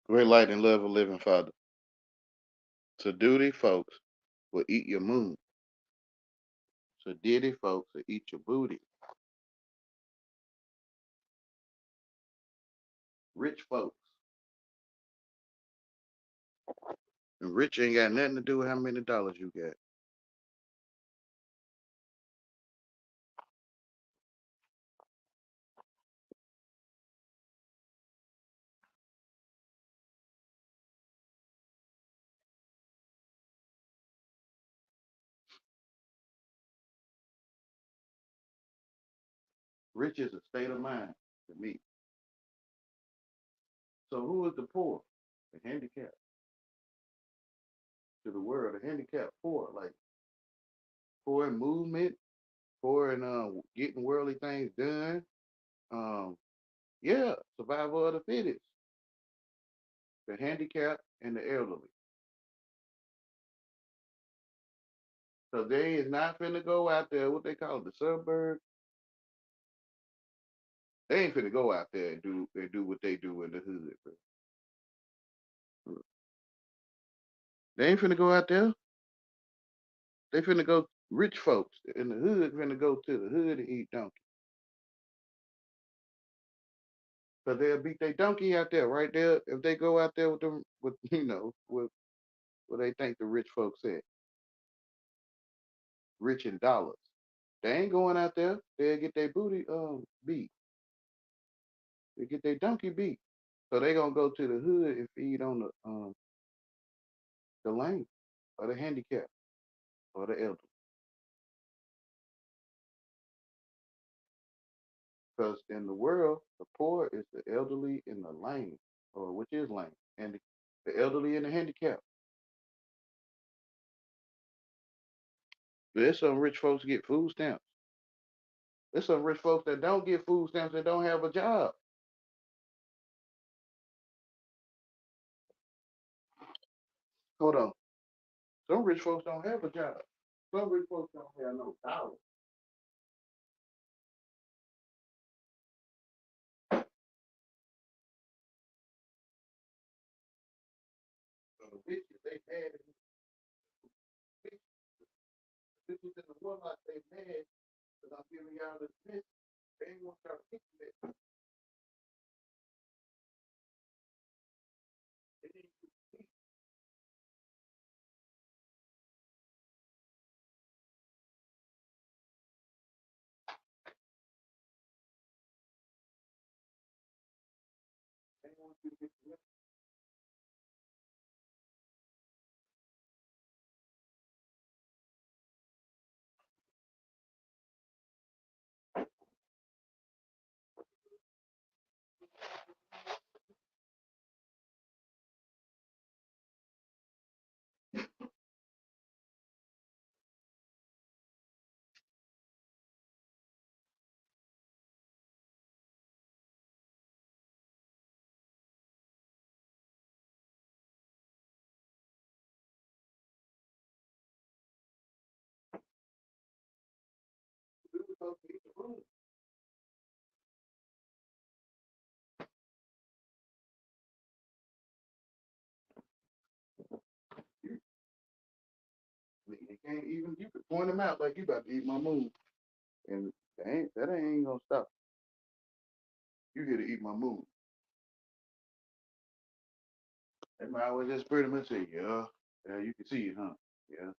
Great light and love of living Father. SaDuty folks will eat your moon. SaDuty folks will eat your booty. Rich folks. And rich ain't got nothing to do with how many dollars you got. Rich is a state of mind to me. So who is the poor? The handicapped. To the world, the handicapped poor, like poor in movement, poor in getting worldly things done. Um, yeah, survival of the fittest. The handicapped and the elderly. So they is not finna go out there, what they call it, the suburbs. They ain't finna go out there and do what they do in the hood, bro. They ain't finna go out there. They finna go. Rich folks in the hood finna go to the hood and eat donkey. Cause they'll beat their donkey out there, right there. If they go out there with them, with with what they think the rich folks at, rich in dollars. They ain't going out there. They'll get their booty beat. They get their donkey beat. So they gonna go to the hood and feed on the lame or the handicapped or the elderly. Because in the world, the poor is the elderly and the lame, or which is lame, and the elderly and the handicapped. There's some rich folks get food stamps. There's some rich folks that don't get food stamps and don't have a job. Hold on. Some rich folks don't have a job. Some rich folks don't have no dollars. So the bitches, they mad at the bitches in the warlock, they mad because I'm giving y'all this bitch. They ain't want y'all to get that. They didn't they want you to get the food folks to eat the room. They can't even, you could point them out like you about to eat my moon. And that ain't gonna stop. You here to eat my moon. They might always just pretty much say, yeah, yeah, you can see it, huh? Yeah.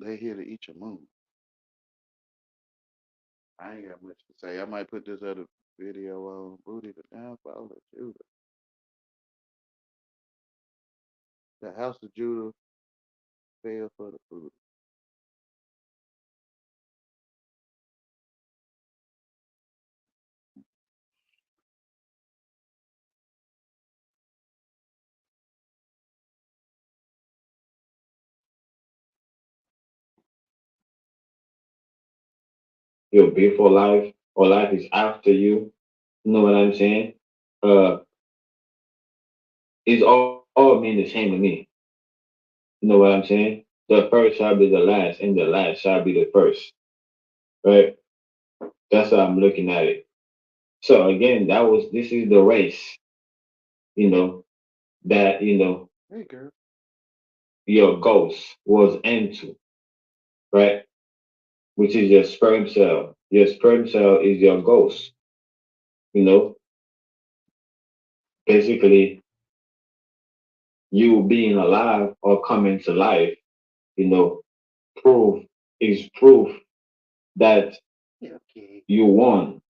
They here to eat your moon. I ain't got much to say. I might put this other video on Booty the Downfall of Judah. The house of Judah fell for the food. Your before life or life is after you. You know what I'm saying? Uh, It's all mean the same to me. You know what I'm saying? The first shall be the last, and the last shall be the first. Right? That's how I'm looking at it. So again, this is the race, you know, that Hey, girl. your ghost was into, right? Which is your sperm cell. Your sperm cell is your ghost, you know. Basically, you being alive or coming to life, you know, proof is proof that Yeah, okay. you won,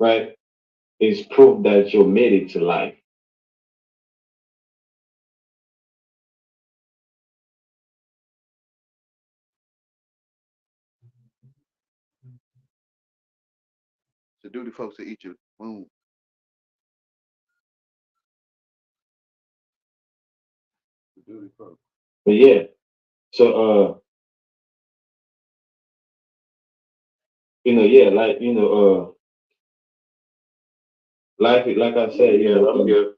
right? It's proof that you made it to life. SaDuty folks to eat your boom. SaDuty folks. But yeah, so yeah, like like I said, Yeah, I'm here.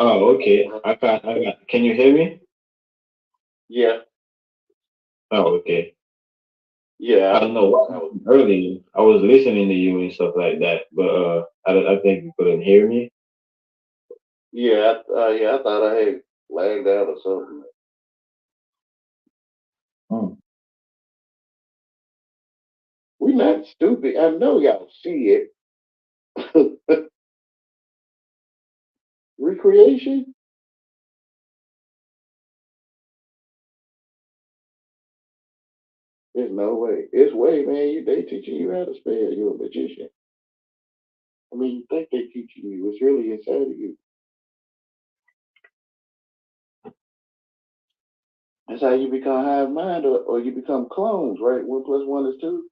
oh, okay. I got. Can you hear me? Yeah, Oh, okay. yeah. I don't know what happened earlier. I was listening to you and stuff like that, but I think you couldn't hear me. Yeah. I thought I had lagged out or something. Hmm. We not stupid. I know y'all see it. Recreation? There's no way. It's way, man. They teaching you how to spell. You're a magician. I mean, you think they teaching you. It's really inside of you. That's how you become hive mind, or you become clones, right? 1 plus 1 is 2.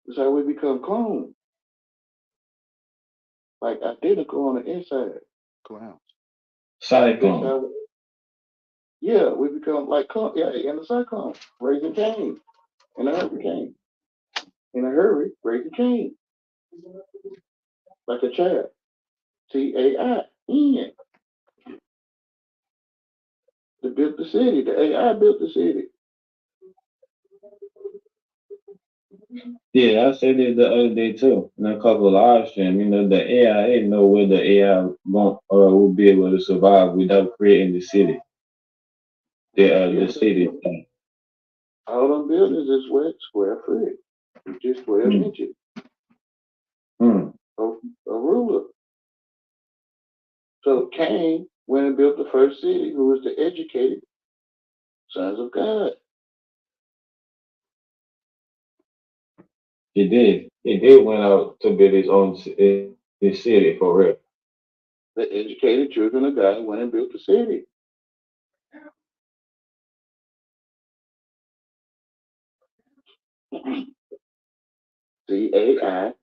That's how we become clones, like identical on the inside. Clowns. That's Cyclone. how. Yeah, we become like yeah, in the cyclone, raising Cain, in a hurricane, in a hurry, raising Cain, like a child. TAIN. They built the city. The AI built the city. Yeah, I said it the other day too. In a couple of live stream, the AI know where the AI won't or will be able to survive without creating the city. The Yeah, city. all them buildings is square foot. It's just 12 Hmm. inches. Hmm. A ruler. So Cain went and built the first city, who was the educated sons of God. He did went out to build his city for real. The educated children of God went and built the city. CAIN.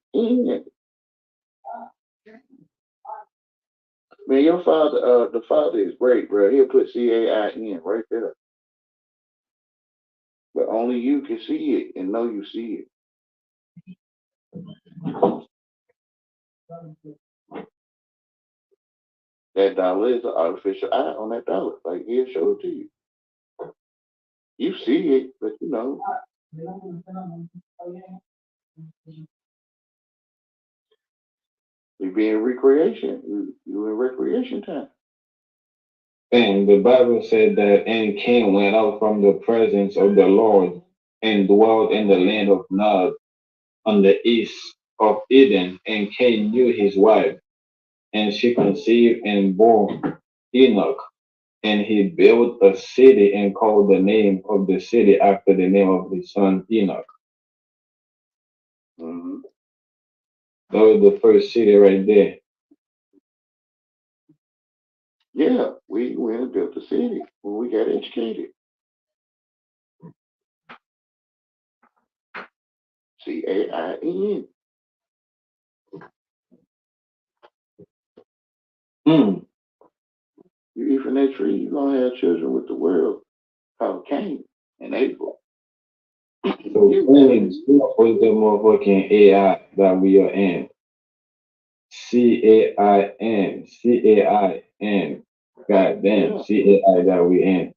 Man, your father, the father is great, bro. He'll put CAIN right there. But only you can see it and know you see it. That dollar is an artificial eye on that dollar. Like he'll show it to you. You see it, but you be in recreation. You in recreation time. And the Bible said that and Cain went out from the presence of the Lord and dwelt in the land of Nod on the east of Eden. And Cain knew his wife, and she conceived and bore Enoch. And he built a city and called the name of the city after the name of his son Enoch. Hmm. That was the first city right there. Yeah, we went and built the city when we got educated. CAIN. Hmm. You eat from that tree, you're gonna have children with the world called Cain and Abel. So You Cain was the motherfucking AI that we are in. CAIN, CAIN. Goddamn, Yeah. CAI that we in.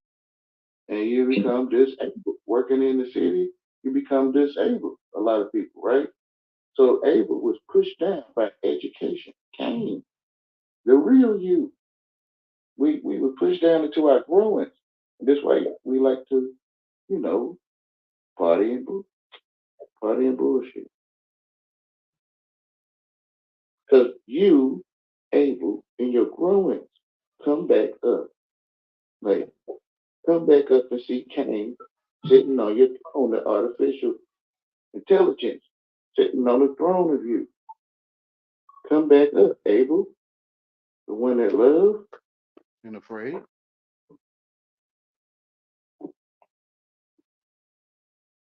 And you become disabled. Working in the city, you become disabled. A lot of people, right? So Abel was pushed down by education. Cain, the real you. We were pushed down into our growing. This way we like to, you know, party and party and bullshit. Because you, Abel, in your growing, come back up. Like, come back up and see Cain sitting on your throne, the artificial intelligence, sitting on the throne of you. Come back up, Abel, the one that loved and afraid.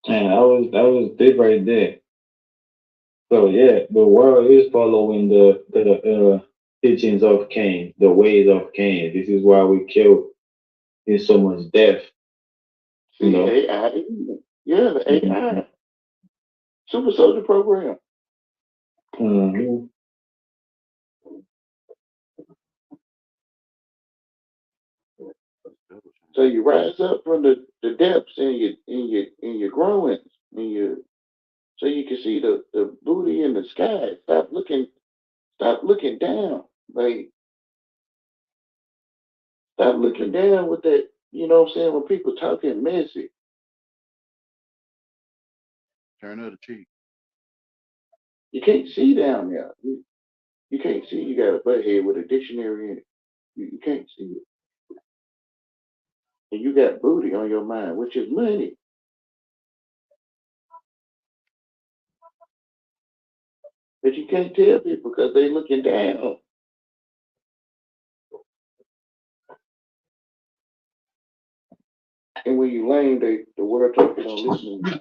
And that was deep right there. So yeah, the world is following the teachings of Cain, the ways of Cain. This is why we kill in so much death, you See, know. AI, yeah, the Mhm. AI, super soldier program. Mhm. So you rise up from the depths in your growings, in your so you can see the booty in the sky. Stop looking down. Like stop looking down with that, you know what I'm saying, when people talking messy. Turn of the cheek. You can't see down there. You can't see you got a butt head with a dictionary in it. You can't see it. And you got booty on your mind, which is money. But you can't tell people because they looking down. And when you lame, the world talk you don't listen to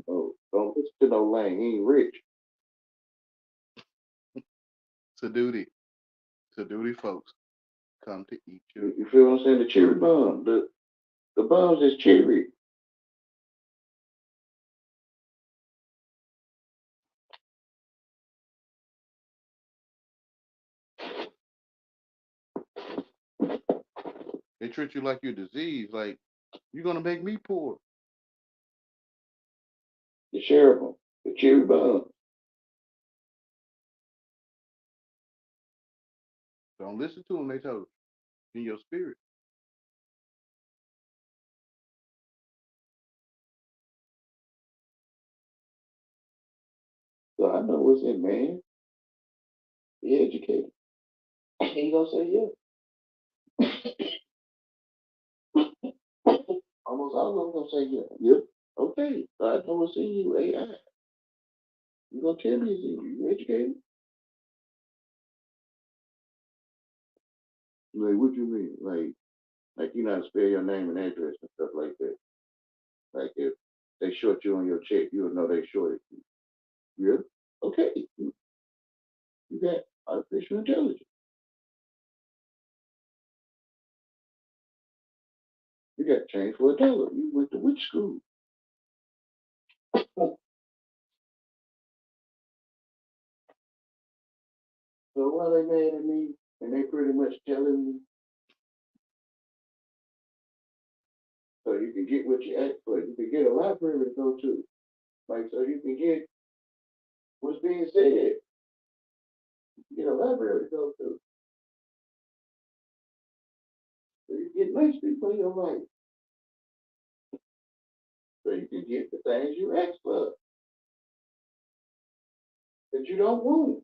you. Don't listen to no lame. He ain't rich. SaDuty. SaDuty folks come to eat you. You feel what I'm saying? The cherry bomb. The bombs is cherry. They treat you like you're diseased. Like you're gonna make me poor. The sheriff, the cherry bomb. Don't listen to them. They told you in your spirit. So I know what's in man. He educated. He gonna say yeah. Almost all of them gonna say yeah. Yep. Okay. So I know what's in you, AI. You gonna tell me it's in you. You educated? Like what you mean? Like you know how to spell your name and address and stuff like that. Like if they short you on your check, you'll know they shorted you. Yeah. Okay. You got artificial intelligence. You got change for $1. You went to which school? So why they mad at me? And they pretty much telling me so you can get what you ask for. You can get a library to go to. Like so you can get what's being said. You get a library to go to. So you get nice people in your life. So you can get the things you ask for that you don't want.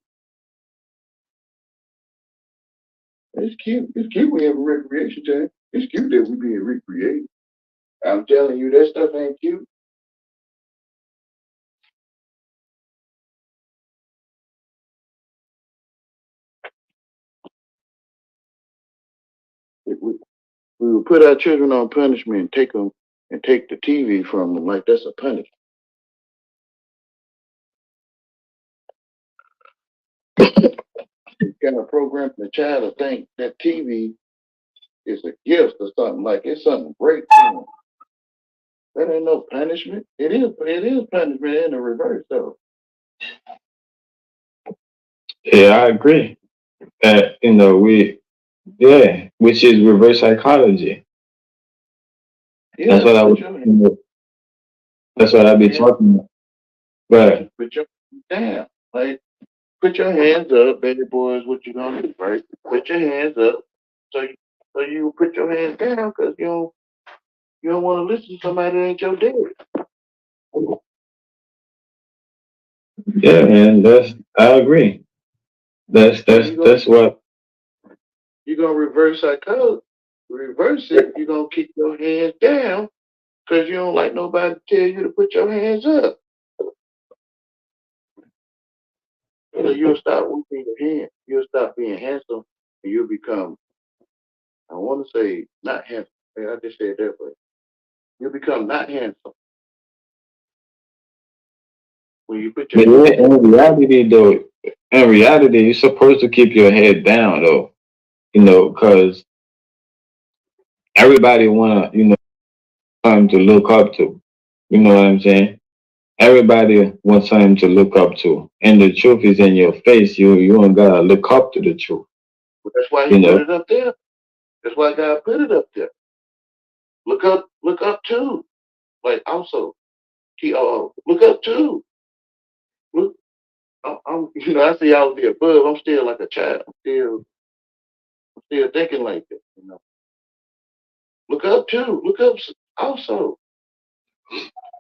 It's cute. It's cute we have a recreation time. It's cute that we being recreated. I'm telling you, that stuff ain't cute. We would put our children on punishment and take them and take the TV from them like that's a punishment. You kind of program the child to think that TV is a gift or something like it's something great to them. That ain't no punishment. It is punishment in the reverse though. Yeah, I agree. We yeah, which is reverse psychology. That's Yeah, what I put was. your That's what I be hands, talking about. But put your down. Like put your hands up, baby boy. Is what you gonna do, right? Put your hands up. So you, so you put your hands down because you don't want to listen to somebody that ain't your daddy. yeah, man, I agree. That's So that's that's what. you gonna reverse psychology. Reverse it. You are gonna keep your hands down because you don't like nobody to tell you to put your hands up. So you'll stop working your hands. You'll stop being handsome, and you'll become. I want to say not handsome. I just said that, but you'll become not handsome when you put your But hands yeah, down. in reality, you're supposed to keep your head down though. Because everybody wanna something to look up to. You know what I'm saying? Everybody wants something to look up to, and the truth is in your face. You don't gotta look up to the truth. But that's why he You put know. it up there. That's why God put it up there. Look up too. Like also, look up too. Look, I see all the above. I'm still like a child. I'm still thinking like that. Look up too. Look up also.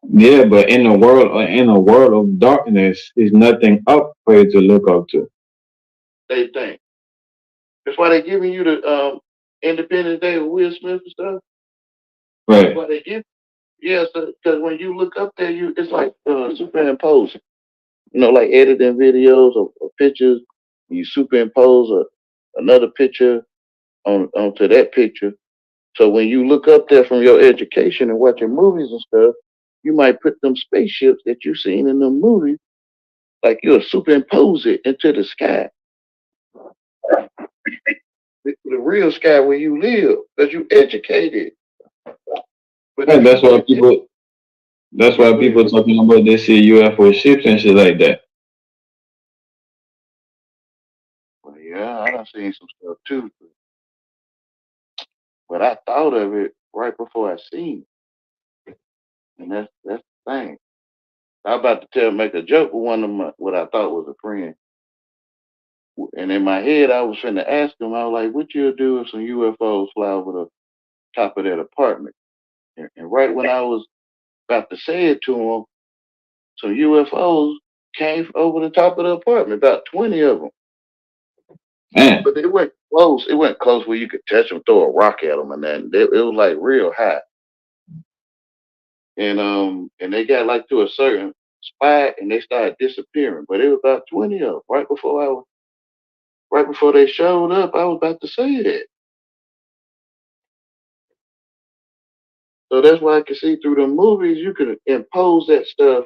Yeah, but in a world of darkness, is nothing up for you to look up to. They think. That's why they giving you the Independence Day with Will Smith and stuff. That's Right. why they give. Yeah, because when you look up there, it's like superimposing. Like editing videos or pictures. You superimpose another picture onto that picture. So when you look up there from your education and watching movies and stuff, you might put them spaceships that you seen in the movies, like you'll superimpose it into the sky, the real sky where you live, because you educated. But And if you look at, that's yeah, why go ahead. people talking about they see UFO ships and shit like that. Well, yeah, I done seen some stuff too, but I thought of it right before I seen it, and that's the thing. I was about to make a joke with one of my what I thought was a friend, and in my head I was finna ask him. I was like, "What you'll do if some UFOs fly over the top of that apartment?" And right when I was about to say it to him, some UFOs came over the top of the apartment, about 20 of them. Man, But it went close. It went close where you could touch them, throw a rock at them, and then it was like real high. And they got like to a certain spot, and they started disappearing. But it was about 20 of them. Right before they showed up, I was about to say that. So that's why I can see through the movies, you can impose that stuff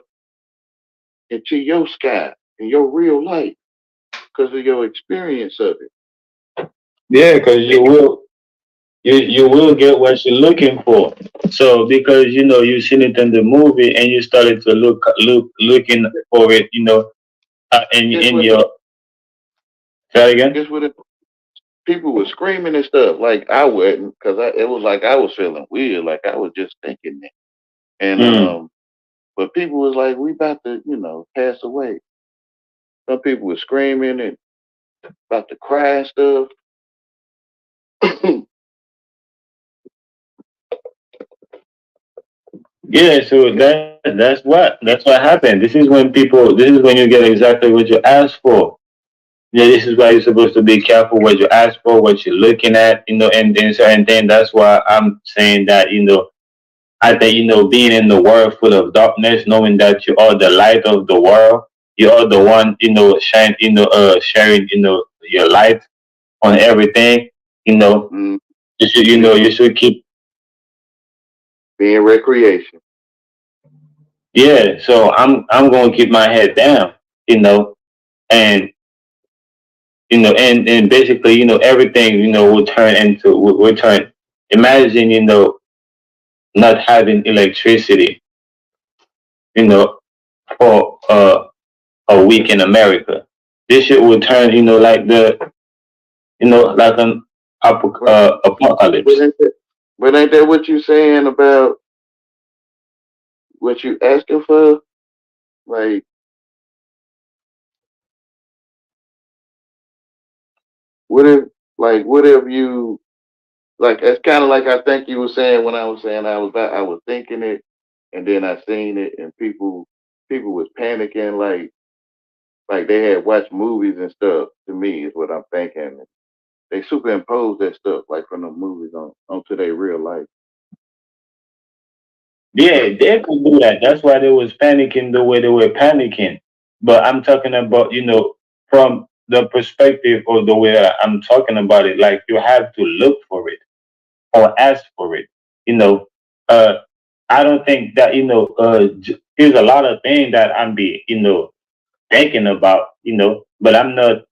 into your sky in your real life because of your experience of it. yeah, because And you will get what you're looking for. So because you've seen it in the movie and you started to looking for it, guess in what? your say that again. Guess what? People were screaming and stuff. Like I wouldn't, because it was like I was feeling weird. Like I was just thinking that. And Mm. but people was like, we about to, pass away. Some people were screaming and about to cry and stuff. Yeah, so Yeah, that's what happened. This is when you get exactly what you asked for. Yeah, this is why you're supposed to be careful what you ask for, what you're looking at, and certain things. That's why I'm saying that, I think, being in the world full of darkness, knowing that you are the light of the world, you are the one, sharing, your light on everything, you know, mm, you should keep, being recreation. yeah. So I'm going to keep my head down, and, and basically, everything, will turn, imagine, not having electricity, you know, for, a week in America. this shit will turn, like like an But but apocalypse. ain't that what you saying about what you asking for? Like, what if, what if you, like, it's kind of like I think you were saying when I was saying I was thinking it, and then I seen it, and people was panicking, like they had watched movies and stuff. To me, is what I'm thinking. They superimpose that stuff like from the movies onto their real life. Yeah, they could do that. That's why they was panicking the way they were panicking. But I'm talking about, from the perspective or the way I'm talking about it, like you have to look for it or ask for it. You know, uh, I don't think that, there's a lot of things that I'm thinking about, but I'm not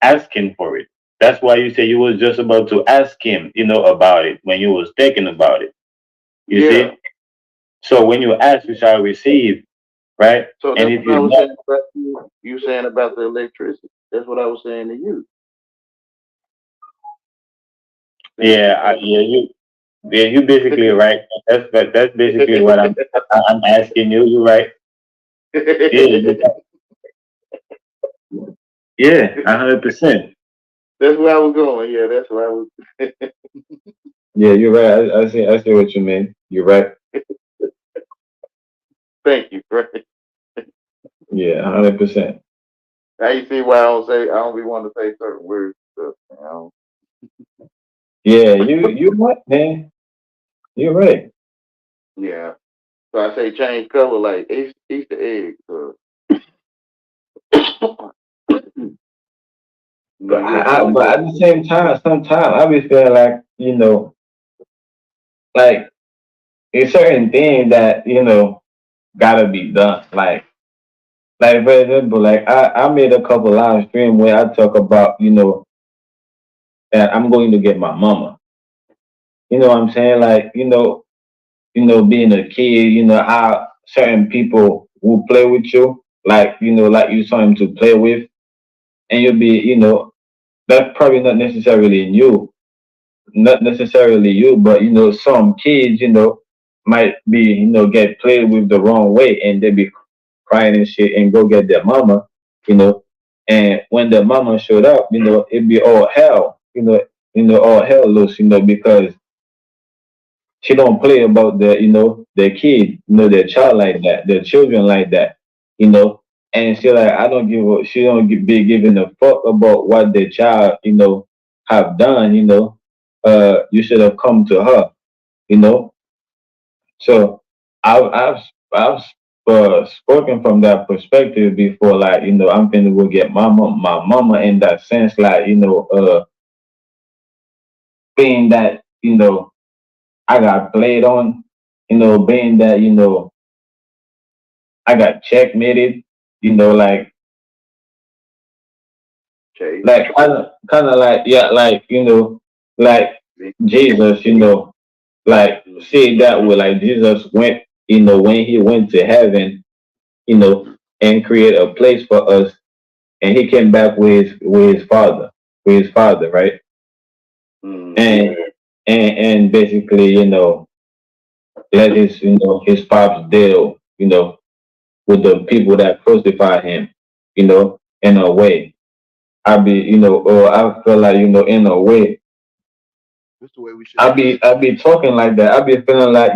asking for it. That's why you say you was just about to ask him, about it when you was thinking about it. You Yeah. see? So when you ask, you shall receive, right? So And that's if what I you was not, saying about you. You saying about the electricity. That's what I was saying to you. Saying yeah, you basically right. That's basically what I'm asking you. You right? Yeah, yeah, 100%. that's where I was going. Yeah, that's where I was. Yeah, you're right. I see what you mean. You're right. Thank you, right? Yeah, 100%. Now you see why I don't be wanting to say certain words. And stuff, Yeah, you right, man. You're right. yeah. So I say change color like Easter eggs. So, you have to look But at. at the same time, sometimes I be feeling like like it's certain things that gotta be done. Like for example, like I made a couple live stream where I talk about that I'm going to get my mama. You know what I'm saying? Like being a kid, how certain people will play with you, like like you saw him to play with, and you'll be that's probably not necessarily you, but some kids might be get played with the wrong way, and they be crying and shit and go get their mama, you know. And when the mama showed up, it'd be all hell, all hell loose, because she don't play about their kid, their child like that, their children like that, you know. And she like I don't give a she don't be giving a fuck about what their child, have done, you should have come to her, you know. So I've I've spoken from that perspective before, like I'm finna go get my mama in that sense, like being that I got played on, being that I got checkmated, like Okay. kind of like yeah, like like Jesus, like see that way, like Jesus went, when he went to heaven, and create a place for us, and he came back with his father, right? Mm-hmm. And basically, let his pops deal, with the people that crucified him, in a way. Or I feel like, in a way, That's the way we should have done it I be talking like that. I be feeling like,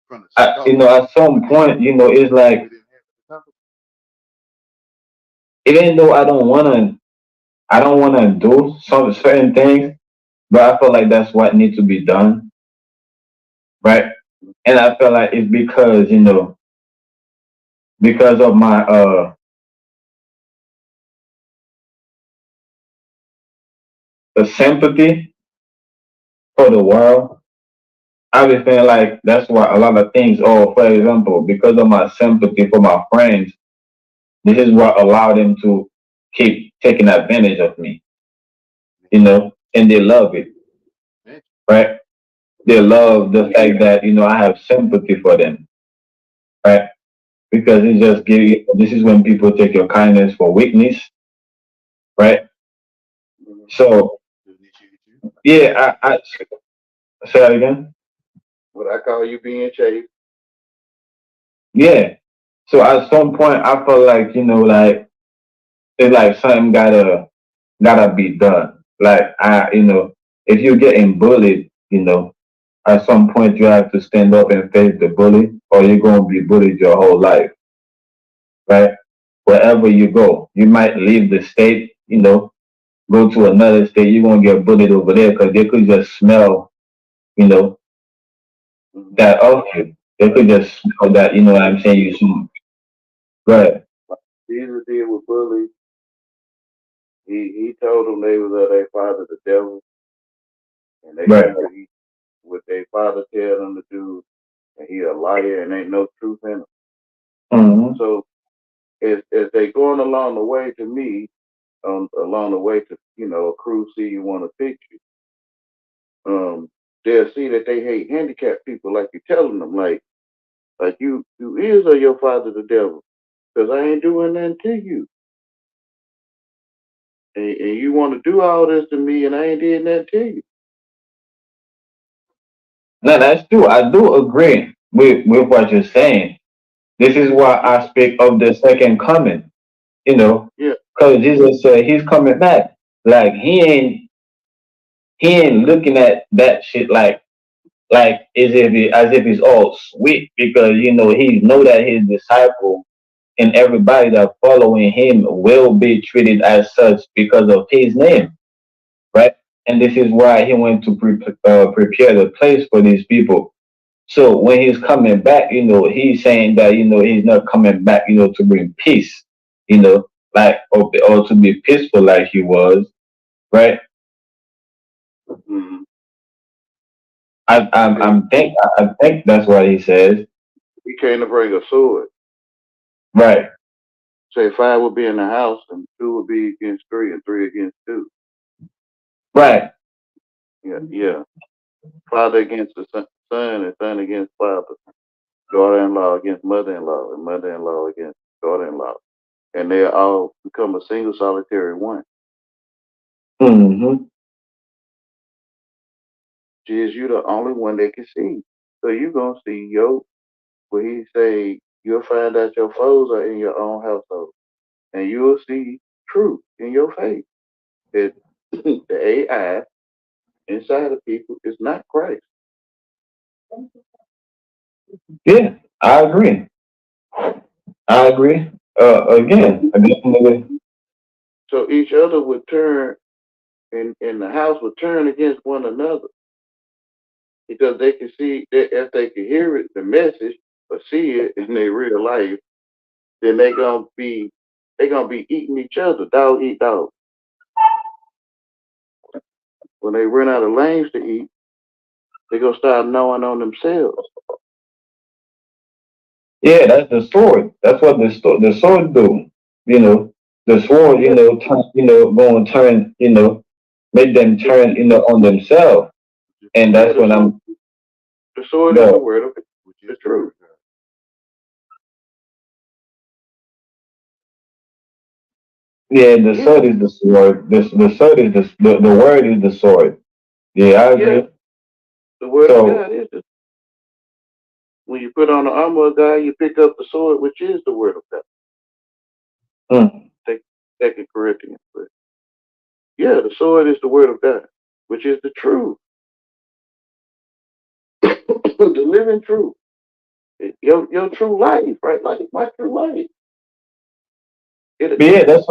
from the start. at some point, it's We like, didn't have to talk even though I don't wanna do some certain things, but I feel like that's what needs to be done, right? And I feel like it's because, because of my the sympathy for the world. I be feeling like that's why a lot of things, or for example, because of my sympathy for my friends, this is what allowed them to keep taking advantage of me, and they love it, it. right? They love the fact that, I have sympathy for them, right? because it just give you, this is when people take your kindness for weakness, right? Mhm. So To initiate you. yeah, I say that again. What I call you being chased. Yeah. So at some point, I feel like like it's like something gotta be done. Like if you're getting bullied, at some point you have to stand up and face the bully, or you're gonna be bullied your whole life, right? Wherever you go, you might leave the state, go to another state, you're gonna get bullied over there because they could just smell, you know, Mm-hmm. that of you. They Like could just smell that, you know what I'm saying, you should. Right, Jesus did with bullies. He told them they was of their father the devil, and they right. do what their father tell them to do, and he a liar and ain't no truth in him. Mm-hmm. So as they going along the way to me, along the way to a cruise see you want to fix you, they'll see that they hate handicapped people like you telling them like you is of your father the devil because I ain't doing nothing to you, and you want to do all this to me and I ain't did nothing to you. No, that's true. I do agree with what you're saying. This is why Yeah, I speak of the second coming, yeah. because Jesus said he's coming back. Like he ain't looking at that shit like as if it's all sweet because he know that his disciple and everybody that following him will be treated as such because of his name, right? And this is why he went to prepare the place for these people. So when he's coming back, he's saying that he's not coming back, to bring peace, like or to be peaceful like he was, right? Mm-hmm. I I, He said I think that's what he says, he came to bring a sword. right? Say five would be in the house and two would be against three and three against two. Right. Yeah, yeah. Father against the son and son against father. Daughter-in-law against mother-in-law and mother-in-law against daughter-in-law. And they all become a single solitary one. Hmm. Is you the only one that can see. So you gonna see where he say you'll find out your foes are in your own household. And you'll see truth in your face. That the AI inside of people is not Christ. Yeah, I agree. I agree. Again, So I definitely. so each other would turn and the house would turn against one another because they can see that if they can hear it, the message, or see it in their real life, then they gonna be eating each other, dog eat dog. When they run out of lanes to eat, they gonna start knowing on themselves. Yeah, that's the sword. That's what the sword do. You know, the sword. Yeah, Going to turn. Make them the, turn. On themselves. Which is the And yeah, that's the when sword. I'm The sword is the the word of which the is the word truth. of God. yeah. The Yeah, sword is the sword. The sword is the word is the sword. Yeah, I yeah. agree. The word of So God is the when you put on the armor of God, you pick up the sword, which is the word of God. mm, Take Second Corinthians. But yeah, the sword is the word of God, which is the truth, the living truth. Your true life, right? Like my true life. but It yeah, that's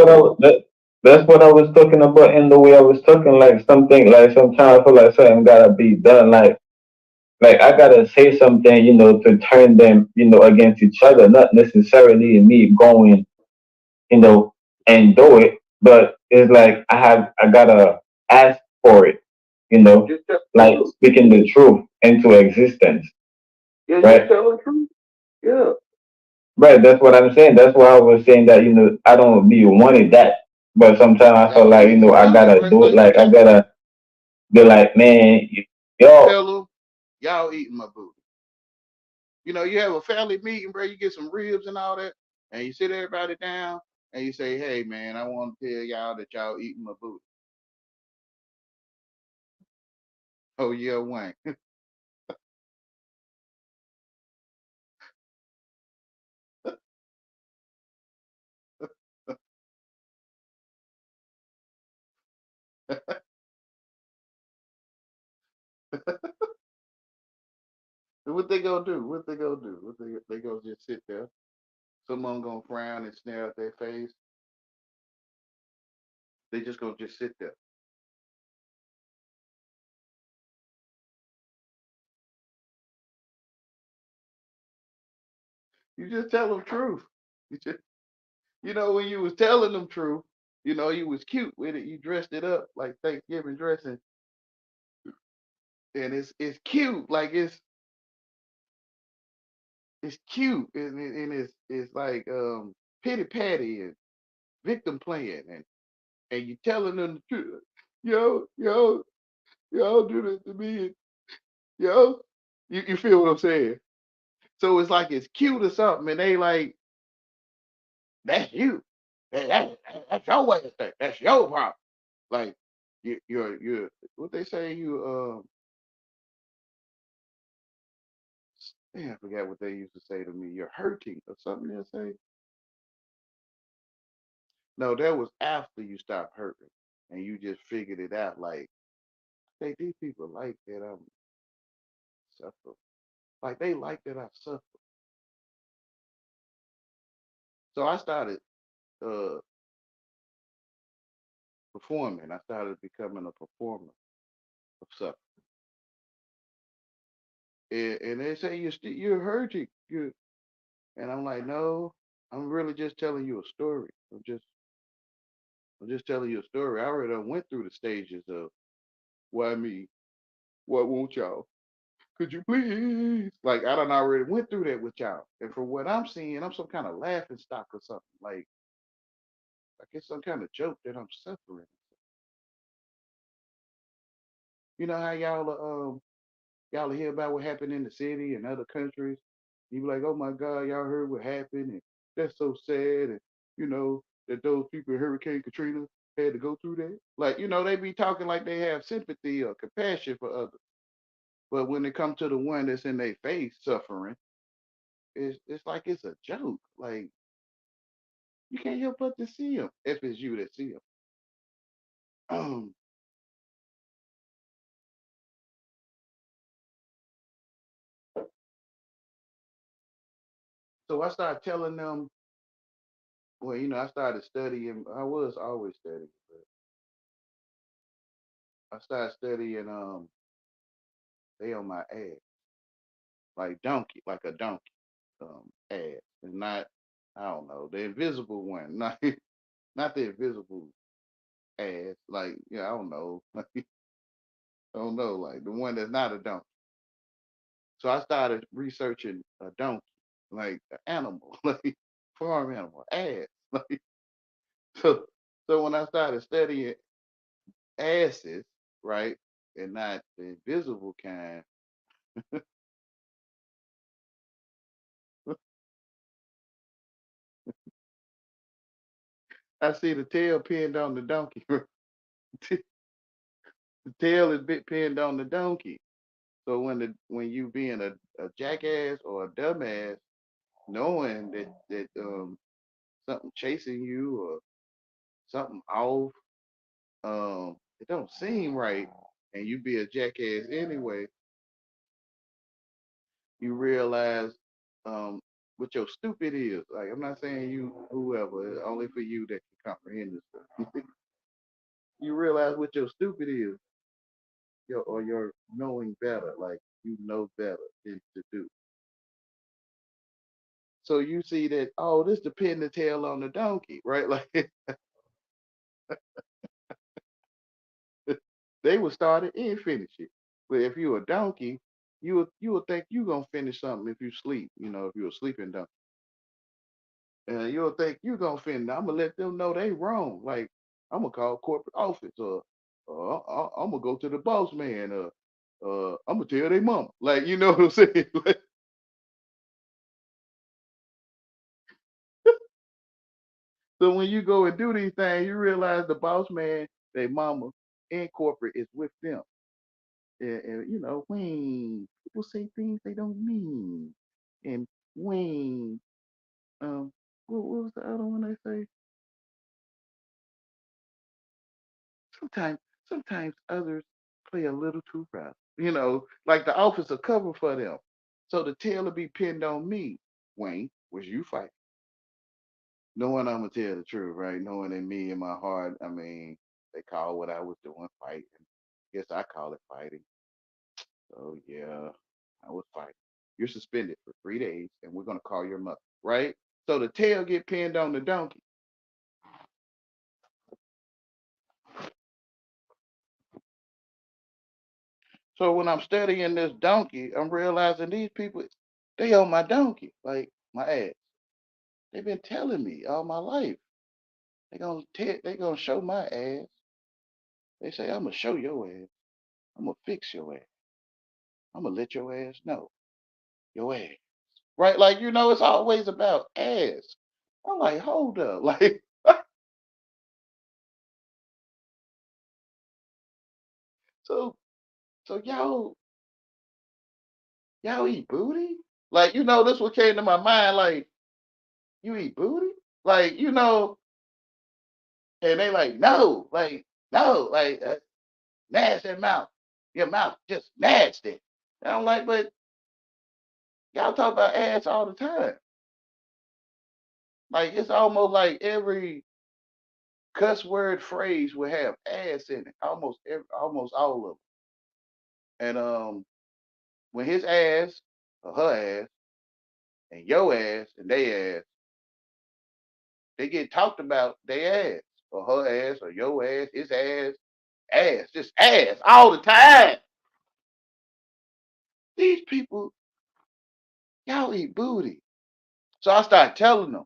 what I was talking about in the way I was talking. Like something like sometimes I feel like something gotta be done. Like I gotta say something, to turn them, against each other. Not necessarily me going, and do it, but it's like I gotta ask for it, just tell the like truth. speaking the truth into existence, Yeah, just right? tell the truth. Yeah, Right. That's what I'm saying. That's why I was saying that I don't be wanting that, but sometimes I feel y'all like eating the I booty, gotta right? do it. Like you Like I tell gotta be like, man, you yo, tell them, y'all eating my booty. You have a family meeting, bro. You get some ribs and all that, and you sit everybody down, and you say, "Hey, man, I want to tell y'all that y'all eating my booty." Oh yeah, Wayne. What they gonna do? What they gonna do? They gonna just sit there? Someone gonna frown and snare at their face. They just gonna just sit there. You just tell them truth. You just, when you was telling them truth, you was cute with it. You dressed it up like Thanksgiving dressing, and it's cute. Like it's cute, and it's like pity patty and victim playing, and you telling them the truth. Yo, do this to me, yo. You feel what I'm saying? So it's like it's cute or something, and they like that's you. That's your way of thing. That's your problem. Like you're what they say I forgot what they used to say to me. You're hurting or something they'll say. No, that was after you stopped hurting and you just figured it out. Like, hey, these people like that I'm suffering. Like they like that I suffer. So I started uh performing. I started becoming a performer of suffering. And they say you're hurting. And I'm like, no, I'm really just telling you a story. I'm just telling you a story. I already done went through the stages of why me, what won't y'all? Could you please? Like I done already went through that with y'all. And from what I'm seeing, I'm some kind of laughing stock or something. Like it's some kind of joke that I'm suffering. You know how y'all hear about what happened in the city and other countries? You be like, oh my God, y'all heard what happened and that's so sad and that those people in Hurricane Katrina had to go through that. Like, they be talking like they have sympathy or compassion for others. But when it comes to the one that's in their face suffering, it's like it's a joke. Like you can't help but to see them if it's you that see them. Um, so I started telling them. Well, I started studying. I was always studying, but I started studying. They on my ass like donkey, like a donkey. Ass, and not. I don't know the invisible one, not the invisible ass. Like I don't know. I don't know. Like the one that's not a donkey. So I started researching a donkey, like an animal, like farm animal, ass. Like so so when I started studying asses, right, and not the invisible kind, I see the tail pinned on the donkey. The tail is bit pinned on the donkey. So when you being a jackass or a dumbass, knowing that something chasing you or something off, it don't seem right, and you be a jackass anyway, you realize um what your stupid is. Like I'm not saying you whoever, it's only for you that can comprehend this stuff. You realize what your stupid is, or your knowing better, like you know better than to do. So you see that, oh, this the pin the tail on the donkey, right? Like they would start it and finish it. But if you a donkey, you would think you gonna finish something if you sleep, if you're a sleeping donkey. And you'll think you gonna finish. I'm gonna let them know they wrong. Like I'm gonna call corporate office, or I'm gonna go to the boss man, I'm gonna tell their mama. Like you know what I'm saying? So when you go and do these things, you realize the boss man, their mama, and corporate is with them. And when people say things they don't mean, and when what was the other one they say? Sometimes, sometimes others play a little too rough. Like the officer cover for them. So the tail will be pinned on me. Wayne, was you fighting? Knowing I'm gonna tell the truth, right? Knowing in me in my heart, I mean, they call what I was doing fighting. Guess I call it fighting. So yeah, I was fighting. You're suspended for 3 days, and we're gonna call your mother, right? So the tail get pinned on the donkey. So when I'm studying this donkey, I'm realizing these people, they on my donkey, like my ass. They've been telling me all my life. They gonna show my ass. They say I'm gonna show your ass. I'm gonna fix your ass. I'm gonna let your ass know your ass. Right? Like it's always about ass. I'm like, hold up, like so so y'all eat booty? Like this what came to my mind. Like you eat booty? Like and they like no, like nasty mouth. Your mouth just nasty. And I'm like, but y'all talk about ass all the time. Like it's almost like every cuss word phrase will have ass in it. Almost all of them. And when his ass or her ass and your ass and they ass, they get talked about their ass or her ass or your ass, his ass, just ass all the time. These people, y'all eat booty. So I started telling them,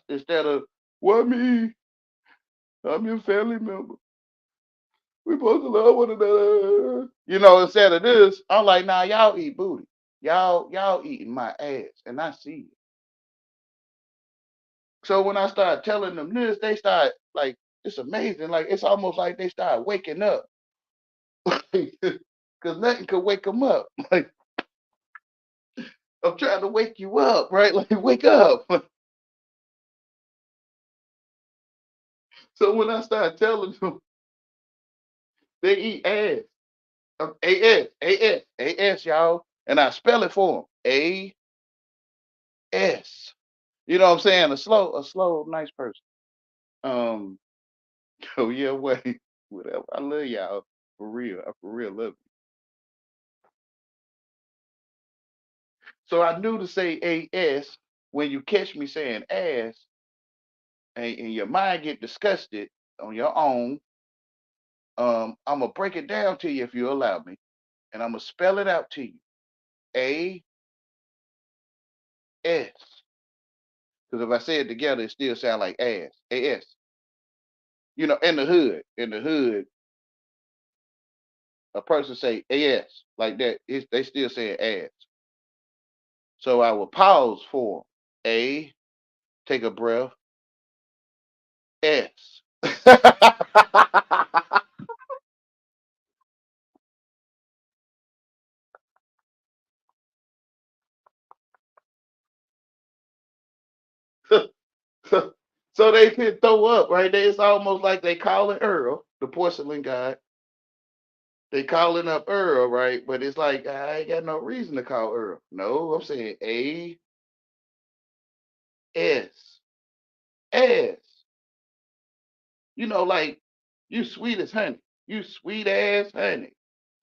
instead of, what me? I'm your family member. We supposed to love one another. Instead of this, I'm like, nah, y'all eat booty. Y'all eating my ass, and I see it. So when I started telling them this, they start like, it's amazing. Like it's almost like they start waking up, because nothing could wake them up. Like I'm trying to wake you up, right? Like wake up. So when I started telling them they eat ass, A S, y'all, and I spell it for them, A S. You know what I'm saying? A slow, nice person. Um. Oh yeah, wait, whatever. I love y'all for real. I for real love you. So I knew to say A S when you catch me saying ass, and your mind get disgusted on your own. I'm gonna break it down to you if you allow me, and I'm gonna spell it out to you. A S. Because if I say it together, it still sound like ass. A S. In the hood, a person say AS like that. They still say ass. So I will pause for A. Take a breath. S. So they can throw up, right? It's almost like they calling Earl, the porcelain guy. They calling up Earl, right? But it's like I ain't got no reason to call Earl. No, I'm saying A S. S. Like you sweet as honey. You sweet ass honey.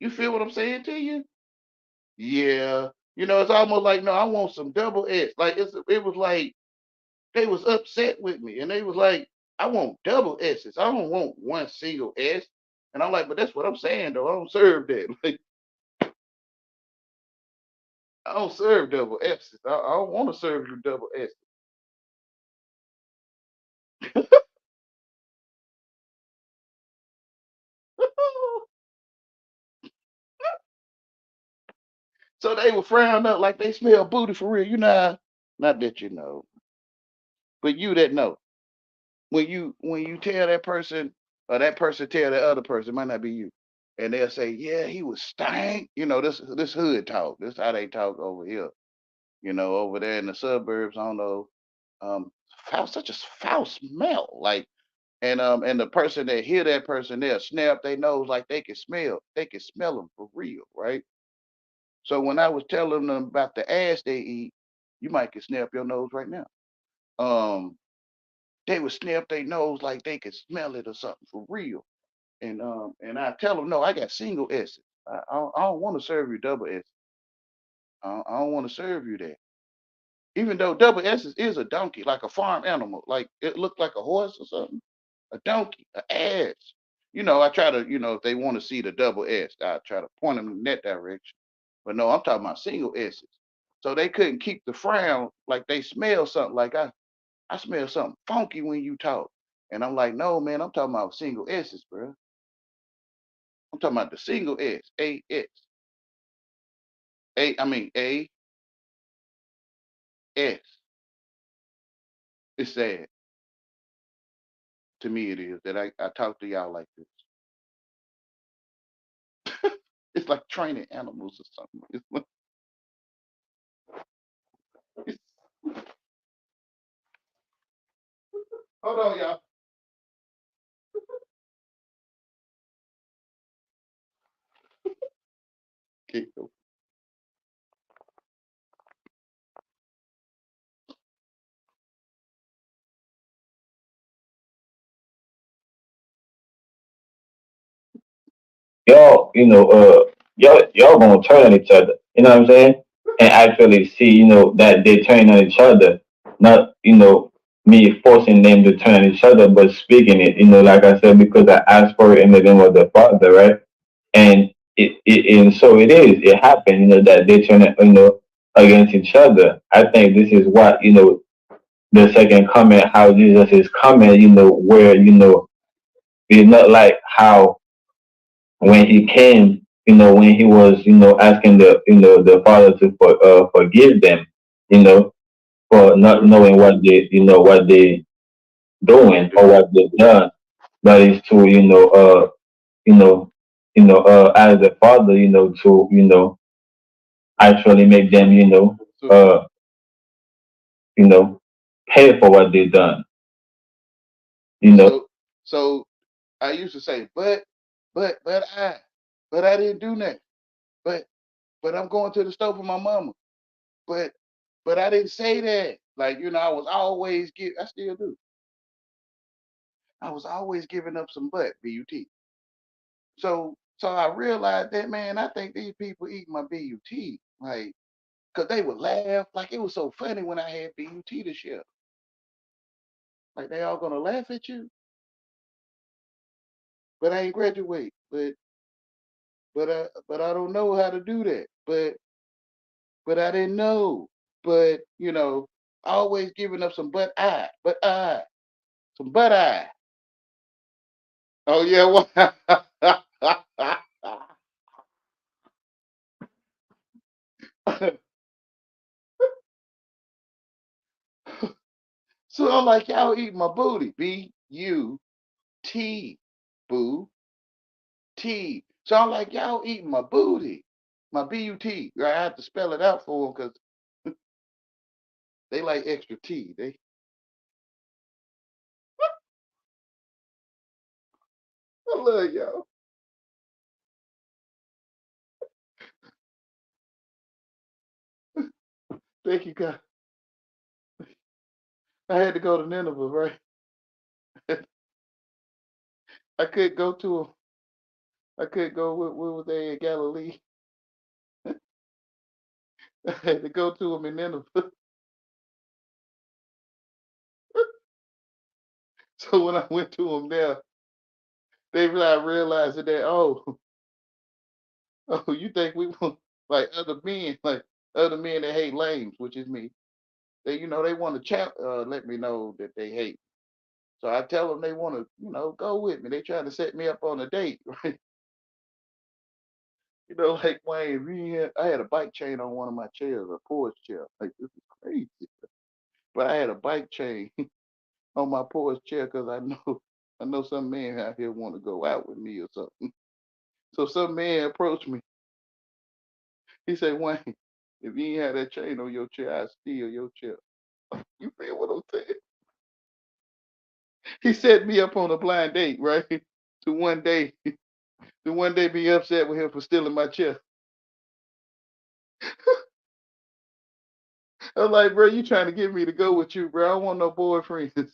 You feel what I'm saying to you? Yeah. It's almost like no, I want some double S. Like it was like they was upset with me, and they was like, I want double S's. I don't want one single S. And I'm like, but that's what I'm saying though. I don't serve that. Like I don't serve double S's. I don't want to serve you double S's. So they were frowned up like they smell booty for real. Not that you know, but you that know. when you tell that person, or that person tell that other person, it might not be you, and they'll say, "Yeah, he was stank." This hood talk. This how they talk over here. Over there in the suburbs, I don't know. Such a foul smell. Like, and the person that hear that person, they'll snap their nose like they can smell them for real, right? So when I was telling them about the ass they eat, you might can snap your nose right now. Um, they would snap their nose like they could smell it or something for real. And I tell them, no, I got single S's. I don't want to serve you double S. I don't want to serve you that. Even though double S's is a donkey, like a farm animal, like it looked like a horse or something. A donkey, an ass. I try to, if they want to see the double S, I try to point them in that direction. But no, I'm talking about single S's. So they couldn't keep the frown, like they smell something. Like I smell something funky when you talk. And I'm like, no, man, I'm talking about single S's, bro. I'm talking about the single S, A S. I mean A S. It's sad to me. It is that I talk to y'all like this. It's like training animals or something. It's, hold on, y'all. Okay, y'all, y'all gonna turn on each other. You know what I'm saying? And actually see, that they turn on each other, not, me forcing them to turn on each other, but speaking it, like I said, because I asked for it in the name of the Father, right? And and so it is. It happened, that they turn it, against each other. I think this is what, the second comment, how Jesus is coming, where, it's not like how when he came, when he was, asking the Father to forgive them, you know, for not knowing what they they doing or do. what they've done, but it's to, you know, as the Father, to, actually make them, So, uh, you know, pay for what they've done, you know. so, so I used to say, but I didn't do that. But, but I'm going to the store for my mama. But, but I didn't say that. Like, I was always I still do. I was always giving up some butt, BUT. So I realized that, man, I think these people eat my BUT, like, cause they would laugh. Like, it was so funny when I had BUT this year. Like, they all gonna laugh at you, but I ain't graduate. But I don't know how to do that. But I didn't know. But always giving up some some butt eye. Oh yeah, so I'm like, y'all eat my booty. B-U-T, boo T. So I'm like, y'all eating my booty, my B-U-T. I have to spell it out for them because they like extra T. I love y'all. Thank you, God. I had to go to Nineveh, right? I could go to them. I could go with they in Galilee. I had to go to them in Nineveh. So when I went to them there, they like realized that oh, you think we want like other men that hate lames, which is me. They want to let me know that they hate. So I tell them they want to, go with me. They trying to set me up on a date, right? Like Wayne, I had a bike chain on one of my chairs, a porch chair. Like, this is crazy. But I had a bike chain on my porch chair because I know some man out here want to go out with me or something. So some man approached me. He said, Wayne, if you ain't had that chain on your chair, I'd steal your chair. You feel what I'm saying? He set me up on a blind date, right? To one day, to one day be upset with him for stealing my chair. I'm like, bro, you trying to get me to go with you, bro? I don't want no boyfriends.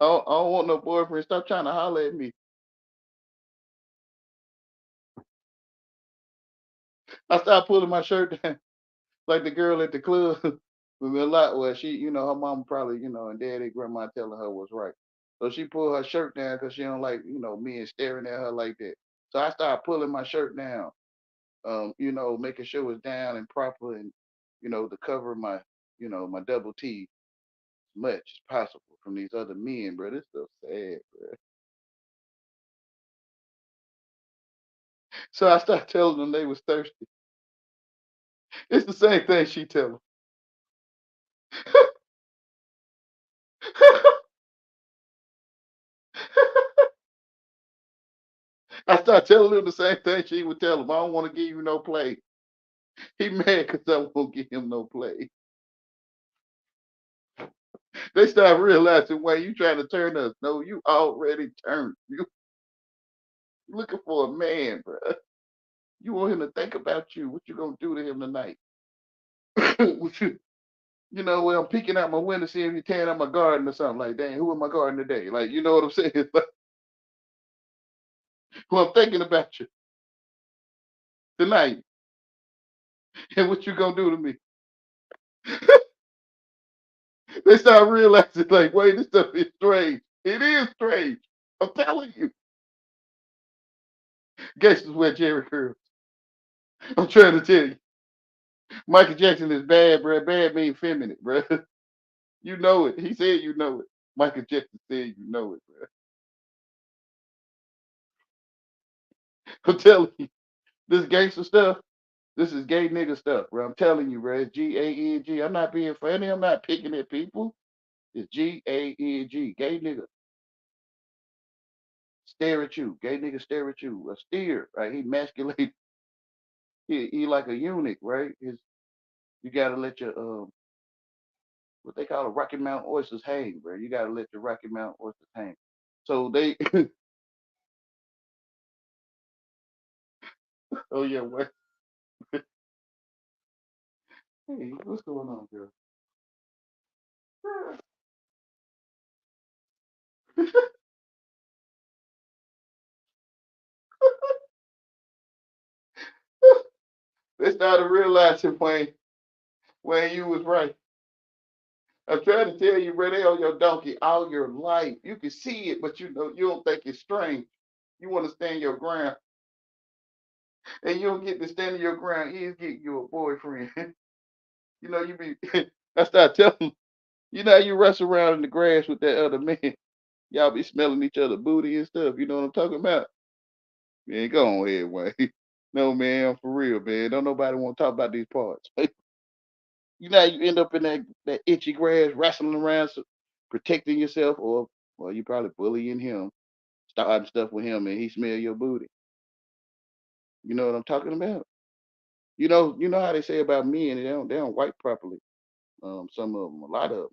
I don't want no boyfriend. Stop trying to holler at me. I started pulling my shirt down like the girl at the club. With me a lot. Well, she, her mom probably, and daddy, grandma telling her what's right. So she pulled her shirt down because she don't like, men staring at her like that. So I started pulling my shirt down, making sure it's down and proper and, to cover my, my double T as much as possible from these other men, bro. This stuff sad, bro. So I started telling them they was thirsty. It's the same thing she tell them. I started telling them the same thing she would tell them. I don't want to give you no play. He mad because I won't give him no play. They start realizing, why you trying to turn us? No, you already turned. You looking for a man, bro. You want him to think about you. What you gonna do to him tonight? What well, I'm peeking out my window, seeing if you're tearing out my garden or something like that. Who in my garden today? Like, you know what I'm saying? Well, I'm thinking about you tonight. And what you gonna do to me? They start realizing, like, wait, this stuff is strange. It is strange. I'm telling you. Guess where Jerry curls. I'm trying to tell you. Michael Jackson is bad, bro. Bad mean feminine, bro. You know it. He said you know it. Michael Jackson said you know it, bro. I'm telling you. This gangster stuff, this is gay nigga stuff, bro. I'm telling you, bro. It's G-A-N-G. I'm not being funny. I'm not picking at people. It's G-A-N-G. Gay nigga stare at you. Gay nigga stare at you. A steer, right? He masculated. He like a eunuch, right? You gotta let your what they call a Rocky Mountain oysters hang, bro. You gotta let your Rocky Mountain oysters hang. So they oh yeah, what hey, what's going on, girl? They started realizing when you was right. I'm trying to tell you, bro, they on your donkey all your life. You can see it, but you don't think it's strange. You want to stand your ground, and you don't get to stand your ground. He's getting you a boyfriend. You be. I start telling them, you rush around in the grass with that other man. Y'all be smelling each other booty and stuff. You know what I'm talking about? Man, go on ahead, Wayne. No, man, I'm for real, man. Don't nobody want to talk about these parts. You end up in that itchy grass, wrestling around, protecting yourself, or well, you probably bullying him, starting stuff with him, and he smell your booty. You know what I'm talking about? You know how they say about men, they don't wipe properly. Some of them, a lot of them.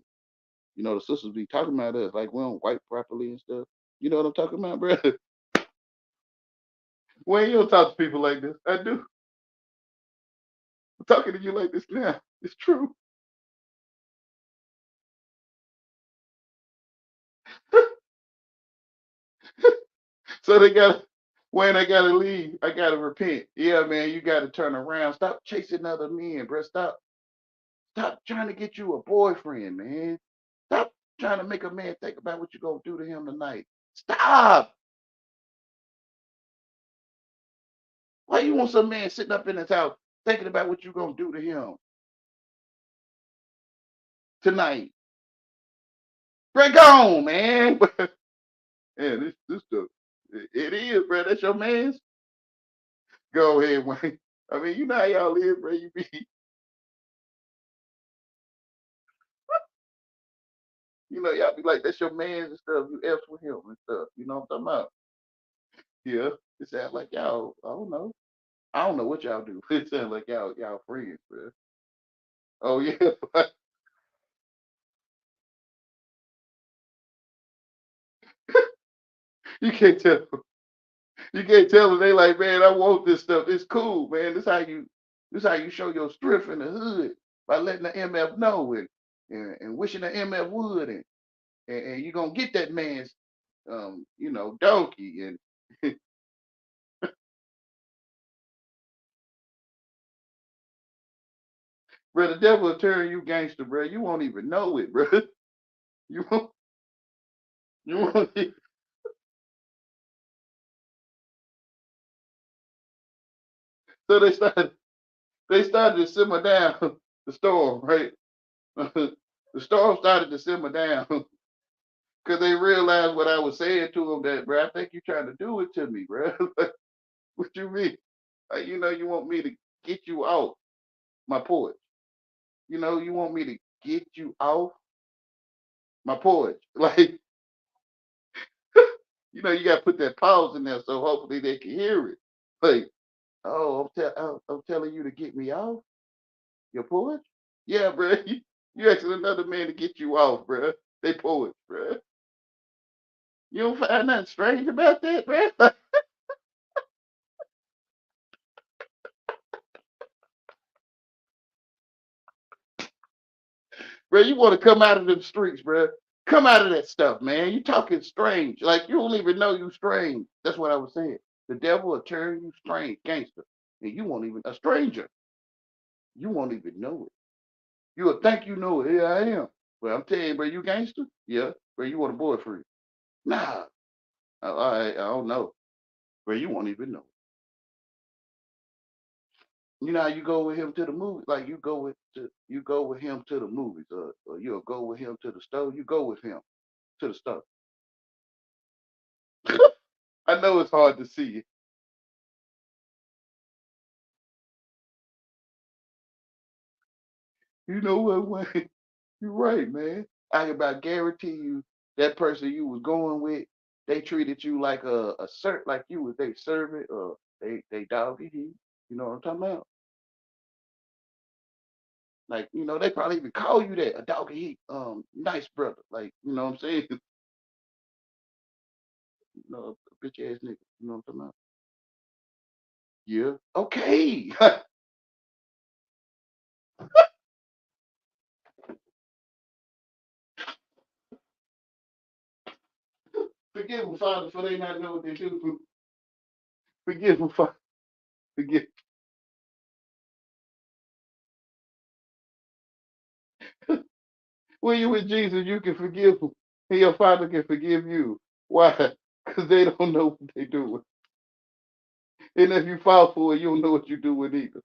The sisters be talking about us like we don't wipe properly and stuff. You know what I'm talking about, bro? When you don't talk to people like this, I do. I'm talking to you like this now. It's true. So they got when I gotta leave, I gotta repent. Yeah, man, you gotta turn around. Stop chasing other men, bro. Stop trying to get you a boyfriend, man. Stop trying to make a man think about what you're gonna do to him tonight. Stop. Why you want some man sitting up in his house thinking about what you're gonna do to him tonight? Break on, man. Yeah, this stuff. It is, bro. That's your man's. Go ahead, Wayne. I mean, you know how y'all live, bro. You be Y'all be like, that's your man and stuff. You F with him and stuff. You know what I'm talking about? Yeah. It sounds like y'all, I don't know. I don't know what y'all do. It sounds like y'all friends, bro. Oh yeah. you can't tell you can't tell them they like, man, I want this stuff. It's cool, man. This how you show your strength in the hood by letting the MF know and wishing the MF would and you're gonna get that man's donkey and bro, the devil will turn you gangster, bro. You won't even know it, bro. You won't you won't so they started to simmer down the storm, right? the storm started to simmer down because they realized what I was saying to them that, bro, I think you're trying to do it to me, bro. What you mean? Like, you want me to get you off my porch. You want me to get you off my porch. Like, you got to put that pause in there so hopefully they can hear it. Like, oh, I'm telling you to get me off your porch? Yeah, bro. You asking another man to get you off, bro. They porch, bro. You don't find nothing strange about that, bro? Bro, you want to come out of them streets, bro. Come out of that stuff, man. You talking strange. Like you don't even know you strange. That's what I was saying. The devil will turn you strange, gangster. And you won't even a stranger. You won't even know it. You'll think you know it. Yeah, I am. But I'm telling you, bro, you gangster? Yeah. Bro, you want a boyfriend? Nah. I don't know. Bro, you won't even know. You know how you go with him to the movie? Like you go with him to the movies, or you'll go with him to the store. You go with him to the store. I know it's hard to see it. You know what, Wayne? You're right, man. I can about guarantee you that person you was going with, they treated you like like you was they servant or they dog eat. You know what I'm talking about? Like, they probably even call you that, a dog eat, nice brother. Like, you know what I'm saying? A bitch ass nigga. You know what I'm talking about? Yeah. Okay. Forgive them, Father, for they not know what they do. Forgive them, Father. Forgive. When you with Jesus, you can forgive them. And your Father can forgive you. Why? Because they don't know what they doing. And if you fall for it, you don't know what you're doing either.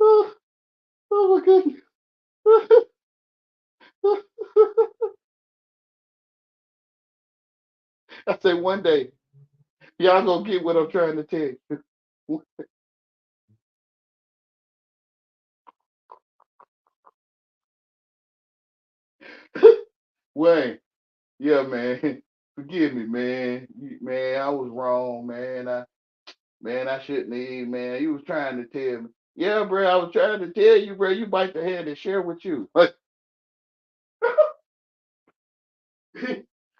oh, oh my goodness. I say one day, y'all gonna get what I'm trying to tell you. Wayne, yeah, man. Forgive me, man. Man, I was wrong, man. I shouldn't have, man. You was trying to tell me. Yeah, bro, I was trying to tell you, bro. You bite the hand and share with you.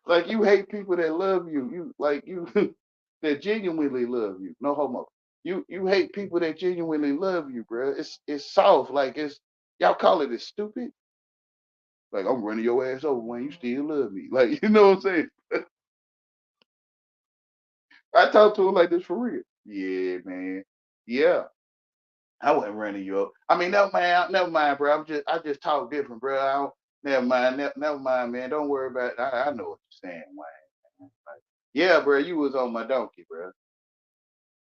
Like you hate people that love you. You like you that genuinely love you. No homo. You hate people that genuinely love you, bro. It's soft. Like y'all call it stupid. Like I'm running your ass over when you still love me. Like you know what I'm saying? I talk to him like this for real. Yeah, man. Yeah. I wasn't running you up. I mean, never mind, bro. I just talk different, bro. I don't, never mind, man. Don't worry about it. I know what you're saying, Wayne. Like, yeah, bro. You was on my donkey, bro.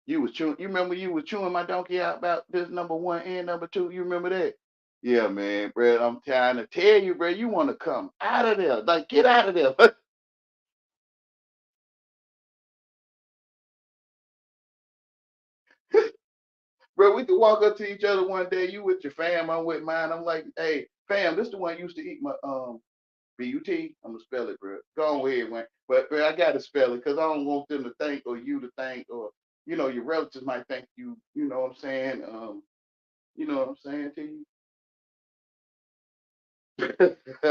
You was chewing. You remember you was chewing my donkey out about this number one and number two. You remember that? Yeah, man, bro. I'm trying to tell you, bro. You want to come out of there? Like, get out of there. Bro, we could walk up to each other one day. You with your fam, I'm with mine. I'm like, hey, fam, this the one used to eat my BUT. I'm gonna spell it, bro. Go on ahead, man. But bro, I gotta spell it because I don't want them to think or you to think or your relatives might think you know what I'm saying? You know what I'm saying to you?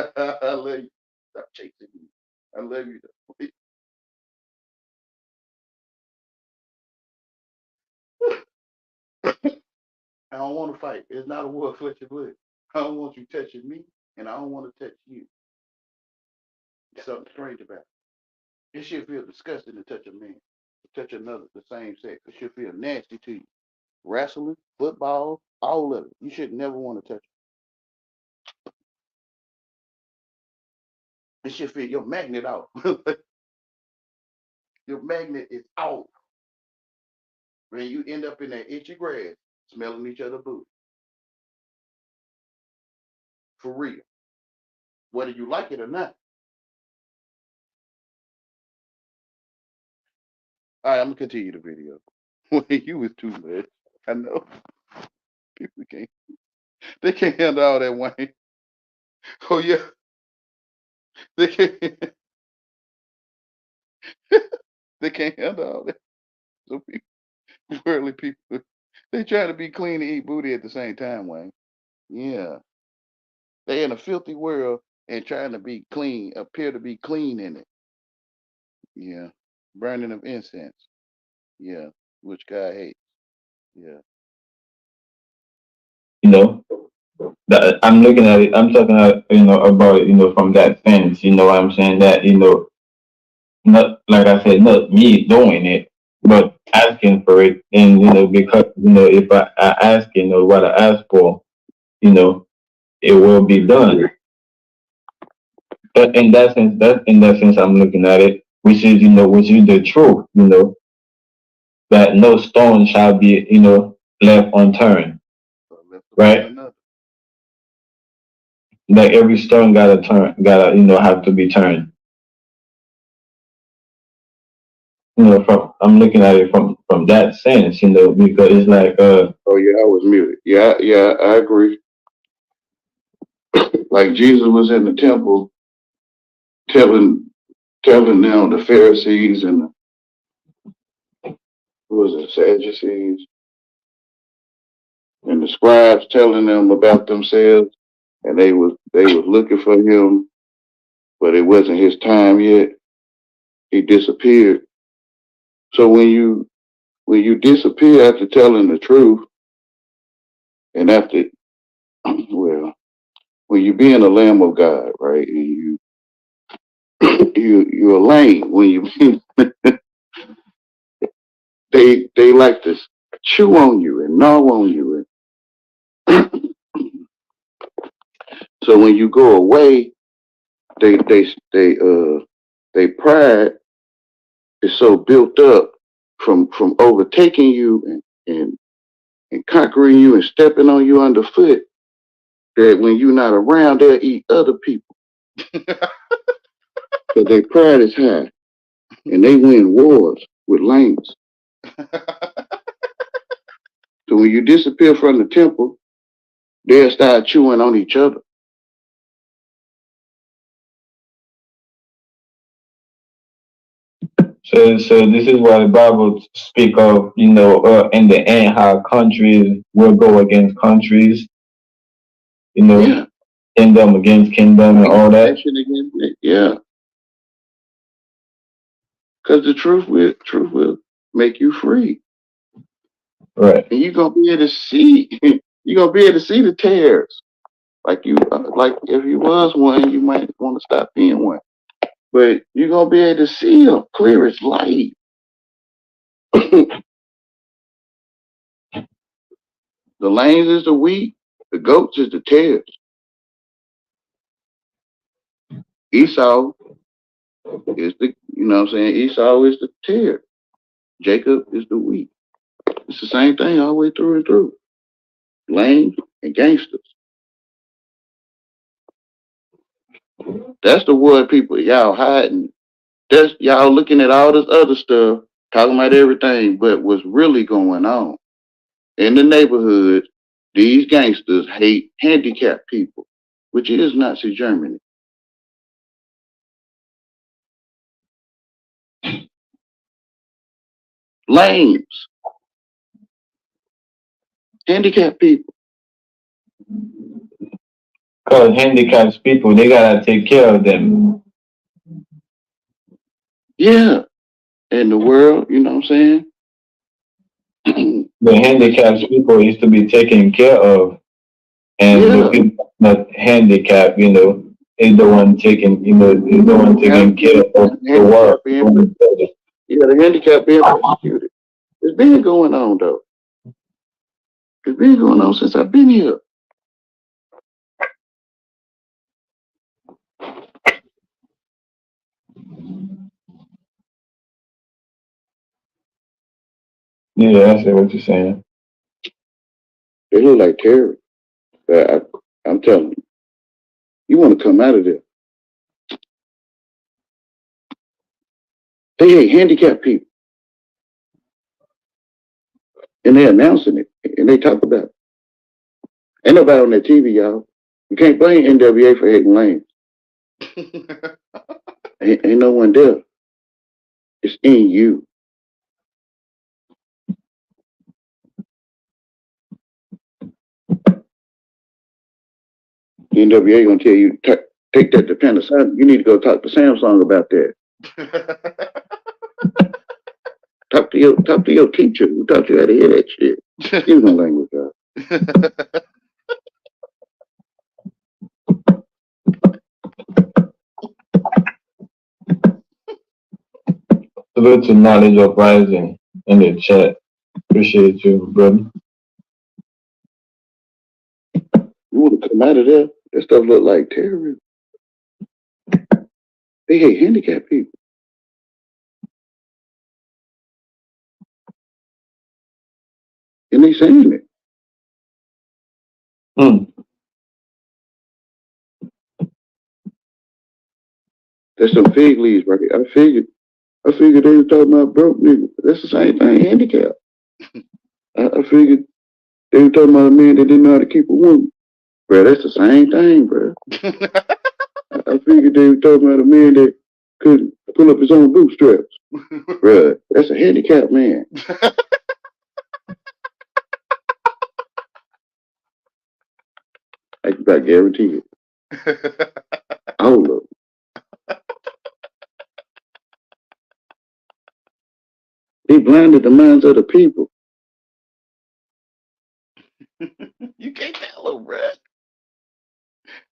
I love you. Stop chasing me. I love you though. I don't want to fight. It's not a war of flesh and blood. I don't want you touching me, and I don't want to touch you. There's something strange about it. It should feel disgusting to touch a man, to touch another, the same sex. It should feel nasty to you. Wrestling, football, all of it. You should never want to touch it. It should feel your magnet off. Your magnet is off. When you end up in that itchy grass, smelling each other booty. For real. Whether you like it or not. All right, I'm gonna continue the video. You was too much. I know. People can't. They can't handle all that Wayne. Oh yeah. They can't. They can't handle all that. So people, worldly people, they try to be clean and eat booty at the same time, Wayne. Yeah. They in a filthy world and trying to be clean, appear to be clean in it. Yeah. Burning of incense. Yeah. Which God hates. Yeah. You know, that I'm looking at it. I'm talking about it. From that sense. You know what I'm saying? That not like I said, not me doing it, but asking for it. And because if I ask, what I ask for, you know, it will be done. But in that sense, I'm looking at it, which is the truth. That no stone shall be, left unturned, So left upon right? another. That every stone gotta have to be turned. From I'm looking at it from that sense, because it's like Oh yeah, I was muted. Yeah, yeah, I agree. Like Jesus was in the temple telling them the Pharisees and the, who was it, Sadducees and the scribes telling them about themselves, and they was looking for him, but it wasn't his time yet. He disappeared. So when you disappear after telling the truth, and after well, when you being a lamb of God, right, and you're a lame when you they like to chew on you and gnaw on you, and so when you go away, they they they uh they pride is so built up from overtaking you and conquering you and stepping on you underfoot that when you're not around, they'll eat other people. But their pride is high and they win wars with lanes. So when you disappear from the temple, they'll start chewing on each other. so this is what the Bible speak of, in the end, how countries will go against countries, you know, Yeah. kingdom against kingdom and all that. Nation against it. Yeah. Because the truth will make you free. Right. And you're gonna be able to see you're gonna be able to see the tears. Like if you was one, you might want to stop being one. But you're gonna be able to see them clear as light. The lanes is the wheat, the goats is the tares. Esau is the what I'm saying? Esau is the tear. Jacob is the wheat. It's the same thing all the way through and through. Lanes and gangsters. That's the word people y'all hiding. That's y'all looking at all this other stuff, talking about everything, but what's really going on. In the neighborhood, these gangsters hate handicapped people, which is Nazi Germany. Lames, handicapped people. Because handicapped people, they gotta take care of them. Yeah, in the world, you know what I'm saying? The handicapped people is to be taken care of, and the Yeah, people not handicapped, is the one taking, is the one have, taking care of the the world. handicap being yeah, the handicap being persecuted. It's been going on though. It's been going on since I've been here. Yeah, I see what you're saying. They look like terrorists. But I'm telling you, you want to come out of there. They hate handicapped people, and they're announcing it, and they talk about it. Ain't nobody on that TV, y'all. You can't blame NWA for hating lanes. Ain't no one there. It's in you. NWA gonna tell you take that to Panasonic. You need to go talk to Samsung about that. Talk to your teacher who taught you how to hear that shit. Excuse my language, y'all. Salute to Knowledge Uprising in the chat. Appreciate you, brother. You want to come out of there? That stuff look like terrorism. They hate handicapped people, and they saying it. Mm. That's some fig leaves right here. I figured they was talking about broke niggas. That's the same thing, handicap. I figured they were talking about a man that didn't know how to keep a woman. Bro, that's the same thing, bro. I figured they were talking about a man that couldn't pull up his own bootstraps. Bro, that's a handicapped man. I can about guarantee it. All of them. They blinded the minds of the people. You can't tell them, bro.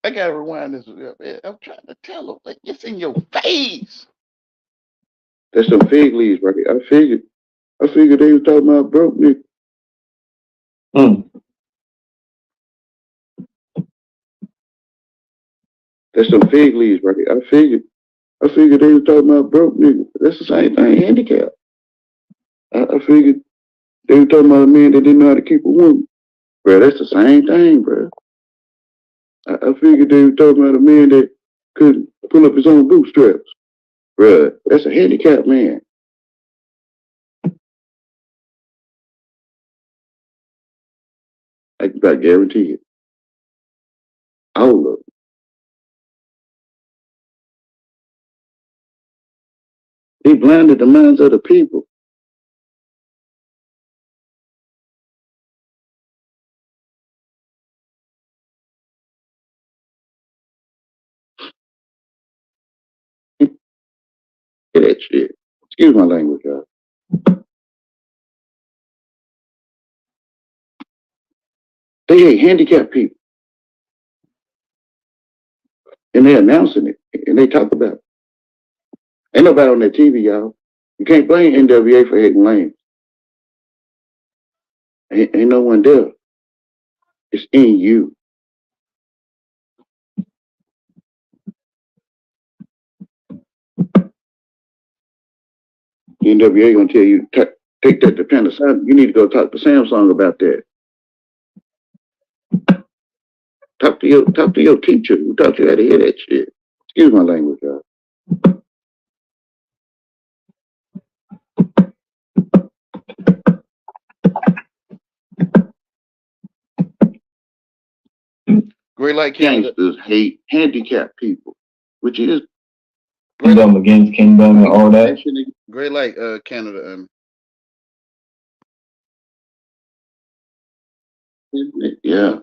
I gotta rewind this. I'm trying to tell them. Like, it's in your face. That's some fig leaves right here. I figured they was talking about broke niggas. Mm. That's some fig leaves right here. I figured they was talking about broke niggas. That's the same thing, handicap. I figured they were talking about a man that didn't know how to keep a woman. Bro, that's the same thing, bro. I figured they were talking about a man that couldn't pull up his own bootstraps. Bro, that's a handicapped man. I can about guarantee it. All of them. They blinded the minds of the people. That shit. Excuse my language, y'all. They hate handicapped people, and they're announcing it, and they talk about it. Ain't nobody on that TV, y'all. You can't blame NWA for hating lanes. Ain't no one there. It's in you. NWA gonna tell you take that to Panasonic. You need to go talk to Samsung about that. Talk to your teacher who taught you how to hear that shit. Excuse my language, y'all. Great Light Canada. Gangsters hate handicapped people, which is Great kingdom against kingdom and all that. Great Light Canada. Yeah,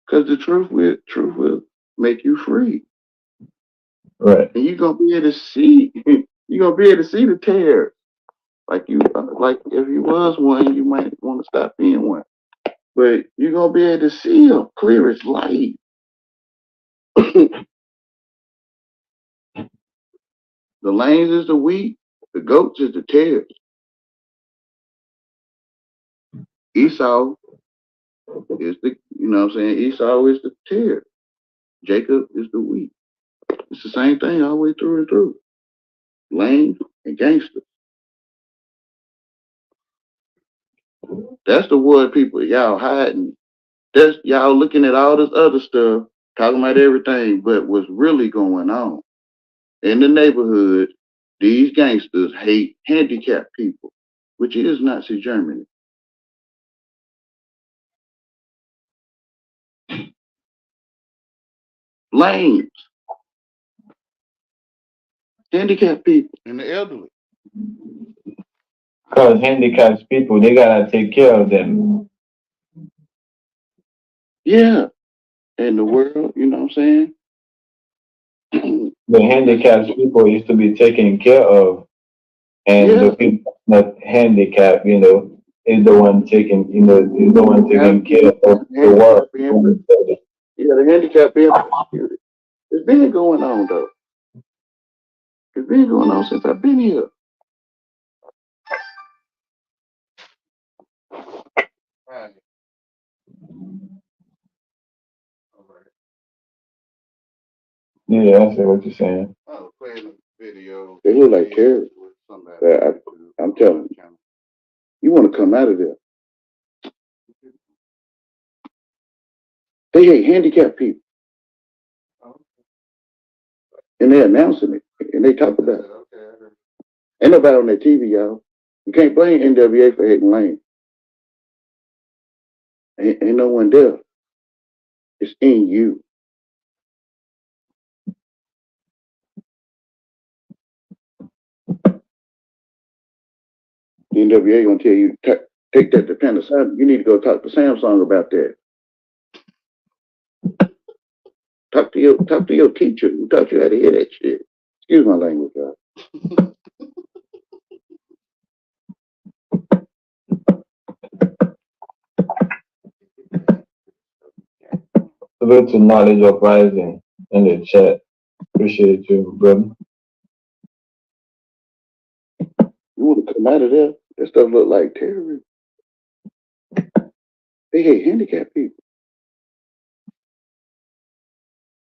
because the truth will make you free, Right. and you're gonna be able to see. You're gonna be able to see the tears. Like if you was one, you might want to stop being one. But you're gonna be able to see them clear as light. The lanes is the wheat, the goats is the tares. Esau is the what I'm saying? Esau is the tear. Jacob is the wheat. It's the same thing all the way through and through. Lane and gangster. That's the word people y'all hiding. That's y'all looking at all this other stuff, talking about everything, but what's really going on in the neighborhood, these gangsters hate handicapped people, which is Nazi Germany. Lames, handicapped people. And the elderly. Because handicapped people, they gotta take care of them. Yeah. In the world, you know what I'm saying? The handicapped people used to be taken care of, and Yeah. the people not handicapped, is the one taking, is the one taking care of The the world. handicap being, yeah, the handicap being persecuted. It's been going on though. It's been going on since I've been here. Right. All right. Yeah, I see what you're saying. I was playing a video. They look like terrorists. With somebody. I'm telling you, you want to come out of there. They hate handicapped people, Oh, and they're announcing it, and they talk about it. okay, I heard. Ain't nobody on that TV, y'all. You can't blame NWA for hating Lane. Ain't no one there. It's in you. NWA gonna tell you take that to Panasonic. You need to go talk to Samsung about that. Talk to your teacher who taught you how to hear that shit. Excuse my language, y'all. Salute to Knowledge Uprising in the chat. Appreciate you, brother. You want to come out of there? That stuff look like terrorism. They hate handicapped people.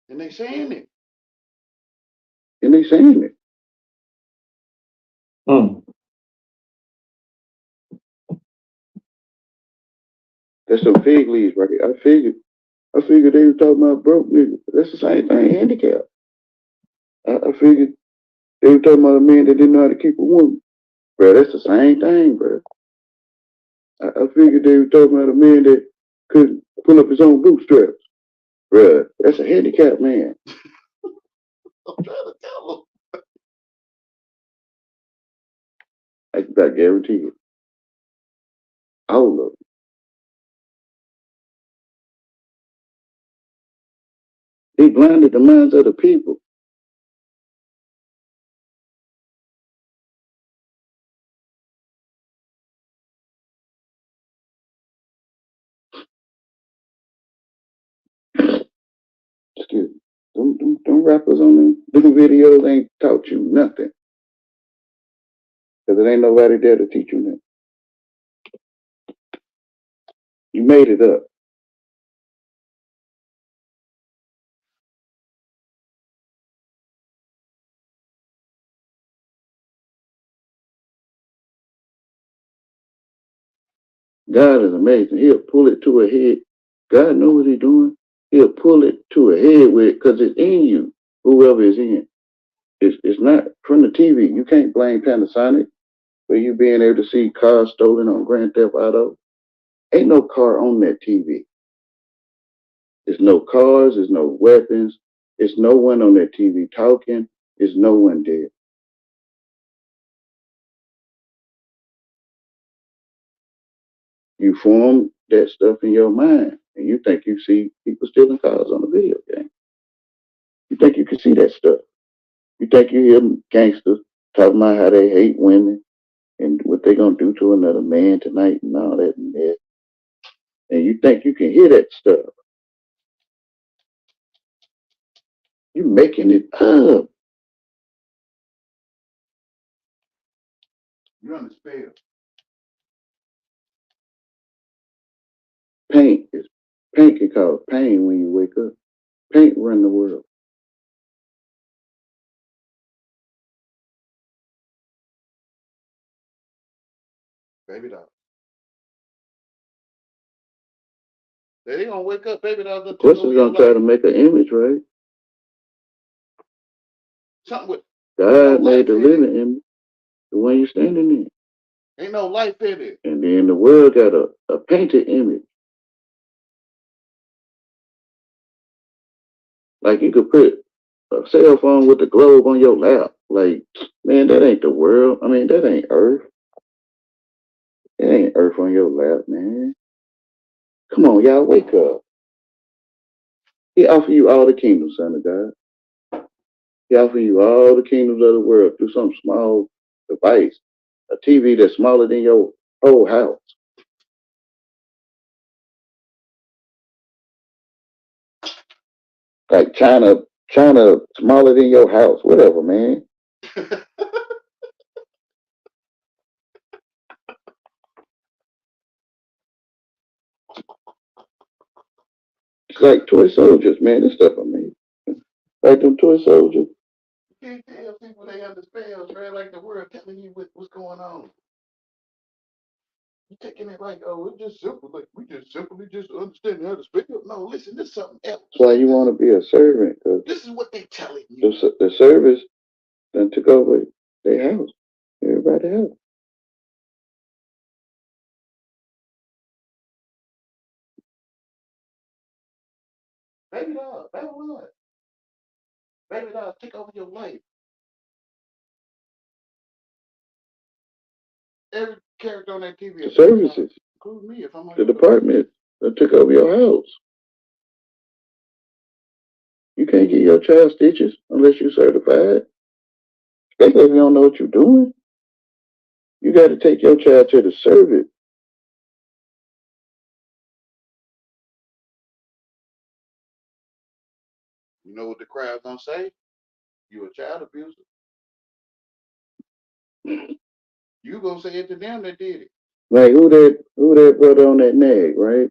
And they saying it. And they saying it. Mm. That's some fig leaves right here. I figured they were talking about broke niggas. That's the same thing, handicapped. I figured they were talking about a man that didn't know how to keep a woman. Bro, that's the same thing, bro. I figured they were talking about a man that couldn't pull up his own bootstraps. Bro, that's a handicapped man. I'm trying to tell I guarantee you. All of them. They blinded the minds of the people. Excuse me. Them rappers on them videos ain't taught you nothing. Because there ain't nobody there to teach you nothing. You made it up. God is amazing. He'll pull it to a head. God knows what he's doing. He'll pull it to a head with because it's in you, whoever is in. It's not from the TV. You can't blame Panasonic for you being able to see cars stolen on Grand Theft Auto. Ain't no car on that TV. It's no cars, there's no weapons, it's no one on that TV talking, it's no one dead. You form that stuff in your mind, and you think you see people stealing cars on a video game. You think you can see that stuff. You think you hear gangsters talking about how they hate women and what they gonna do to another man tonight and all that and that. And you think you can hear that stuff. You making it up. You're on the spell. Paint can cause pain when you wake up. Paint run the world. Baby doll. They gonna wake up, baby doll. Of course, it's gonna try to make an image, right? Something with God made the living image, the one you're standing in. Ain't no life in it. And then the world got a painted image. Like you could put a cell phone with the globe on your lap. Like, man, that ain't the world. I mean, that ain't Earth. It ain't Earth on your lap, man. Come on, y'all, wake up. He offer you all the kingdoms, son of God. He offer you all the kingdoms of the world through some small device, a TV that's smaller than your whole house. Like China smaller than your house, whatever, man. It's like toy soldiers, man. This stuff amazing. Like them toy soldiers. You can't tell people they under spells, man. Like the world telling you what's going on. You taking it like, oh, it's just simple. Like we just simply just understand how to spell. No, listen, this is something else. That's why you want to be a servant, because this is what they telling you. The service then took over their house. Everybody else. Baby doll, baby what? Baby doll, take over your life. Every character on that TV. The services. Include me if I'm on the department that took over your house. You can't get your child stitches unless you're certified. Especially if you don't know what you're doing. You got to take your child to the service. You know what the crowd gonna say? You a child abuser. You gonna say it to them that did it. Like who that brother on that nag, right?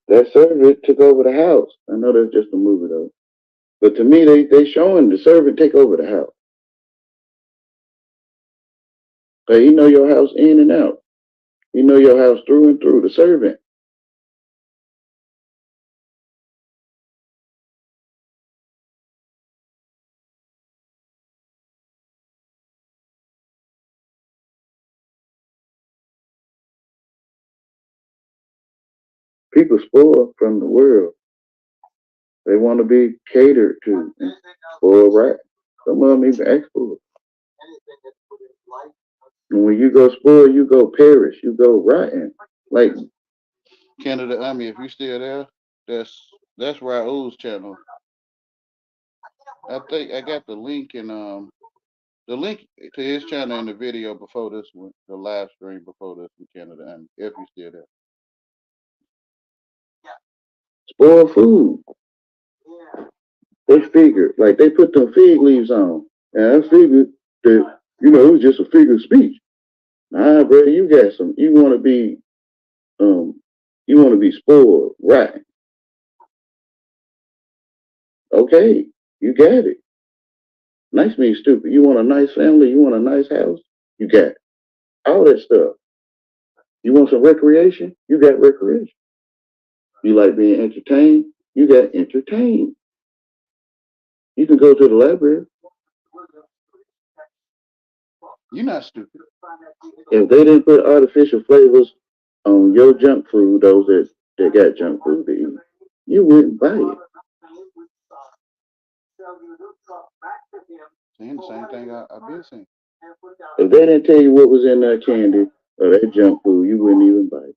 That servant took over the house. I know that's just a movie though. But to me they showing the servant take over the house. Like he know your house in and out. He know your house through and through, the servant. People spoil from the world. They want to be catered to and spoiled right. Some of them even ask for it. And when you go spoil, you go perish, you go rotten. Like Canada Army, if you still there, that's Raul's channel. I think I got the link the link to his channel in the video before this one, the live stream before this one, Canada Army, if you still there. Spoiled food. They figured, like they put them fig leaves on. And I figured that, it was just a figure of speech. Nah, bro, you got some. You want to be spoiled, right? Okay, you got it. Nice means stupid. You want a nice family. You want a nice house. You got it. All that stuff. You want some recreation. You got recreation. You like being entertained. You got entertained. You can go to the library. You're not stupid. If they didn't put artificial flavors on your junk food, those that They got junk food to eat. You wouldn't buy it. Saying the same thing I've been saying. If they didn't tell you what was in that candy or that junk food, you wouldn't even buy it.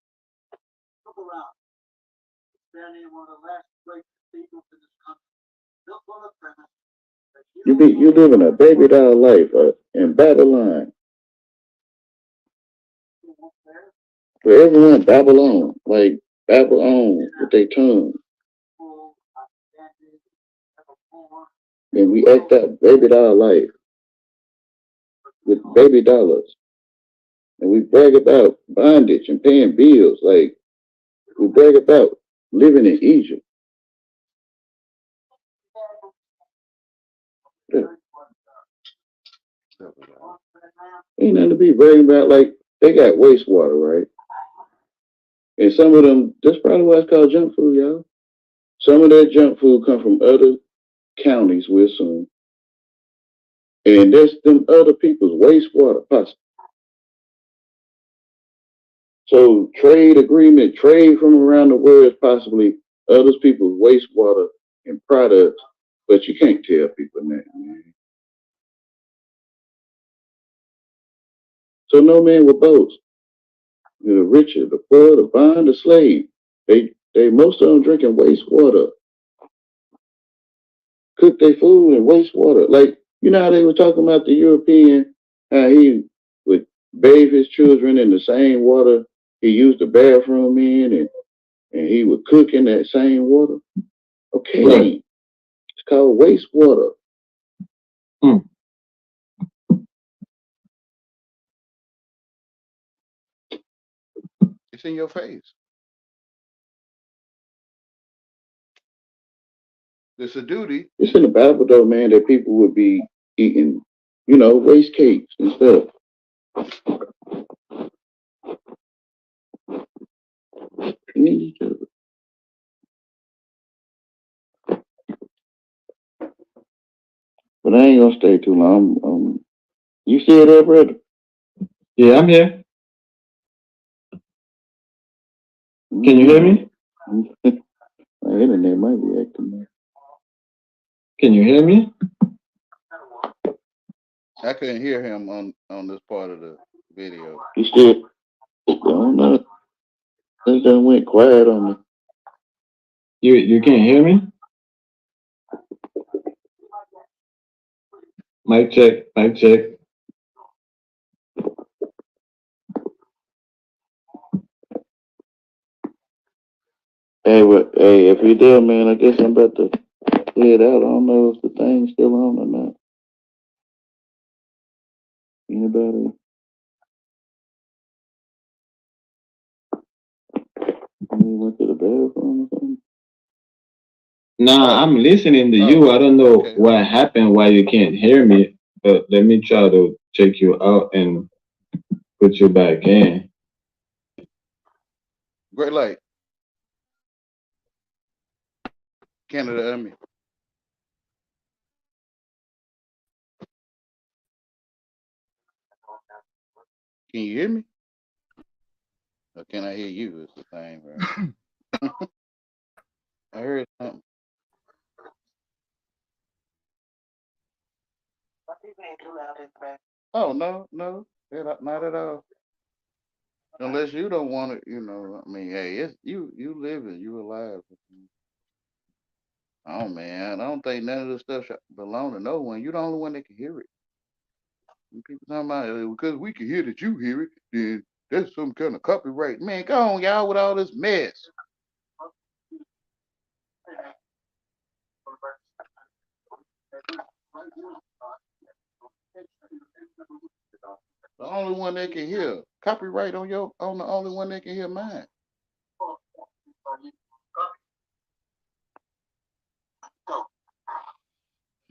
You living a baby doll life in Babylon. For everyone, Babylon, like Babylon with their tongue. And we act up baby doll life with baby dollars. And we brag about bondage and paying bills. Like we brag about living in Egypt. Yeah. Ain't nothing to be bragging about. Like they got wastewater, right? And some of them, that's probably why it's called junk food, y'all. Some of that junk food come from other counties, we assume. And that's them other people's wastewater, possibly. So trade agreement, trade from around the world is possibly other people's wastewater and products, but you can't tell people that, man. So no man will boast. The richer, the poor, the bond, the slave. They most of them drinking wastewater, cook their food in wastewater. Like, you know how they were talking about the European, how he would bathe his children in the same water he used the bathroom in, and he would cook in that same water. Right. Okay, it's called wastewater. Hmm. It's in your face. It's a duty. It's in the Bible though, man, that people would be eating, waste cakes and stuff. But I ain't gonna stay too long. You still there, brother? Yeah, I'm here. Can you hear me? My internet might be acting up. Can you hear me? I couldn't hear him on this part of the video. You still, I don't know. This done went quiet on me. You can't hear me? Mic check, mic check. Hey, if you there, man, I guess I'm about to head out. I don't know if the thing's still on or not. Anybody? You went to the bathroom or something? Nah, Oh, I'm listening to you. oh, I don't know okay, what okay. happened, why you can't hear me. But let me try to check you out and put you back in. Great Light, Canada, I mean. Can you hear me? Or can I hear you? It's the thing, right? I heard something. Oh, no, no, not at all. Unless you don't want it, I mean, hey, it's you living, you alive. Oh man, I don't think none of this stuff should belong to no one. You're the only one that can hear it. When people talking about because we can hear that you hear it, then that's some kind of copyright. Man, go on, y'all, with all this mess. The only one that can hear. Copyright on the only one that can hear mine.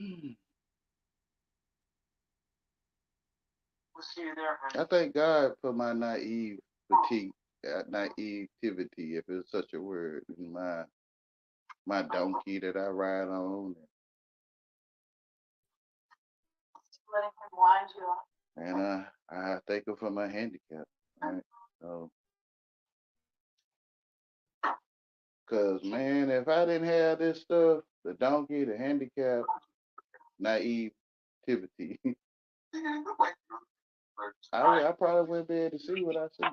Hmm. I thank God for my naivety, if it's such a word, in my donkey that I ride on, and I thank him for my handicap. Right? So Cause man, if I didn't have this stuff, the donkey, the handicap, naivety, I probably wouldn't be able to see what I see.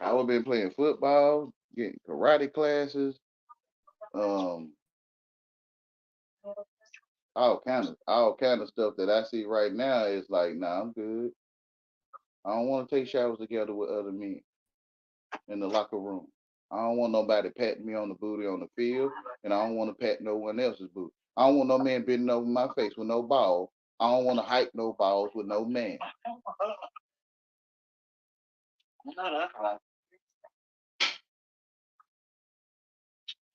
I would have been playing football, getting karate classes, um, all kind of stuff that I see right now is like, nah, I'm good. I don't want to take showers together with other men in the locker room. I don't want nobody patting me on the booty on the field, and I don't want to pat no one else's booty. I don't want no man bending over my face with no ball. I don't want to hike no balls with no man.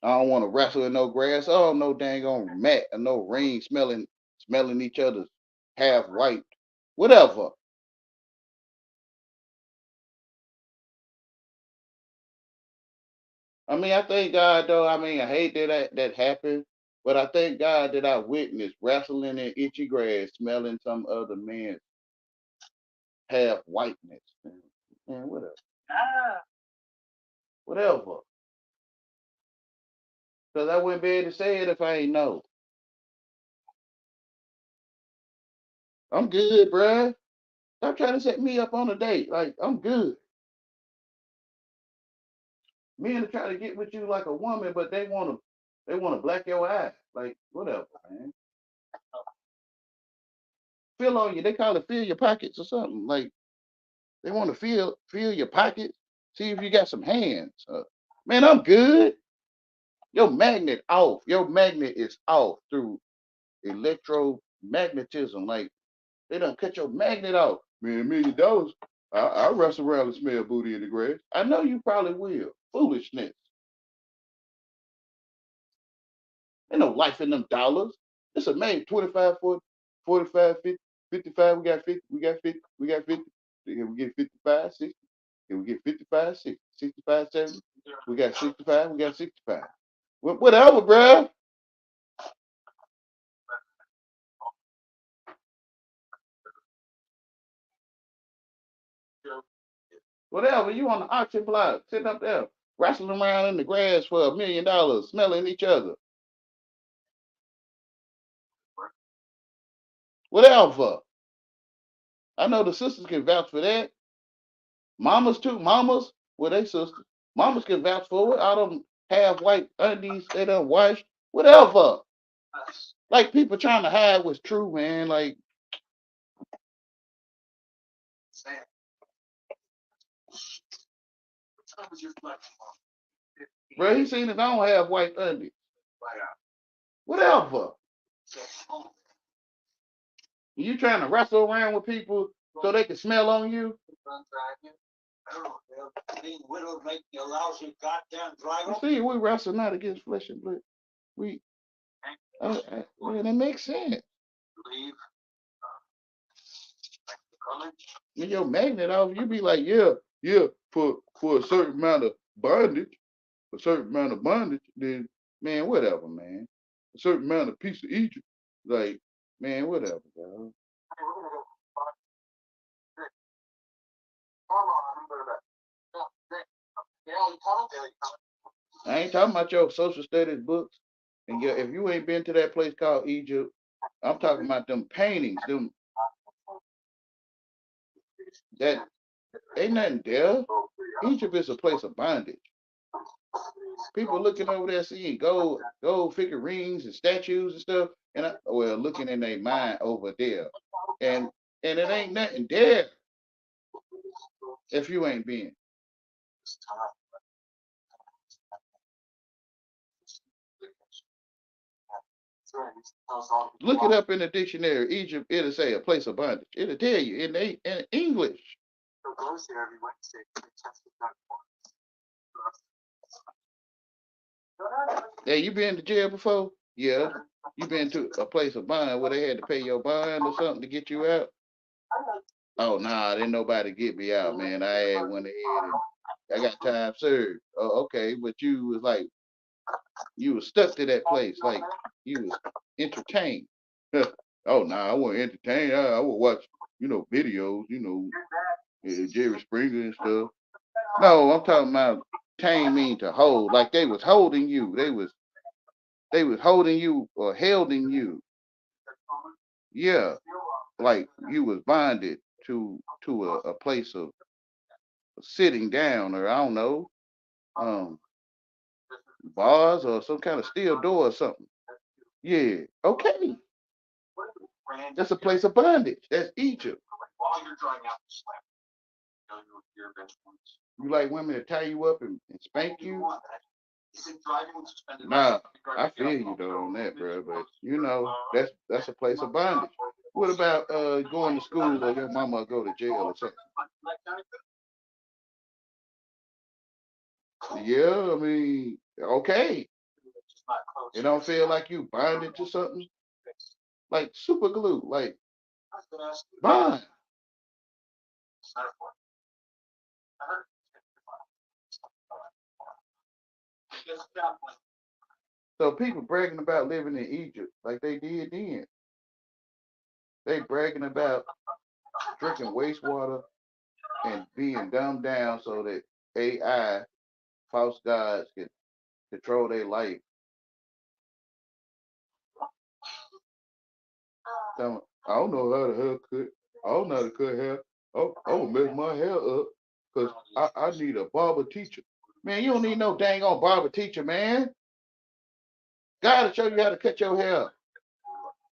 I don't want to wrestle in no grass. Oh, no dang on mat or no ring smelling each other's half white, whatever. I mean, I thank God though. I mean, I hate that happened, but I thank God that I witnessed wrestling in itchy grass, smelling some other man's half whiteness. Man, whatever, whatever. Cause I wouldn't be able to say it if I ain't know. I'm good, bruh. Stop trying to set me up on a date. Like I'm good. Men are trying to get with you like a woman, but they wanna black your eye. Like whatever, man. Feel on you. They call it feel your pockets or something. Like they want to feel your pockets, see if you got some hands. Man, I'm good. Your magnet off. Your magnet is off through electromagnetism. Like they done cut your magnet off. Man, $1 million. I wrestle around and smell booty in the grass. I know you probably will. Foolishness. Ain't no life in them dollars. It's a man 25, 40, 45, 50, 55. We got 50. We got 50. We got 50. Then we get 55, 60. Then we get 55, 60, 65, 70. We got 65. We got 65. Whatever, bruh. Whatever. You on the auction block, sitting up there, wrestling around in the grass for $1 million, smelling each other. Whatever. I know the sisters can vouch for that. Mamas too. Mamas, well, they sisters. Mamas can vouch for it. All them half white undies they done washed. Whatever. Like people trying to hide what's true, man. Like, bro, he seen it. I don't have white undies. Whatever. You trying to wrestle around with people so they can smell on you? You see, we wrestle not against flesh and blood. We, man, it makes sense. When your magnet off, you be like, yeah, for a certain amount of bondage, then man, whatever, man. A certain amount of piece of Egypt, like, man, whatever, bro. I ain't talking about your social studies books. And if you ain't been to that place called Egypt, I'm talking about them paintings, them that ain't nothing there. Egypt is a place of bondage. People looking over there seeing gold figurines and statues and stuff, and looking in their mind over there, and it ain't nothing there if you ain't been. Look it up in the dictionary. Egypt, it'll say a place of bondage. It'll tell you in English. Hey, you been to jail before? Yeah. You been to a place of bond where they had to pay your bond or something to get you out? Oh nah, didn't nobody get me out, man. I had went ahead and I got time served. Oh, okay, but you was like you was stuck to that place, like you was entertained. Oh nah, I wasn't entertained. I would watch, videos, Yeah, Jerry Springer and stuff. No, I'm talking about tame mean to hold. Like they was holding you. They was holding you or holding you. Yeah. Like you was bonded to a place of sitting down or I don't know, um, bars or some kind of steel door or something. Yeah. Okay. That's a place of bondage. That's Egypt. You like women to tie you up and spank you? Nah, I feel you though on that, bro. But you know, that's a place of bondage. What about going to school or your mama go to jail or something? Yeah, I mean, okay. It don't feel like you bonded to something like super glue, like bond. So people bragging about living in Egypt like they did then. They bragging about drinking wastewater and being dumbed down so that AI, false gods, can control their life. I don't know how to haircut. I don't know how to cut hair. Oh, I will mess my hair up because I need a barber teacher. Man, you don't need no dang on barber teacher, man. God will show you how to cut your hair.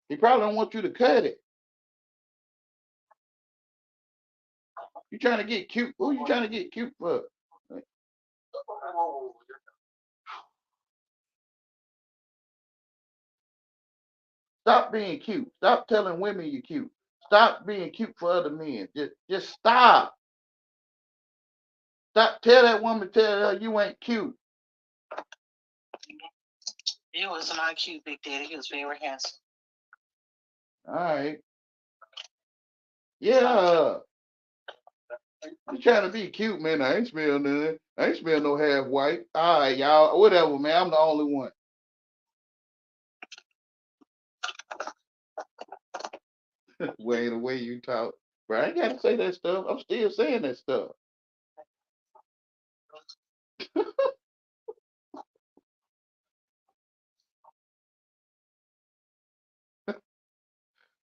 He probably don't want you to cut it. You trying to get cute. Who you trying to get cute for? Stop being cute. Stop telling women you're cute. Stop being cute for other men. Just stop. Stop. Tell that woman, tell her you ain't cute. He was not cute, Big Daddy. He was very handsome. All right. Yeah. You trying to be cute, man. I ain't smell none. I ain't smell no half white. All right, y'all. Whatever, man. I'm the only one. Way the way you talk. Bro, I ain't got to say that stuff. I'm still saying that stuff.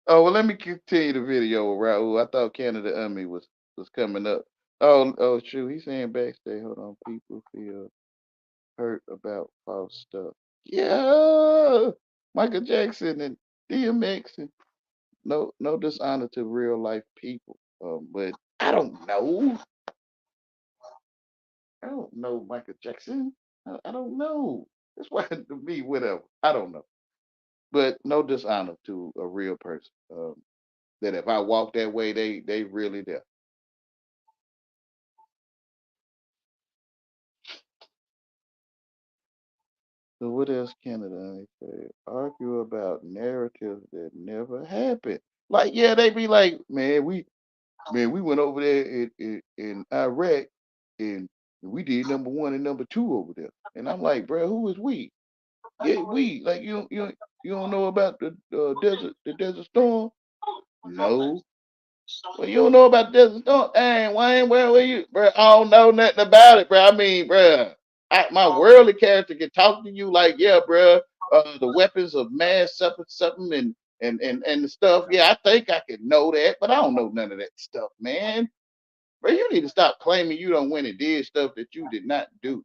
Oh, well, let me continue the video, Raul. I thought Canada Ummy was coming up. Oh, shoot. He's saying backstage. Hold on. People feel hurt about false stuff. Yeah. Michael Jackson and DMX and no dishonor to real life people. But I don't know. I don't know Michael Jackson. I don't know. That's why to me, whatever. I don't know. But no dishonor to a real person. That if I walk that way, they really there. So what else Canada say? Argue about narratives that never happened. Like, yeah, they be like, man, we went over there in Iraq and we did number one and number two over there. And I'm like, bro, who is we? Yeah, we. Like you don't know about the desert storm? No. Well, you don't know about the desert storm? Dang, Wayne, where were you, bro? I don't know nothing about it, bro. I mean, bro, my worldly character can talk to you like, yeah, bro. The weapons of mass something and the stuff. Yeah, I think I could know that, but I don't know none of that stuff, man. Bro, you need to stop claiming you don't win and did stuff that you did not do.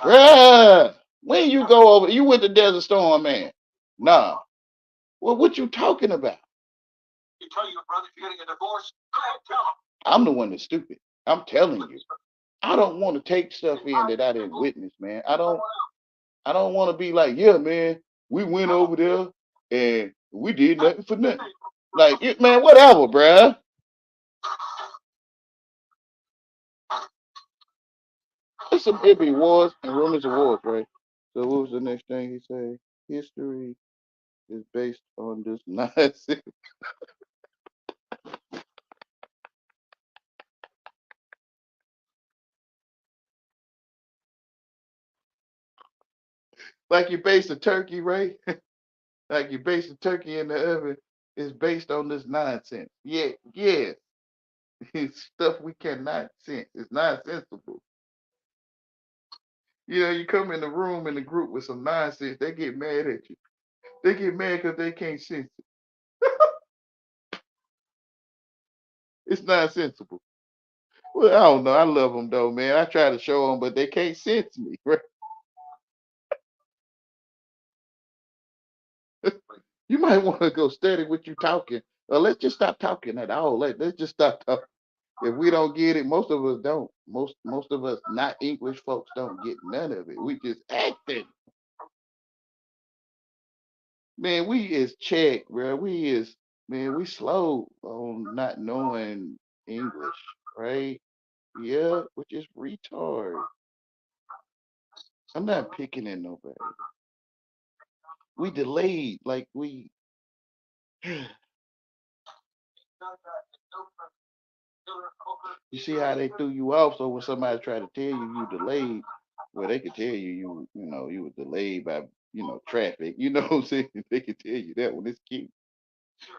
Bruh, when you go over, you went to Desert Storm, man. Nah. Well, what you talking about? I'm the one that's stupid. I'm telling you. I don't want to take stuff in that I didn't witness, man. I don't want to be like, yeah, man, we went over there and we did nothing for nothing. Like, man, whatever, bruh. It be wars and rumors of wars, right? So what was the next thing he said? History is based on this nonsense. Like you base a turkey, right? Like you base a turkey in the oven is based on this nonsense. Yeah, yes, it's stuff we cannot sense. It's nonsensical. You know, you come in the room in the group with some nonsense, they get mad at you. They get mad because they can't sense it. It's nonsensical. Well, I don't know. I love them though, man. I try to show them, but they can't sense me. Right? You might want to go steady with you talking. Let's just stop talking at all. Let's just stop talking. If we don't get it, most of us don't. Most of us not English folks don't get none of it. We just acting. Man, we is check, bro. We is man, we slow on not knowing English, right? Yeah, which is retard. I'm not picking at nobody. We delayed, like we you see how they threw you off. So when somebody try to tell you delayed, well, they could tell you know you were delayed by traffic. You know what I'm saying? They could tell you that when it's cute,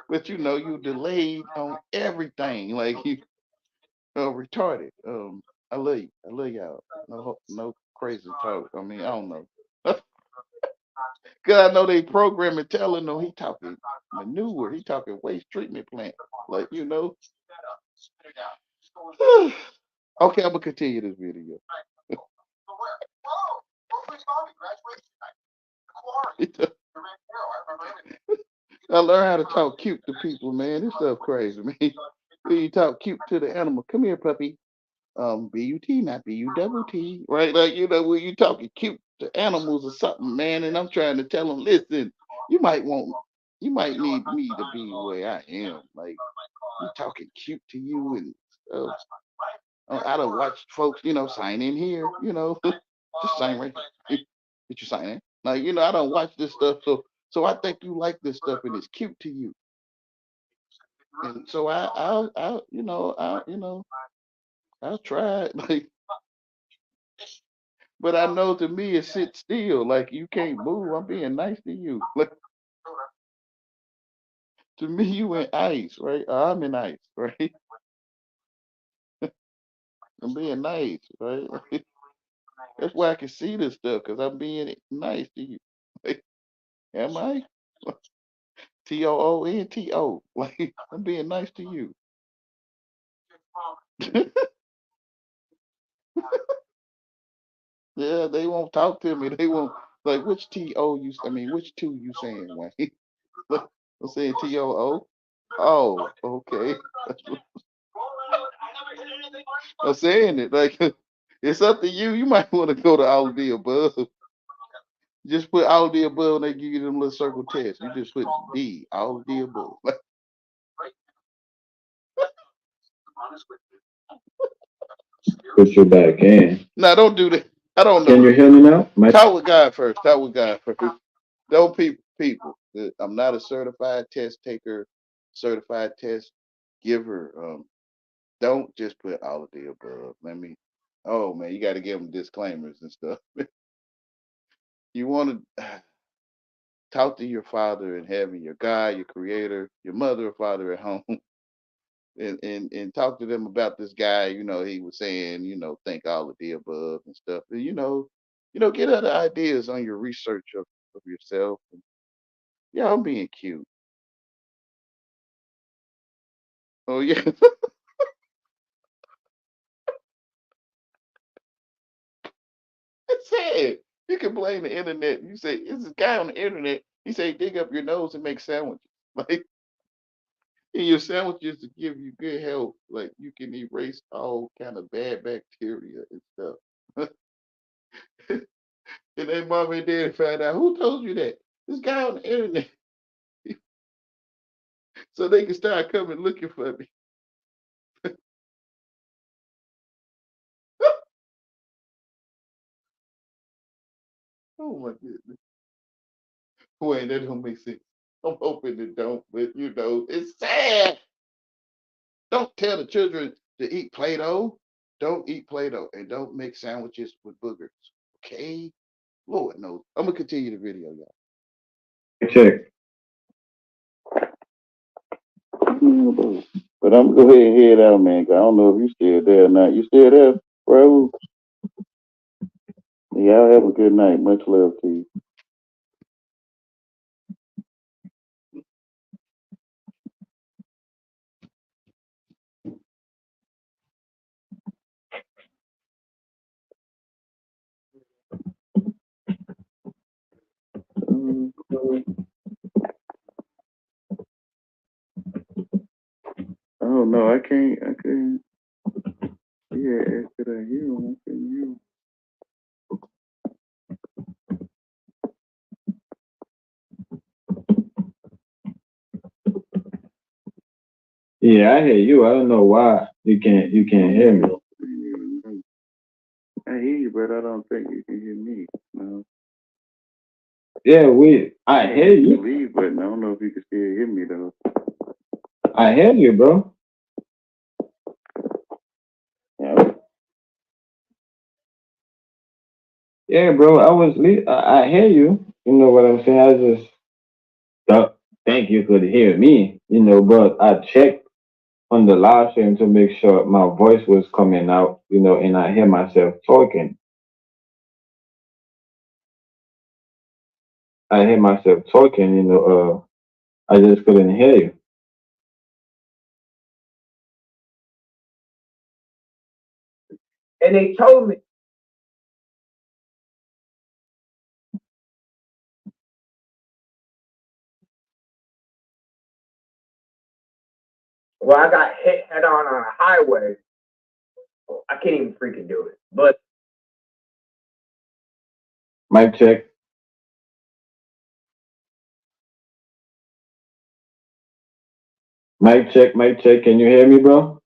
but you know you delayed on everything. Like you retarded. I love you. I love y'all. No crazy talk. I mean, I don't know. Cause I know they programming telling them he talking manure. He talking waste treatment plant. Like Okay, I'm gonna continue this video. I learned how to talk cute to people, man. This stuff crazy, man. When you talk cute to the animal, come here, puppy. B-U-T, not B-U-double-T, right? Like, when you talking cute to animals or something, man, and I'm trying to tell them, listen, you might want, you might need me to be where I am. Like, you talking cute to you and stuff. I don't watch folks, sign in here, just sign right here. Did you sign in? Like, I don't watch this stuff, so I think you like this stuff and it's cute to you. And so I'll try it. Like, but I know to me it sit still. Like you can't move. I'm being nice to you. Like to me, you in ice, right? I'm in ice, right? I'm being nice, right? That's why I can see this stuff because I'm being nice to you. Like, am I? TOONTO. Like I'm being nice to you. Yeah, they won't talk to me. They won't like which I mean which two you saying, Wayne? I'm saying TOO. Oh, okay. I'm saying it like it's up to you. You might want to go to all of the above. Just put all of the above and they give you them little circle tests. You just put D, all of the above. Put you back in. Now don't do that. I don't Can know. you hear me now? Talk with God first. Talk with God first. Don't people. I'm not a certified test taker, certified test giver. Don't just put all of the above. Let me. Oh man, you got to give them disclaimers and stuff. You want to talk to your father in heaven, your God, your creator, your mother or father at home, and talk to them about this guy. He was saying, think all of the above and stuff. And get other ideas on your research of yourself. And, yeah, I'm being cute. Oh yeah. It's sad. You can blame the internet. You say it's this guy on the internet. He say dig up your nose and make sandwiches. Like in your sandwiches to give you good health. Like you can erase all kind of bad bacteria and stuff. And then mom and daddy find out who told you that. This guy on the internet. So they can start coming looking for me. Oh my goodness. Wait, that don't make sense. I'm hoping it don't, but it's sad. Don't tell the children to eat Play-Doh. Don't eat Play-Doh and don't make sandwiches with boogers. Okay? Lord knows. I'm gonna continue the video, y'all. Check. But I'm gonna go ahead and head out, man. 'Cause I don't know if you still there or not. You still there, bro? Y'all have a good night. Much love to you. Um, I don't know. I can't. I can't. Yeah, after that, I can't hear him. Yeah, I hear you. I don't know why you can't hear me. I hear you, but I don't think you can hear me. No. Yeah, I hear The you. leave button. I don't know if you can still hear me though. I hear you, bro. Yeah. Yeah, bro. I hear you. You know what I'm saying? I just don't think you could hear me, but I checked on the live stream to make sure my voice was coming out, and I hear myself talking. I hear myself talking, I just couldn't hear you. And they told me, well, I got hit head on a highway. I can't even freaking do it. But Mic check. Mic check, mic check. Can you hear me, bro?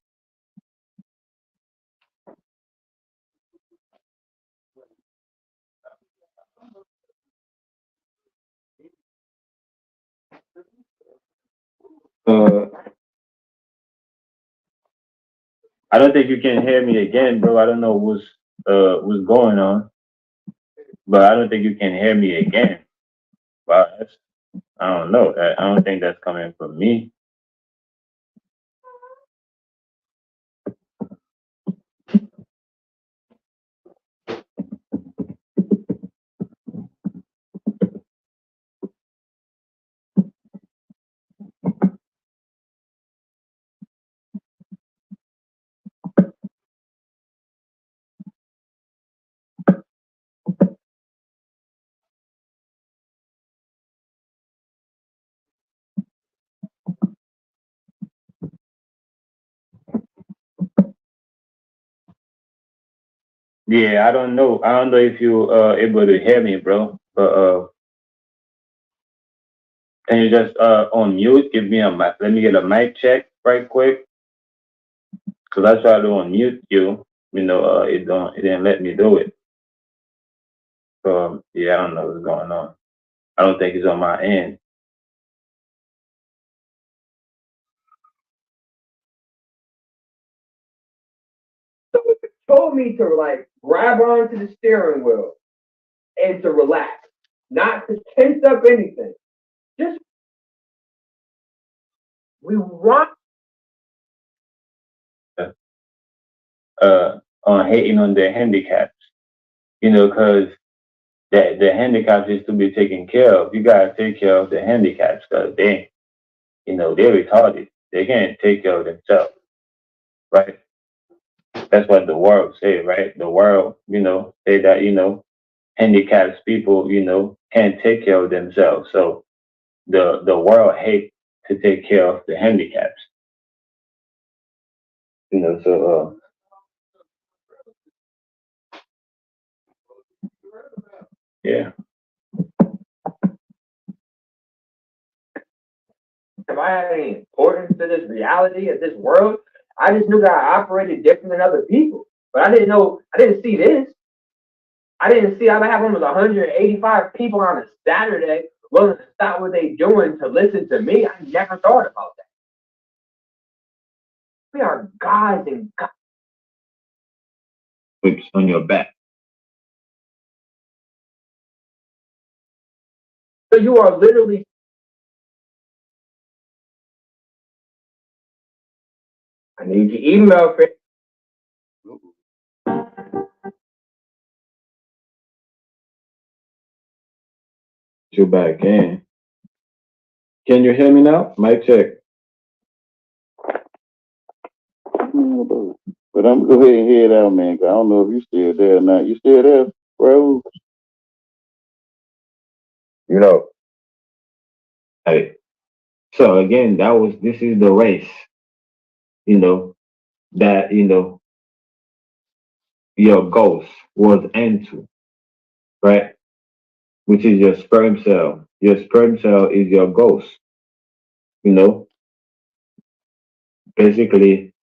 Uh, I don't think you can hear me again, bro. I don't know what's going on, but I don't think you can hear me again. Wow, I don't know. I don't think that's coming from me. Yeah, I don't know. I don't know if you able to hear me, bro. But can you just on mute? Give me a mic. Let me get a mic check right quick. Cause I tried to unmute you. It didn't let me do it. So yeah, I don't know what's going on. I don't think it's on my end. it told me to like grab onto the steering wheel and to relax, not to tense up anything. Just we want. On hating on their handicaps. Because the handicaps is to be taken care of. You gotta take care of the handicaps because they're retarded. They can't take care of themselves, right? That's what the world say, right? The world, say that, handicaps people, can't take care of themselves. So the world hates to take care of the handicaps, so yeah. If I had any importance to this reality of this world, I just knew that I operated different than other people. But I didn't know, I didn't see this. I didn't see I have almost 185 people on a Saturday willing to stop what they doing to listen to me. I never thought about that. We are gods and gods. Whips on your back. So you are literally I need your email, friend. You back in. Can you hear me now? Mic check. But I'm gonna go ahead and head out, man. 'Cause I don't know if you still there or not. You still there, bro? You know. Hey. So again, this is the race, you know, that your ghost was into, right? Which is your sperm cell. Your sperm cell is your ghost, you know. Basically,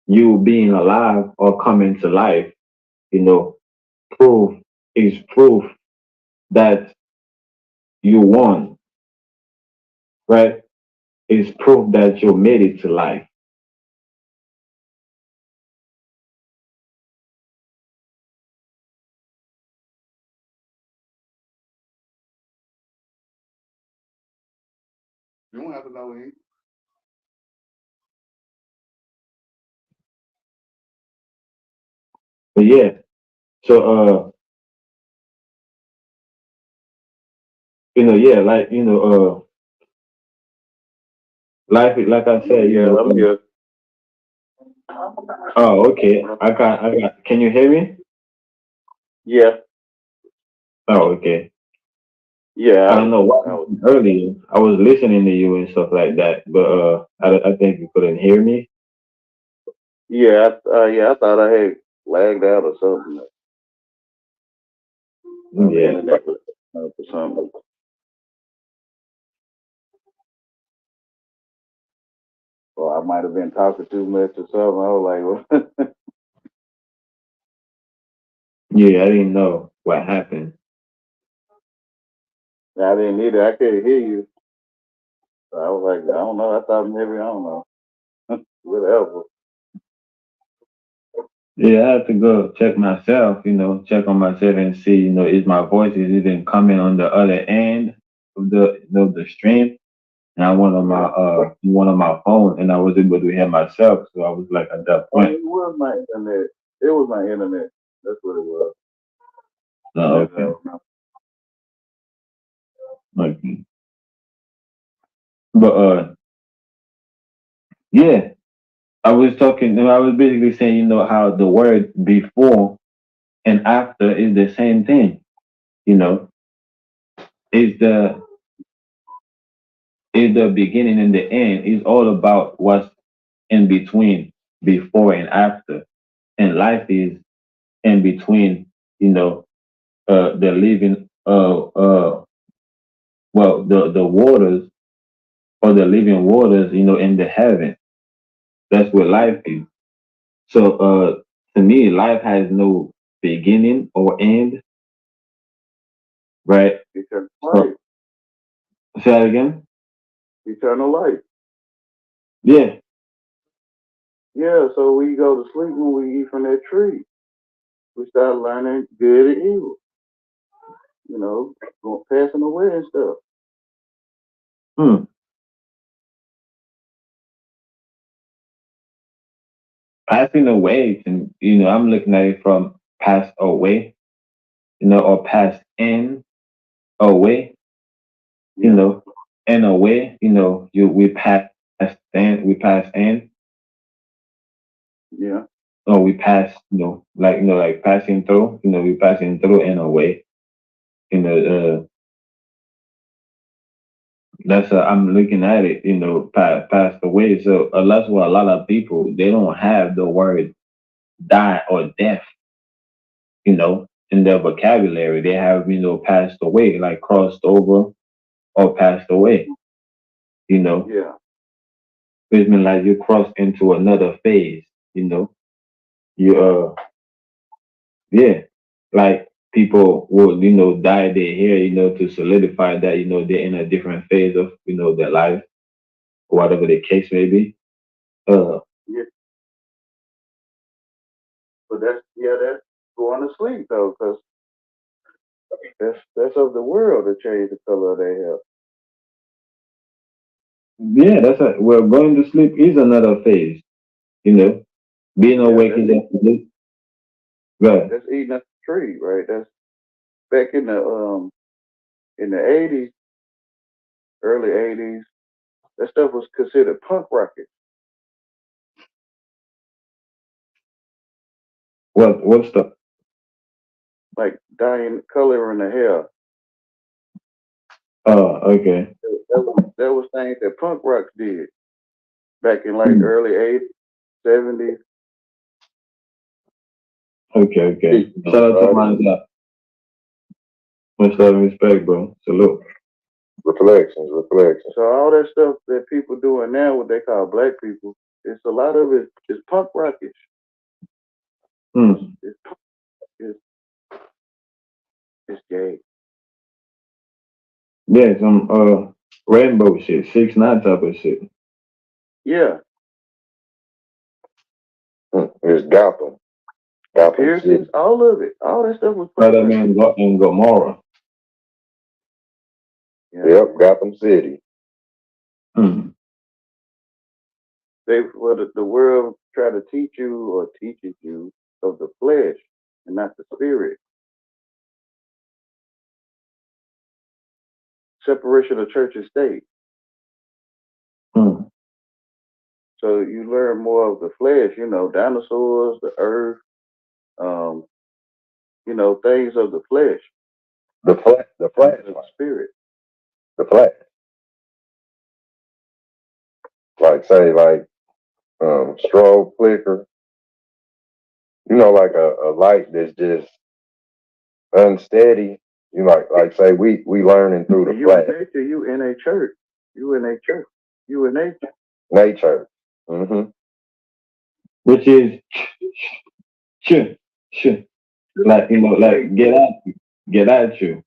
you being alive or coming to life, you know, proof proof that you won, right? Is proof that you made it to life. You don't have to know him. But yeah, so yeah, like life, like I said, Yeah, I'm here. Oh, okay. I got. Can you hear me? Yeah, Oh, okay. yeah. I don't know what I was. happened earlier. I was listening to you and stuff like that, but I think you couldn't hear me. Yeah, yeah. I thought I had lagged out or something. The Yeah. internet was up or something. Or I might have been talking too much or something. I was like, well, Yeah, I didn't know what happened. I didn't either. I couldn't hear you. So I was like, I don't know. I thought maybe I don't know. Whatever. Yeah, I had to go check myself. Check on myself and see. Is my voice is even coming on the other end of the stream? And I went on my phone and I was able to hear myself. So I was like at that Oh, point. it was my internet. It was my internet. That's what it was. Oh, Maybe I okay. don't know. Okay. But yeah. I was talking, I was basically saying, how the word before and after is the same thing. You know, is the beginning and the end. Is all about what's in between, before and after. And life is in between, the living, well, the waters or the living waters, in the heaven. That's what life is. So, to me, life has no beginning or end, right? Eternal So, life. say that again. Eternal life. Yeah, Yeah, so we go to sleep when we eat from that tree. We start learning good and evil. Passing away and stuff. hmm. Passing away, and I'm looking at it from pass away, or pass in away, Yeah, and away, we pass in, yeah, or we pass, like passing through, we passing through and away, you know, that's I'm looking at it, passed away. So that's what a lot of people they don't have the word die or death, in their vocabulary. They have, passed away, like crossed over or passed away, you know. yeah, Which means like you cross into another phase, you know. You yeah. Like people would, dye their hair, to solidify that, they're in a different phase of, their life, whatever the case may be. Uh yeah. But that's going to sleep though, because that's of the world to change the color of their hair. Yeah, well, going to sleep is another phase. You know, being Yeah, awake is a right. that's eating up the tree, right? That's back in the 80s, early 80s. That stuff was considered punk rocket, What's the like dyeing color in the hair. okay. That was things that punk rocks did back in like Hmm. early 80s, 70s. Okay, okay. Shout out to my much love and respect, bro. Salute. Reflections. So all that stuff that people doing now, what they call black people, it's a lot of it is punk rockish. Hmm. It's it's, it's gay. Yeah, some rainbow shit, 6ix9ine type of shit. Yeah, It's Gotham. Gotham piercings, City. all of it, all that stuff was punk Spider rocket. Man and Gomorrah. Yeah, Yep, Gotham City. Hmm. the world try to teach you or teaches you of the flesh and not the spirit. Separation of church and state. Hmm. So you learn more of the flesh, dinosaurs, the earth, um, things of the flesh, The and of the flashlight. spirit. The flash. Like say strobe flicker. Like a light that's just unsteady. Like say we learning through the And you in flash. nature, you in a church. You in a church. You in nature. Nature. Mm-hmm. Which is shh, shh. Like like get at you.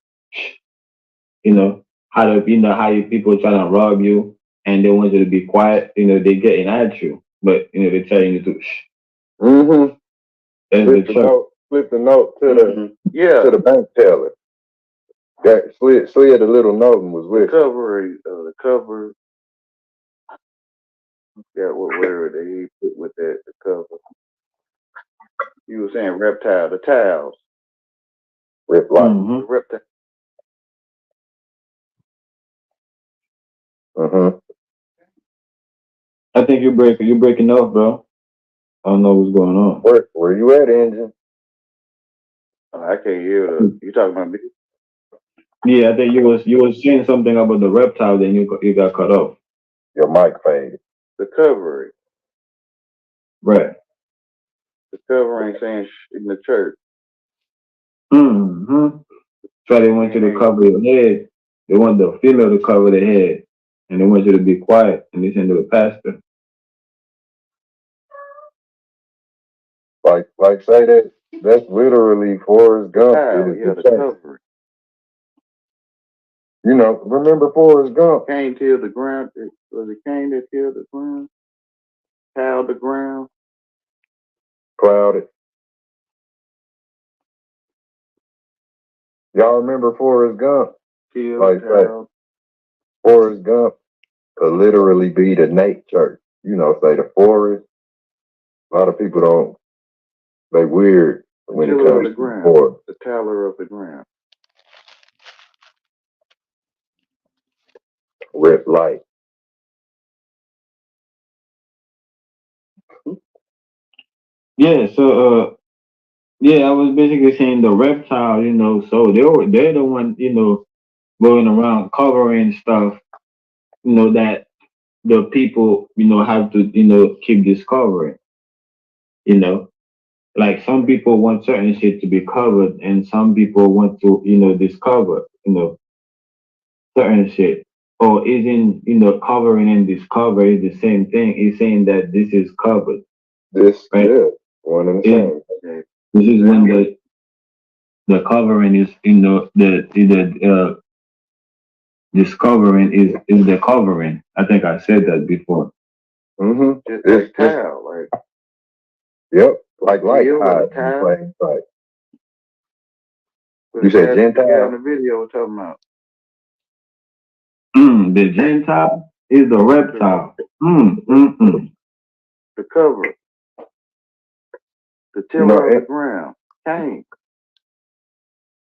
How you people trying to rob you and they want you to be quiet, they getting at you. But they telling you to shh. Mm-hmm. That's the church. Flip the note to Yeah, the bank teller. That slid a little note and was the with it. cover. Yeah, what word they put with that? The cover. You were saying reptile, the towels, Rip light. the Mm-hmm. reptile. Mm-hmm. I think you're breaking off, bro. I don't know what's going on. Where you at, engine? I can't hear you talking about me. Yeah, I think you was saying something about the reptile, then you got cut off. Your mic faded. The covering. Right. The covering saying in the church. Mm-hmm. So they want you to cover your head. They want the female to cover their head, and they want you to be quiet and listen to the pastor. Like say that's literally Forrest Gump Towel, is yeah, the the church. covering. Remember Forrest Gump? Cane till the ground. Was it cane that tilled the ground? Towel the ground. Clouded. Y'all remember Forrest Gump? Till Like towel. Forrest Gump could literally be the Nate church. Say the forest. A lot of people don't. They weird when it Tiller of comes the to the ground. forest. The teller of the ground. Rip light. Yeah. So yeah, I was basically saying the reptile. So they're the one going around covering stuff. That the people have to keep discovering. You know like some people want certain shit to be covered and some people want to discover certain shit, or isn't covering and discover is the same thing. It's saying that this is covered, This, right? yeah, one and the Is same. Okay. This is when Now, the covering is the discovering is the covering. I think I said that before. Mm-hmm. just like towel, like Yep. Like heel or the hide in towel. plain sight. What You the said guy in Gentile? the video was talking about. The Gentile. is the reptile. The cover, the tiller of the ground. Cain.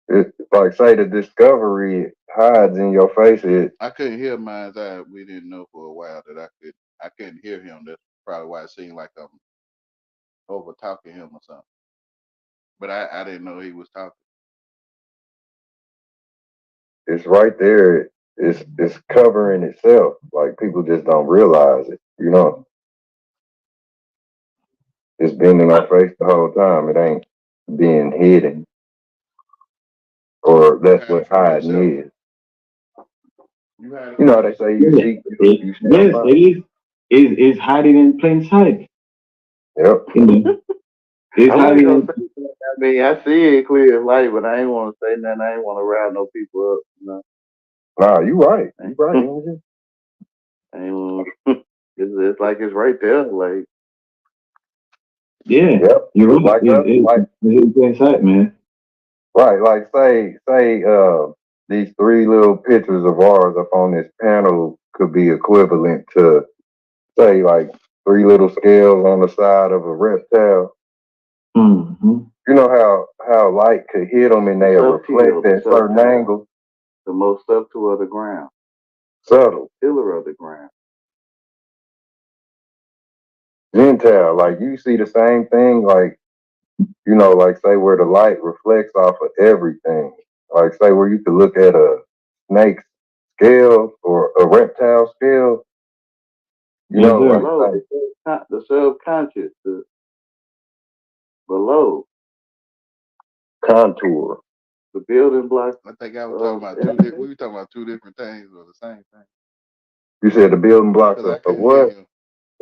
It's like say the discovery hides in your face. I couldn't hear mine's eye. We didn't know for a while that I couldn't hear him. That's probably why it seemed like I'm over talking him or something. But I didn't know he was talking. it's right there. It's covering itself. Like people just don't realize it. You know, it's been in our face the whole time. It ain't being hidden, or You that's hiding what from hiding yourself. is. You hiding You from know how they yourself. say you seek, you shall Yes, find. it is. Is hiding in plain sight. Yep. You know, it's I wasn't hiding gonna in. say. I mean, I see it clear as light, but I ain't want to say nothing. I ain't want to rile no people up. You know. Nah, you right. You right. Angel. I ain't want. It's like it's right there. Like Yeah, Yep. you're right. Like us. Like It's in plain sight, man. right. Like say these three little pictures of ours up on this panel could be equivalent to say like three little scales on the side of a reptile. Mm-hmm. You know how light could hit them and they reflect at certain angles. the most subtle of the ground, Subtle. tiller of the ground. Gentile, like you see the same thing, like you know, like say where the light reflects off of everything. Like say where you could look at a snake's scale or a reptile scale. You Yes, know, sir. like say, The subconscious, the below, contour. the building blocks I think I was talking of about everything. we were talking about two different things or the same thing. You said the building blocks Cause I of couldn't hear what? him.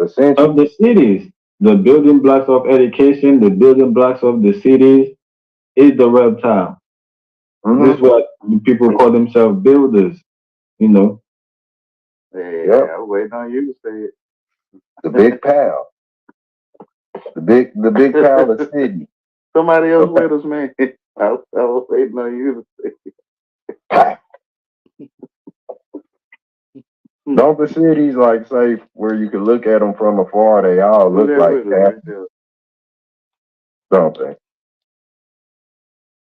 Essential. Of the cities, the building blocks of education, the building blocks of the cities is the reptile. This is Mm-hmm. what people call themselves builders. You know. Yep. Yeah, I was waiting on you to say The big pal. The big pal of city. Somebody else Okay. with us, man. I was waiting on you to say Don't the cities like say where you can look at them from afar? They all who look that like with us that, right there. don't they?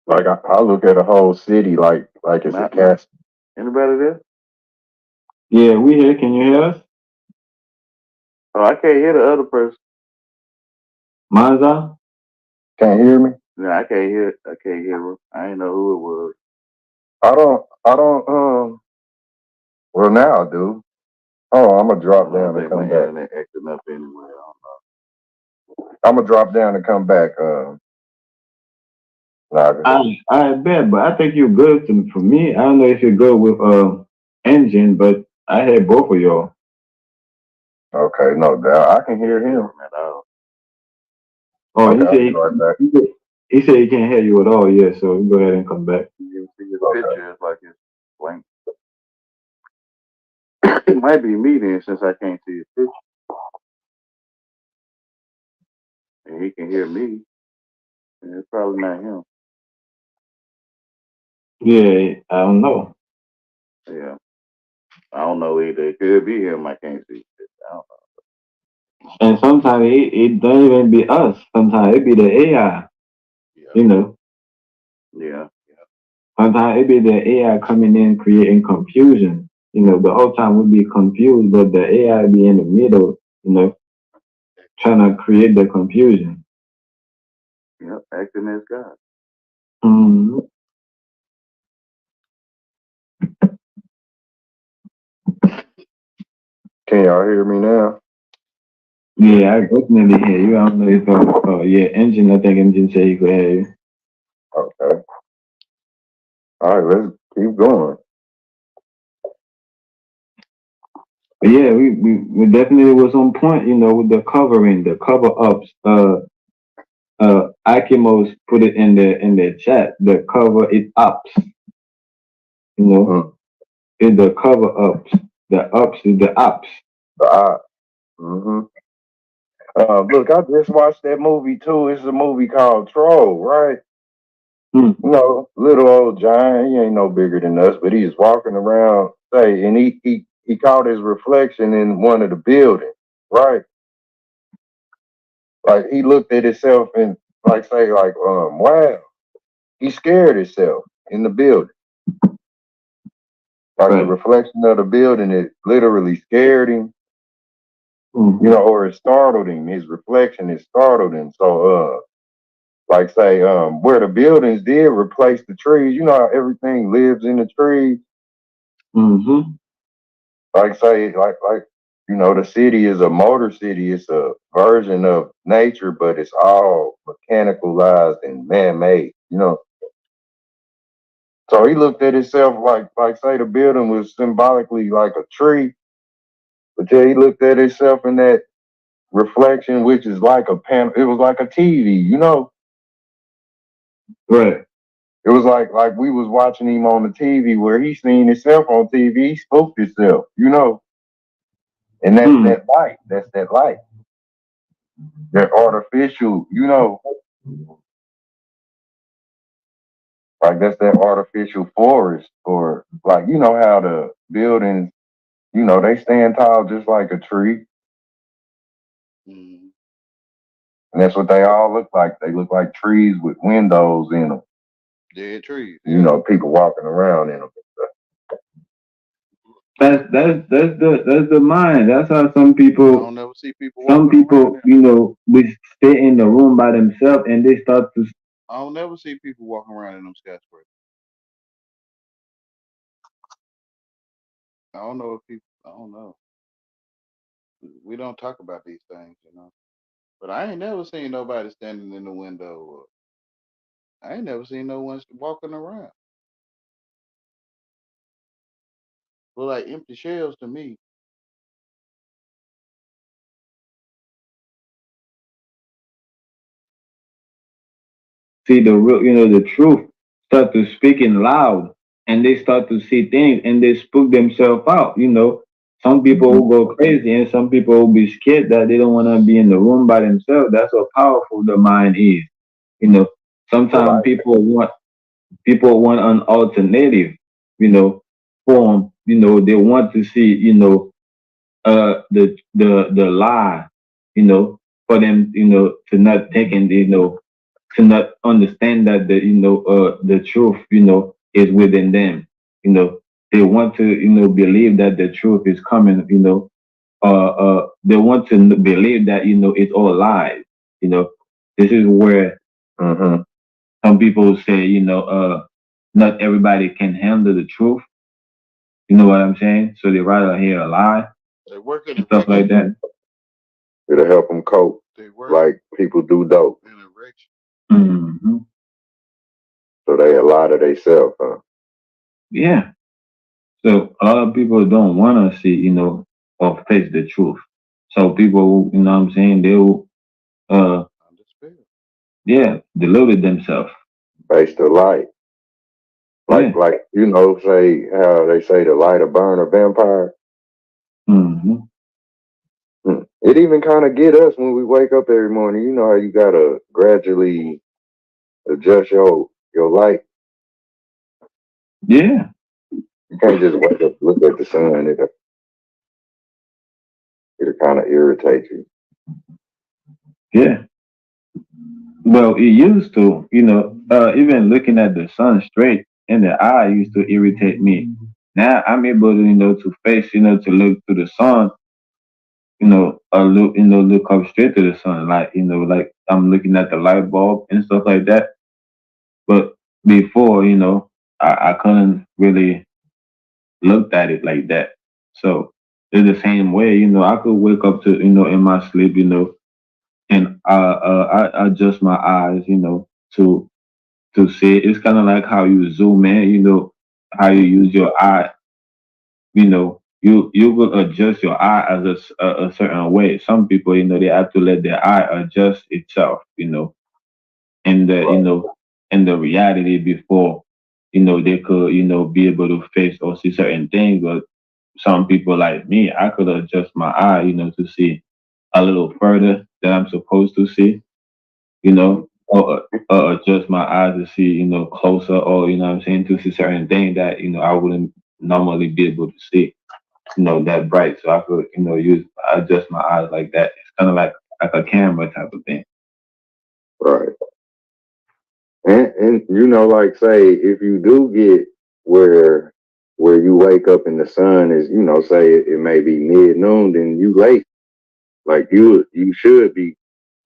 Like I look at a whole city like it's a Not castle. anybody there? Yeah, we here. Can you hear us, Oh, I can't hear the other person. Manza? Can't hear me? No, I can't hear. I can't hear her. I ain't know who it was. I don't. Well, now I do. Oh, I'm gonna drop I down and think my come back. internet acting up anyway. I'm gonna drop down and come back. Nah, go ahead. I bet, but I think you're good for me. I don't know if you're good with engine, but I had both of y'all. Okay, no doubt. I can I hear can't hear him. him at all. Oh, Okay, I'll be right back. he said he can't hear you at all. Yeah, so go ahead and come back. You can see his Okay. picture. It's like it's blank. It might be me then, since I can't see his picture, and he can hear me. And it's probably not him. Yeah, I don't know. Yeah, I don't know either. It could be him. I can't see. I don't And sometimes it don't even be us. Sometimes it be the AI. Yeah. You know, know. Yeah. sometimes it be the AI coming in creating confusion. You know, the whole time we be confused, but the AI be in the middle. You know, trying to create the confusion. Yep. Acting as God. Mhm. Can y'all hear me now? Yeah, I definitely hear you. I don't know if yeah, engine. I think engine say he could hear you. Okay. All right, let's keep going. But yeah, we definitely was on point. You know, with the covering, the cover ups. Akimos put it in the chat. The cover it ups. You know, Mm. in the cover ups. The ups is the ups. The eye. Mm-hmm. Look, I just watched that movie too. It's a movie called Troll, right? Hmm. You know, little old giant. He ain't no bigger than us, but he's walking around. Say, and he he caught his reflection in one of the buildings, right? Like he looked at himself and like say like wow, he scared himself in the building. Like the Right. reflection of the building, it literally scared him, or it startled him. His reflection, it startled him. So like say where the buildings did replace the trees, you know how everything lives in the trees. Mm-hmm. Like say like the city is a motor city. It's a version of nature, but it's all mechanicalized and man-made. So he looked at himself like say the building was symbolically like a tree, but yeah, he looked at himself in that reflection, which is like a panel. It was like a TV. Right. It was like we was watching him on the TV where he seen himself on TV. He spooked himself. And that's Mm. that light. That's that light. That artificial. Like that's that artificial forest, or like how the buildings, they stand tall just like a tree. Mm-hmm. And that's what they all look like. They look like trees with windows in them. Dead trees. Yeah. People walking around in them. That's the mind. That's how I don't never see people some walking around people, there. we stay in the room by themselves and they start to I don't never see people walking around in them skyscrapers. I don't know if people. I don't know. We don't talk about these things. But I ain't never seen nobody standing in the window. Or I ain't never seen no one walking around. Look like empty shells to me. see the real, the truth, start to speaking loud, and they start to see things and they spook themselves out. Some people will go crazy and some people will be scared that they don't want to be in the room by themselves. That's how powerful the mind is. You know, sometimes Right. people want an alternative, form. They want to see, the lie, for them, to not take in, to not understand that the truth, is within them. You know, they want to, believe that the truth is coming, they want to believe that, it's all lies. You know, this is where Mm-hmm. some people say, not everybody can handle the truth. You know what I'm saying? So they rather hear a lie They work in and stuff like erection. that. It'll help them cope They work like people do dope. in erection. Hmm. So they a lot of themselves, huh? Yeah. So a lot of people don't want to see, or face the truth. So people, what I'm saying, they will, Under spell. yeah, deluded themselves. Face the light. Yeah. Like say how they say the light will burn a vampire. Hmm. It even kind of get us when we wake up every morning. You know how you gotta gradually adjust your light. Yeah. You can't just wake up look at the sun. It'll kind of irritate you. Yeah. Well, it used to, even looking at the sun straight in the eye used to irritate me. Now I'm able to, to face, to look to the sun, look up straight to the sun, like, like I'm looking at the light bulb and stuff like that. But before, I couldn't really look at it like that. So in the same way, I could wake up to, in my sleep, and I adjust my eyes, to see. It's kind of like how you zoom in, how you use your eye. You will adjust your eye as a certain way. Some people, they have to let their eye adjust itself, in the Right. in the reality before, they could, be able to face or see certain things. But some people like me, I could adjust my eye, to see a little further than I'm supposed to see, or adjust my eyes to see, closer, or, what I'm saying, to see certain things that, I wouldn't normally be able to see. that bright, so I could, use adjust my eyes like that. It's kind of like a camera type of thing. Right. And like say if you do get where where you wake up and the sun is, say it may be mid noon, then you late. Like you should be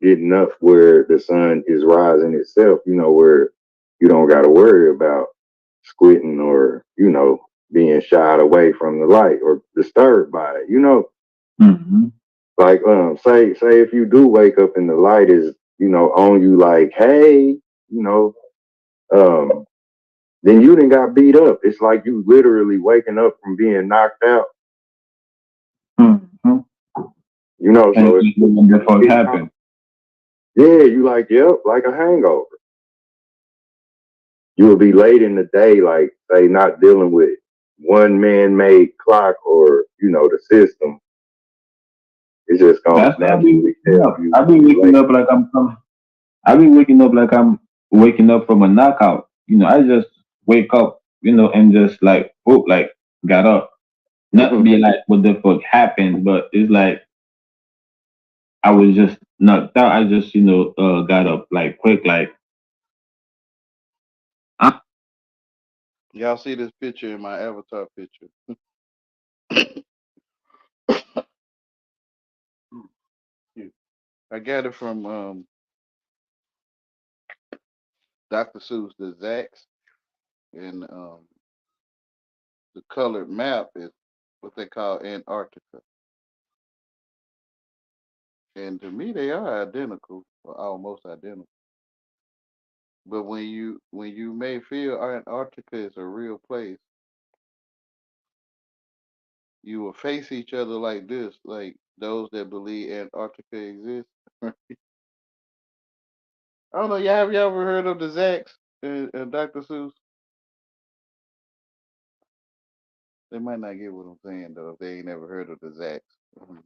getting up where the sun is rising itself, where you don't gotta worry about squinting or, being shied away from the light or disturbed by it. Hmm. Like say if you do wake up and the light is, on you like, hey, um, then you didn't got beat up. It's like you literally waking up from being knocked out, Hmm. And so it's before it happened. yeah, you like, yep, like a hangover. You will be late in the day, like say not dealing with one man made clock or, the system. It's just gonna That's I be naturally waking tell up. you I be you waking late. up like I'm coming. I be waking up like I'm waking up from a knockout. I just wake up, and just like, oh, like got up. Not be like what the fuck happened, but it's like I was just knocked out. I just, got up like quick, like uh, Y'all see this picture in my avatar picture? I got it from Dr. Seuss, the Zax, and the colored map is what they call Antarctica. And to me, they are identical, or almost identical. But when you may feel Antarctica is a real place, you will face each other like this, like those that believe Antarctica exists. I don't know. Y'all have you ever heard of the Zax and Dr. Seuss? They might not get what I'm saying though if they ain't never heard of the Zax. Mhm.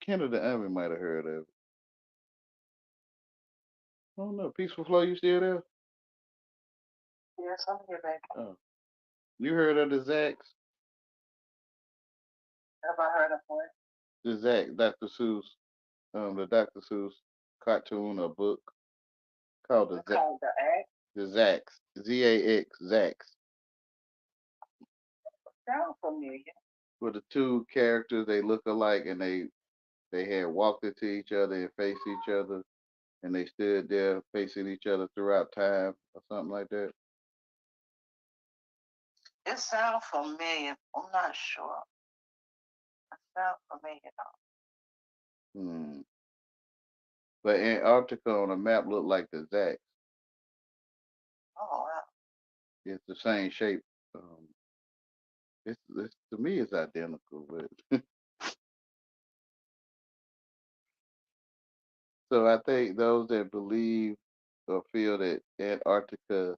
Canada Army might have heard of it. I don't know. Peaceful Flow, you still there? Yes, I'm here, baby. Oh, you heard of the Zax? Have I heard of one? The Zax, Dr. Seuss, the Dr. Seuss cartoon or book called the It's Zax. called the act. The Zax, Zax, Zax. Sound familiar. With the two characters, they look alike, and they had walked into each other and faced each other, and they stood there facing each other throughout time or something like that. It sounds familiar. I'm not sure. It sounds familiar though. Hmm. But Antarctica on a map looked like the Zax. Oh wow. It's the same shape. Um, it's to me it's identical, but so I think those that believe or feel that Antarctica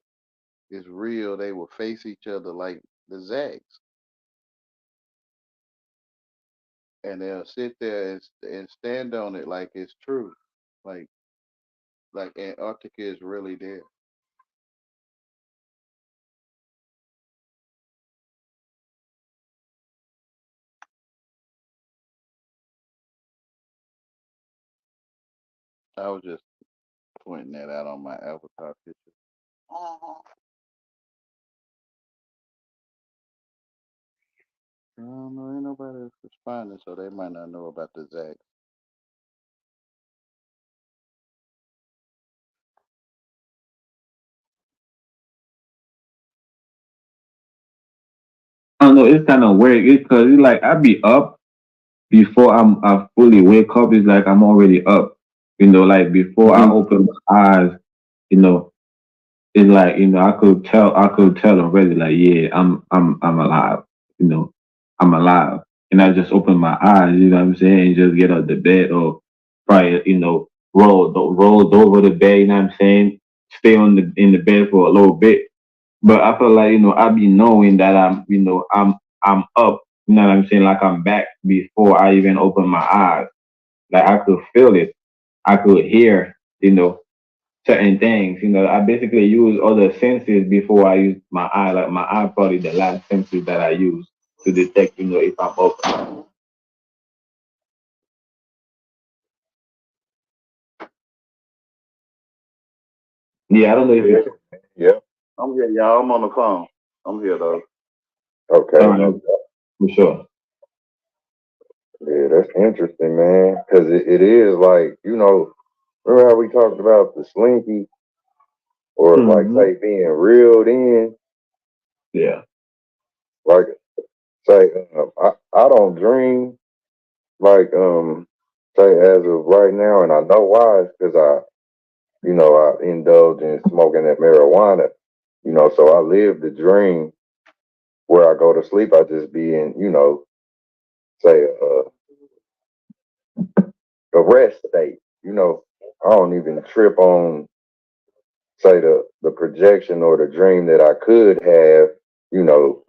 is real, they will face each other like the Zags, and they'll sit there and stand on it like it's true, like like Antarctica is really there. I was just pointing that out on my avatar picture. Mm-hmm. I don't know, ain't nobody else responding, so they might not know about the Zags. I don't know. It's kind of weird. It's because it's like I be up before I fully wake up. It's like I'm already up. Like before I open my eyes. You know, it's like I could tell already. Like yeah, I'm alive. You know, I'm alive, and I just open my eyes. You know what I'm saying? Just get out the bed or probably rolled over the bed. You know what I'm saying? Stay in the bed for a little bit. But I feel like I be knowing that I'm up. You know what I'm saying? Like I'm back before I even open my eyes. Like I could feel it. I could hear. Certain things. I basically use other senses before I use my eye. Like my eye probably the last senses that I use. to detect, if I'm up. Yeah, I don't know if Yeah. you. Yeah. I'm here, y'all. I'm on the phone. I'm here though. Okay. All No. right, for sure. Yeah, that's interesting, man. Because it is like, remember how we talked about the slinky or like Hmm. say being reeled in? Yeah. Like say, I don't dream like say as of right now, and I know why. It's because I indulge in smoking that marijuana. So I live the dream where I go to sleep. I just be in, say a rest state. I don't even trip on say the projection or the dream that I could have. You know,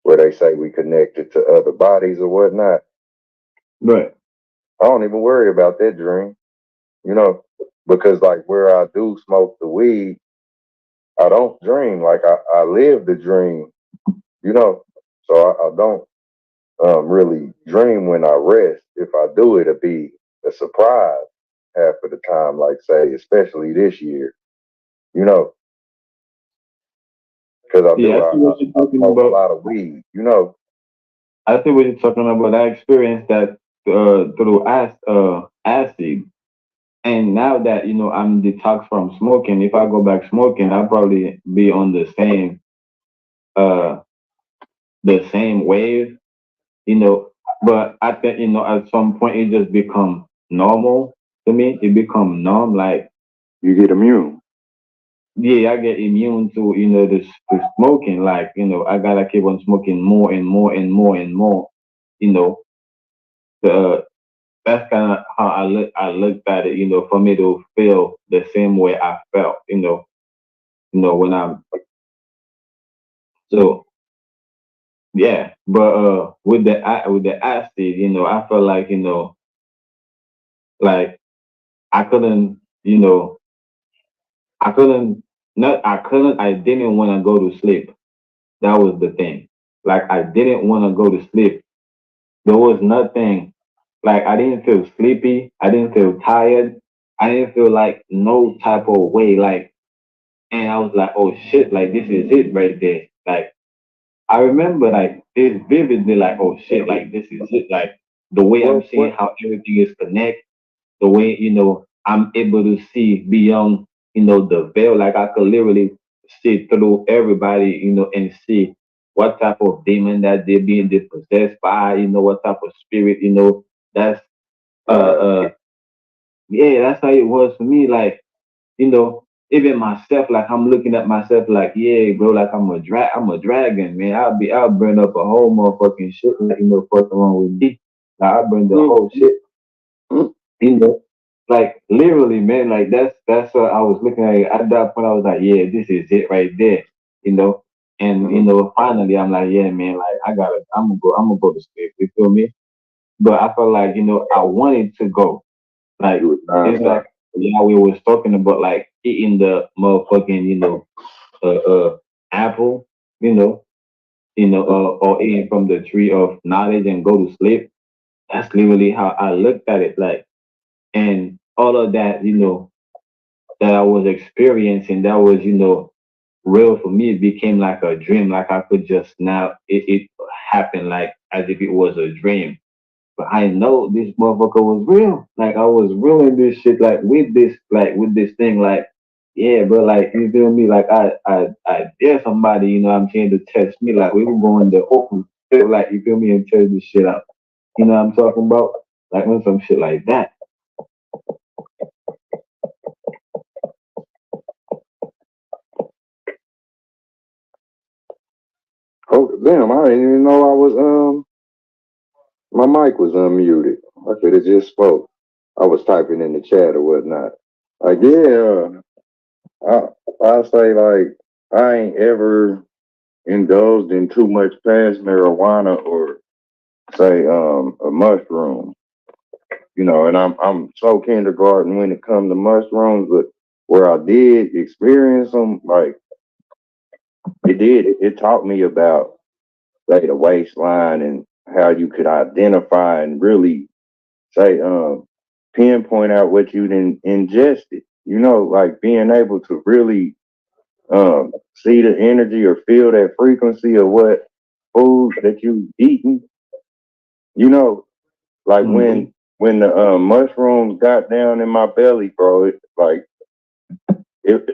where they say we connected to other bodies or whatnot. Right. I don't even worry about that dream. You know, because like where I do smoke the weed, I don't dream. Like I live the dream. You know, so I don't really dream when I rest. If I do, it'll be a surprise half of the time. Like say, especially this year. You know, because I Yeah, do. I see what you're I talking smoke a about. lot of weed. You know. I see what you're talking about. I experienced that through acid. And now that I'm detoxed from smoking, if I go back smoking, I'll probably be on uh the same wave, you know. But I think at some point it just become normal to me. It become norm. Like You get immune. yeah, I get immune to to smoking. Like I gotta keep on smoking more and more and more and more. You know, the that's kind of how I looked at it. For me to feel the same way I felt. When I'm so yeah. But with the acid, I felt like like I couldn't, I couldn't not I couldn't I didn't want to go to sleep. That was the thing. Like I didn't want to go to sleep. There was nothing like I didn't feel sleepy. I didn't feel tired. I didn't feel like no type of way. Like and I was like, oh shit, like this is it right there. Like I remember like this vividly, like, oh shit, like this is it. Like the way I'm seeing What? how everything is connected, the way, I'm able to see beyond, the veil. Like I could literally see through everybody, and see what type of demon that they're being possessed by, what type of spirit, that's Right. yeah, that's how it was for me. Like, even myself, like I'm looking at myself like, yeah, bro, like I'm a dragon, man. I'll burn up a whole motherfucking shit, like, fucking wrong with me. Like I burn the Mm, whole shit, mm, you know. Like literally, man, like that's what I was looking at. At that point I was like, yeah, this is it right there, you know. And mm. finally I'm like, yeah, man, like I'm gonna go to sleep, you feel me? But I felt like, I wanted to go. You Like was it's nonstop. like yeah, we was talking about like eating the motherfucking, apple, or eating from the tree of knowledge and go to sleep. That's literally how I looked at it. Like, and all of that, that I was experiencing, that was, real for me. It became like a dream. Like I could just now, it happened like as if it was a dream. But I know this motherfucker was real. Like I was real in this shit, like with this thing, like, yeah, but like you feel me? Like I dare somebody, what I'm saying, to test me. Like we were going to open field, like you feel me, and test this shit out. You know what I'm talking about? Like on some shit like that. Oh damn! I didn't even know I was my mic was unmuted. I could have just spoke. I was typing in the chat or whatnot. Like yeah, I say like I ain't ever indulged in too much past marijuana or say a mushroom. And I'm so kindergarten when it comes to mushrooms, but where I did experience them, like it taught me about say the waistline and how you could identify and really say pinpoint out what you didn't ingested. You know, like being able to really see the energy or feel that frequency of what food that you eating. You know, like Mm-hmm. when the mushrooms got down in my belly, bro, it like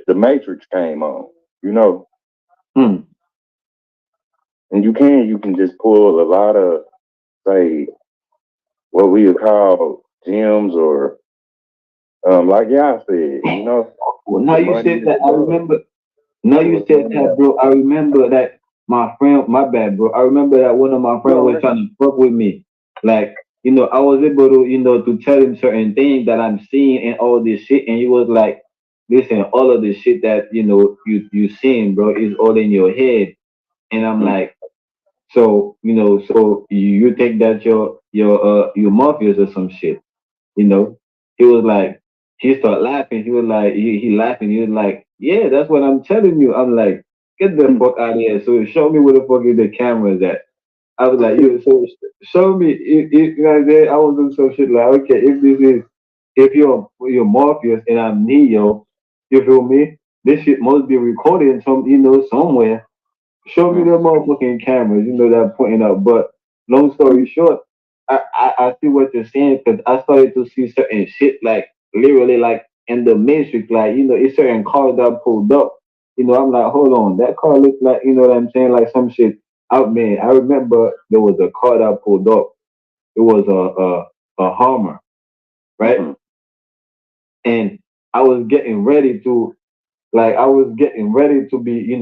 the matrix came on. You know, Mm. and you can just pull a lot of say what we would call gems or like y'all said, you know, Well, now the you money said is that, I above. remember. Now It you was said that, bro. I remember that my friend, my bad, bro. I remember that one of my friends no, was trying to fuck with me. Like, I was able to, to tell him certain things that I'm seeing and all this shit. And he was like, listen, all of the shit that, you seeing, bro, is all in your head. And I'm mm, like, so, so you think that you're Morpheus or some shit, you know? He was like, he started laughing. He was like, he laughing. He was like, yeah, that's what I'm telling you. I'm like, get the mm, fuck out of here. So show me where the fuck is the cameras at. I was like, yo, so show me. If you know what I'm saying? I was doing some shit like, okay, if you're Morpheus and I'm Neo, you feel me? This shit must be recorded in somewhere. Show me the mm, motherfucking cameras, that pointing up. But long story short, I see what you're saying because I started to see certain shit like literally like in the matrix, like it's certain cars that pulled up. I'm like, hold on, that car looks like what I'm saying, like some shit out, man. I remember there was a car that pulled up. It was a Hummer, right? mm, And I was getting ready to like I was getting ready to be,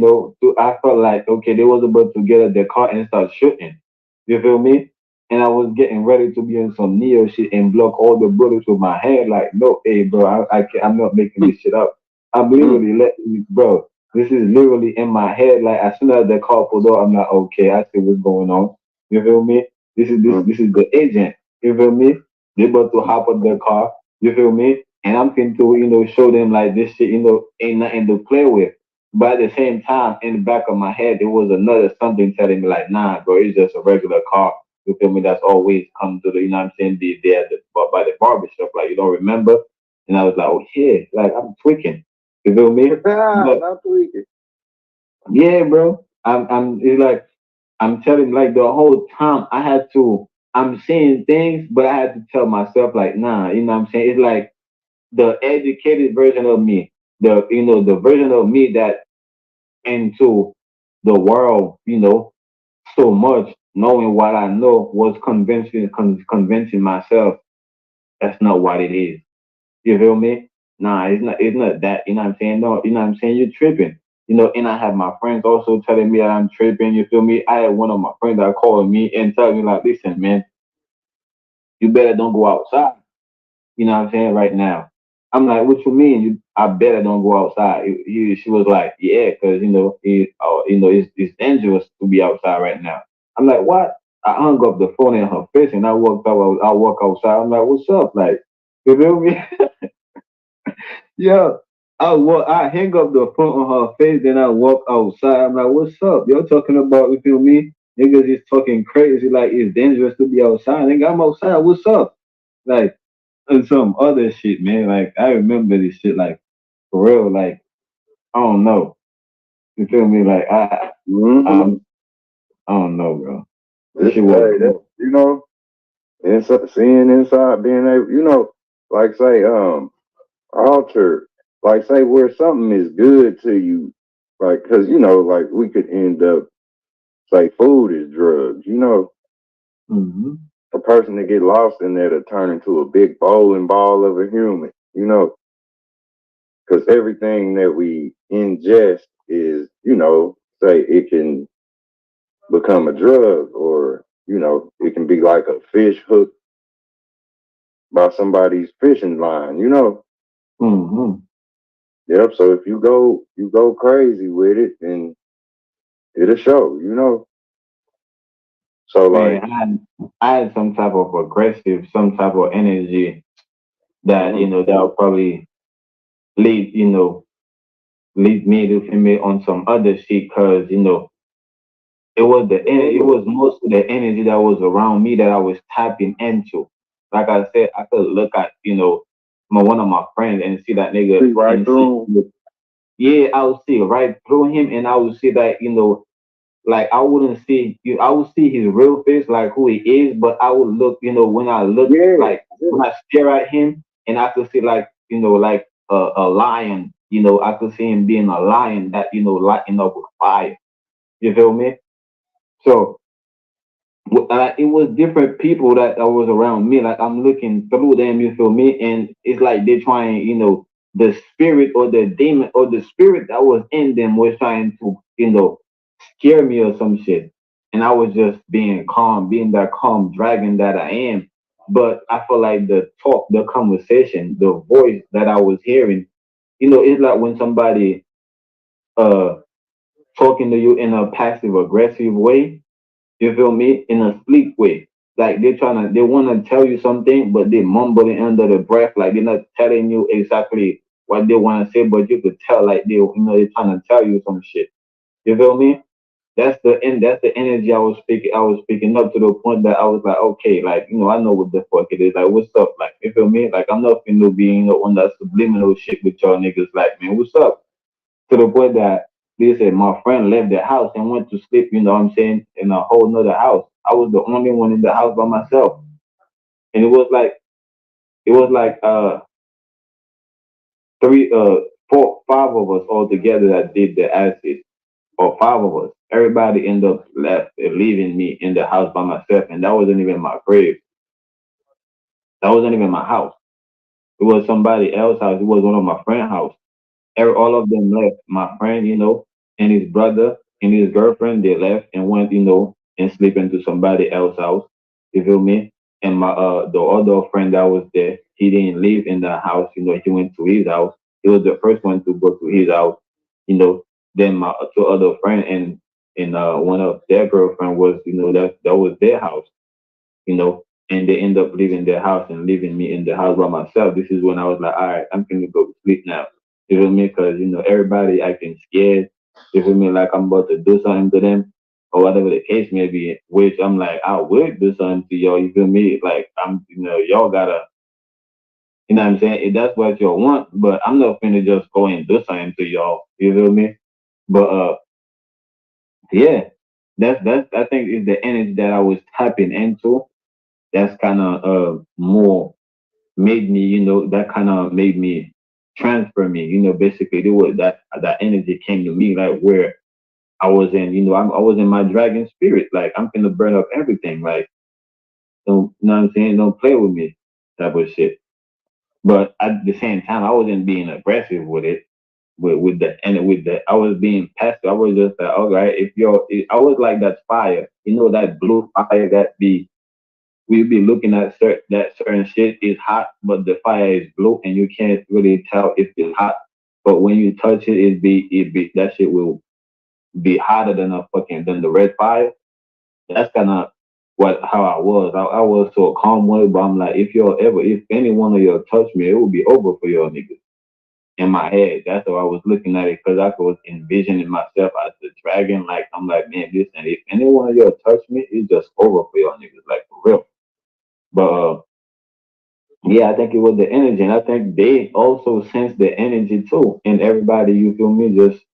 I felt like okay, they was about to get at the car and start shooting. You feel me? And I was getting ready to be in some neo shit and block all the bullets with my hand. Like, no, hey, bro, I'm not making mm, this shit up. I'm mm, literally letting you, bro. This is literally in my head. Like, as soon as the car pulled up, I'm like, okay, I see what's going on. You feel me? This is this mm, this is the agent. You feel me? They about to hop on the car. You feel me? And I'm going to, show them like this shit, ain't nothing to play with. But at the same time, in the back of my head, there was another something telling me like, nah, bro, it's just a regular car. You feel me? That's always come to the, you know what I'm saying, there by the barber shop. Like, you don't remember? And I was like, oh, yeah, like, I'm tweaking. You feel me? But not tweaking. yeah, bro, it's like, I'm telling like the whole time I'm saying things, but I had to tell myself like, nah, you know what I'm saying? It's like the educated version of me, the version of me that into the world, so much knowing what I know was convincing myself that's not what it is. You feel me? Nah, it's not that, you know what I'm saying? No, you know what I'm saying? You're tripping. And I have my friends also telling me that I'm tripping, you feel me? I had one of my friends that called me and telling me like, listen, man, you better don't go outside. You know what I'm saying, right now. I'm like, what you mean? I better don't go outside. She was like, yeah, because it's dangerous to be outside right now. I'm like, what? I hung up the phone in her face and I walked out. I walk outside. I'm like, what's up? Like, you feel me? Yeah. I hang up the phone on her face, then I walk outside. I'm like, what's up? You're talking about, you feel me? Niggas is talking crazy, like it's dangerous to be outside. Nigga, I'm outside. What's up? Like, and some other shit, man. Like I remember this shit, like for real. Like I don't know. You feel me? Like Mm-hmm. I don't know, bro. This This, shit was. hey, that, inside, seeing inside, being able, like say, alter, like say where something is good to you, like, cause like we could end up, say food is drugs, Mm-hmm. a person that get lost in there to turn into a big bowling ball of a human, cause everything that we ingest is, say it can become a drug or, it can be like a fish hooked by somebody's fishing line. Mm-hmm. Yep. So if you go crazy with it, then it'll show. So Man, like, I had some type of aggressive, some type of energy that mm, that will probably lead you know, lead me to me on some other shit, cause It was it was mostly the energy that was around me that I was tapping into. Like I said, I could look at, one of my friends and see that nigga See right and see, through 'em. yeah, I would see right through him, and I would see that, like I wouldn't see you. I would see his real face, like who he is, but I would look, when I look, Yeah, like when I stare at him, and I could see like, like a lion. I could see him being a lion that, lighting up with fire. You feel me? So it was different people that was around me. Like I'm looking through them, you feel me? And it's like they're trying, the spirit or the demon or the spirit that was in them was trying to, scare me or some shit. And I was just being calm, being that calm dragon that I am. But I feel like the talk, the conversation, the voice that I was hearing, it's like when somebody uh talking to you in a passive aggressive way, you feel me? In a sleep way. Like they wanna tell you something, but they mumbling under the breath, like they're not telling you exactly what they wanna say, but you could tell like they're trying to tell you some shit. You feel me? That's the energy I was picking up to the point that I was like, okay, like, I know what the fuck it is. Like, what's up? Like, you feel me? Like I'm not finna be, on that subliminal shit with y'all niggas. Like, man, what's up? To the point that they said my friend left the house and went to sleep, you know what I'm saying, in a whole nother house. I was the only one in the house by myself. And it was like three four five of us all together that did the acid. Or five of us. Everybody ended up leaving me in the house by myself, and that wasn't even my grave. That wasn't even my house. It was somebody else's house. It was one of my friend's house. All of them left. My friend, and his brother and his girlfriend, they left and went, and sleep into somebody else's house. You feel me? And my the other friend that was there, he didn't live in the house. He went to his house. He was the first one to go to his house. You know. Then my two other friend and one of their girlfriend was, that was their house. And they end up leaving their house and leaving me in the house by myself. This is when I was like, all right, I'm gonna go to sleep now. You feel me? Because everybody acting scared. You feel me? Like I'm about to do something to them or whatever the case may be. Which I'm like, I will do something to y'all. You feel me? Like y'all gotta, what I'm saying? If that's what y'all want, but I'm not finna just go and do something to y'all. You feel me? But yeah, that's I think is the energy that I was tapping into. That's kind of more made me, that kind of made me transfer me, basically it was that energy came to me like where I was in, I was in my dragon spirit, like I'm gonna burn up everything, like don't, you know what I'm saying, don't play with me, type of shit. But at the same time, I wasn't being aggressive with it, with the I was being passive. I was just like, all right, I was like that fire, that blue fire that we'll be looking at that certain shit is hot, but the fire is blue, and you can't really tell if it's hot. But when you touch it, it be that shit will be hotter than the red fire. That's kind of what how I was. I was so calm with it, but I'm like, if any one of y'all touch me, it will be over for y'all niggas. In my head, that's how I was looking at it because I was envisioning myself as the dragon. Like I'm like, man, listen, if any one of y'all touch me, it's just over for y'all niggas, like for real. But yeah, I think it was the energy, and I think they also sense the energy too. And everybody, you feel me, just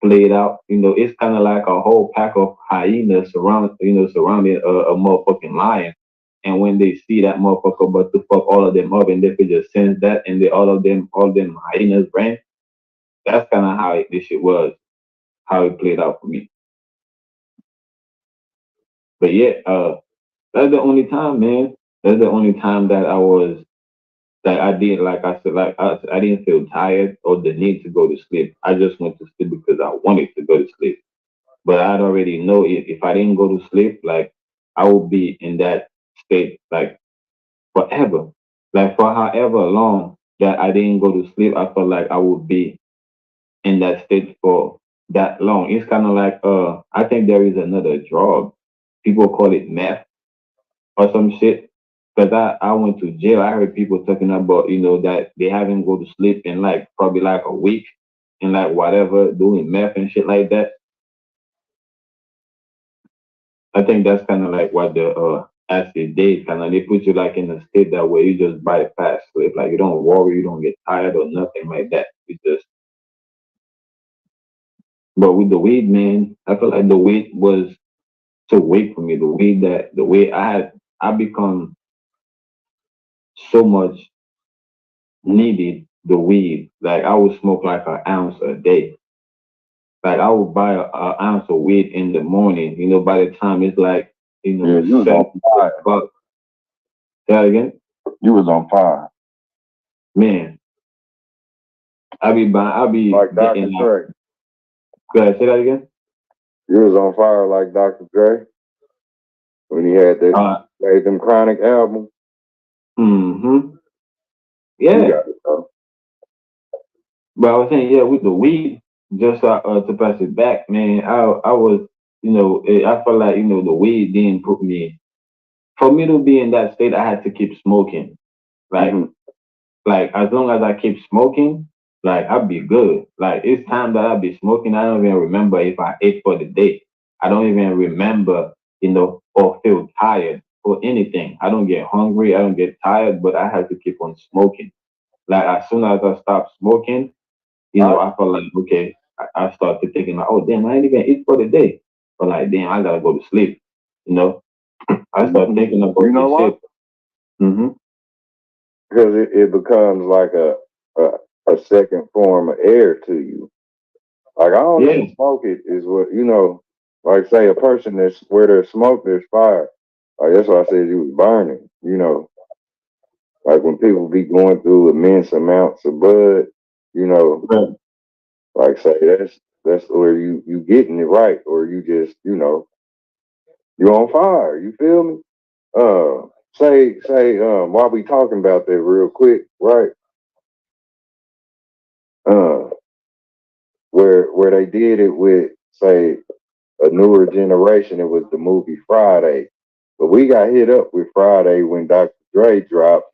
played out. It's kind of like a whole pack of hyenas surrounding a motherfucking lion. And when they see that motherfucker about to fuck all of them up, and they could just sense that, and all them hyenas ran. That's kind of how this shit was, how it played out for me. But yeah, that's the only time, man. That's the only time that I did, like I said, like I didn't feel tired or the need to go to sleep. I just went to sleep because I wanted to go to sleep. But I'd already know if I didn't go to sleep, like I would be in that state like forever. Like for however long that I didn't go to sleep, I felt like I would be in that state for that long. It's kind of like I think there is another drug. People call it meth or some shit. Because I went to jail. I heard people talking about, that they haven't go to sleep in like probably like a week and like whatever, doing meth and shit like that. I think that's kind of like what the acid did. Kind of they put you like in a state that way you just bypass sleep. Like you don't worry, you don't get tired or nothing like that. You just. But with the weed, man, I feel like the weed was too weak for me. The way I become so much needed the weed. Like I would smoke like an ounce a day. Like I would buy a ounce of weed in the morning. By the time it's like Yeah, you was on 7 fire. o'clock. Say that again, You was on fire. man. I be Like Dr. getting like. Dre. Go ahead, say that again. You was on fire like Dr. Dre when he had that Uh, made them chronic album. mm-hmm. You Yeah, got it, though. but I was saying, yeah, with the weed, just to pass it back, man. I was, I felt like the weed didn't put me. For me to be in that state, I had to keep smoking. Like, Mm-hmm. like as long as I keep smoking, like I'll be good. Like it's time that I'll be smoking. I don't even remember if I ate for the day. I don't even remember, or feel tired or anything. I don't get hungry. I don't get tired, but I have to keep on smoking. Like as soon as I stop smoking, I, I felt like okay. I started thinking like, oh damn, I ain't even eat for the day. But like, damn, I gotta go to sleep. You know, I started you thinking about know this why? shit. Mm-hmm. Because it becomes like a a second form of air to you. Like I don't Yeah. even smoke it is what like say a person that's where there's smoke, there's fire. Like that's why I said you was burning, like when people be going through immense amounts of blood, you know, Right. like say that's where you getting it right or you just, you on fire. You feel me? While we talking about that real quick, right? Uh where they did it with say a newer generation, it was the movie Friday. But we got hit up with Friday when Dr. Dre dropped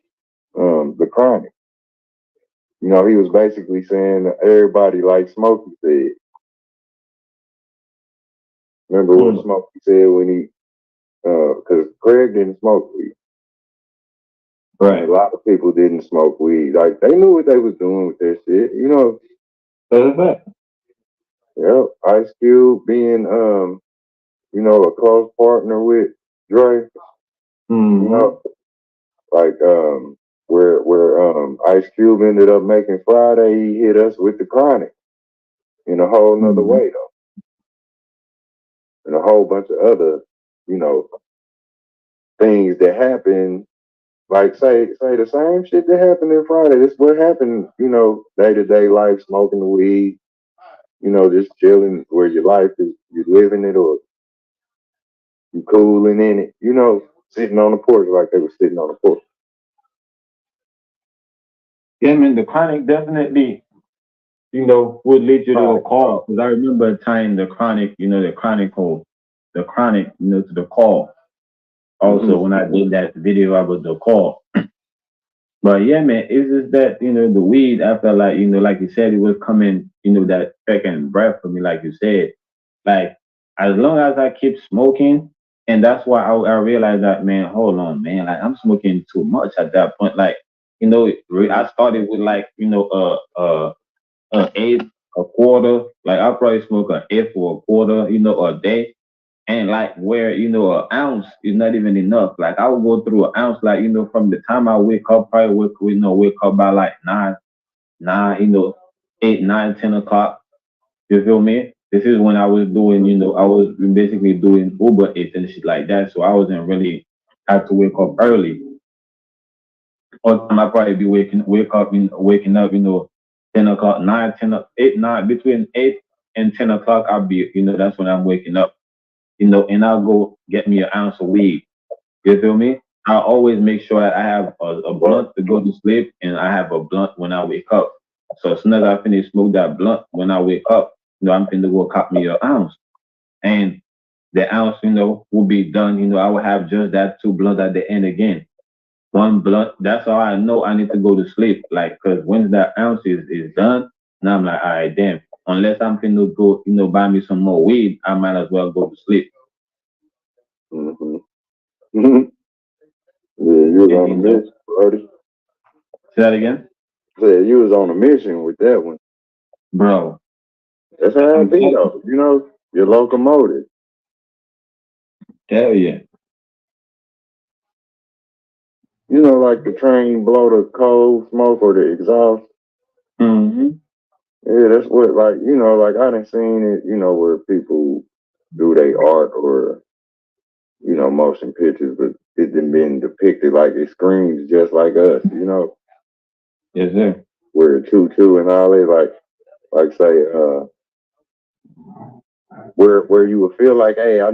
the Chronic. He was basically saying that everybody like Smokey said. Remember what Mm. Smokey said when he because Craig didn't smoke weed. And a Right. lot of people didn't smoke weed. Like they knew what they was doing with that shit. That's a fact. Ice Cube being a close partner with Dre, you Mm-hmm. know, like where Ice Cube ended up making Friday, he hit us with the Chronic in a whole nother Mm-hmm. way though, and a whole bunch of other, you know, things that happen. Like say the same shit that happened in Friday. This what happened, day to day life, smoking the weed, just chilling where your life is, you living it or you cooling in it, sitting on the porch like they were sitting on the porch. Yeah, man, the chronic definitely, would lead you to a Chronic call. talk. Because I remember tying the chronic, the chronic, to the call. Also, Mm-hmm. when I did that video about the call. But yeah, man, it's just that, the weed, I felt like, like you said, it was coming, that second breath for me, like you said. Like, as long as I keep smoking, and that's why I realized that, man, hold on, man, like I'm smoking too much at that point. Like, I started with like, a eighth, a quarter. Like I probably smoke an eighth or a quarter, a day. And like where, an ounce is not even enough. Like I will go through an ounce, like, from the time I wake up, probably wake up by like nine, 8, 9, 10 o'clock. You feel me? This is when I was doing, I was basically doing Uber Eats and shit like that. So I wasn't really have to wake up early. All time I probably be waking up, 10 o'clock, 9, 10, 8, 9, between 8 and 10 o'clock. I'll be, that's when I'm waking up, and I'll go get me an ounce of weed. You feel me? I always make sure that I have a But blunt to go to sleep, and I have a blunt when I wake up. So as soon as I finish smoke that blunt, when I wake up, I'm finna go cop me an ounce, and the ounce, will be done. I will have just that two blunt at the end again. One blunt. That's how I know I need to go to sleep. Like, cause when that ounce is done, now I'm like, all right, damn. Unless I'm finna go, buy me some more weed, I might as well go to sleep. Mm-hmm. Yeah, you was on a You know, mission, buddy. say that again, Said you was on a mission with that one. bro. That's how it I'm be telling though. You know, your locomotive. tell you. You know, like the train blow the coal smoke or the exhaust. Mm-hmm. Yeah, that's what like like I done seen it. You know, where people do their art or motion pictures, but it done been depicted like it screams just like us. You know, Yes, sir. where tutu and all that. Like say where you would feel like, hey, I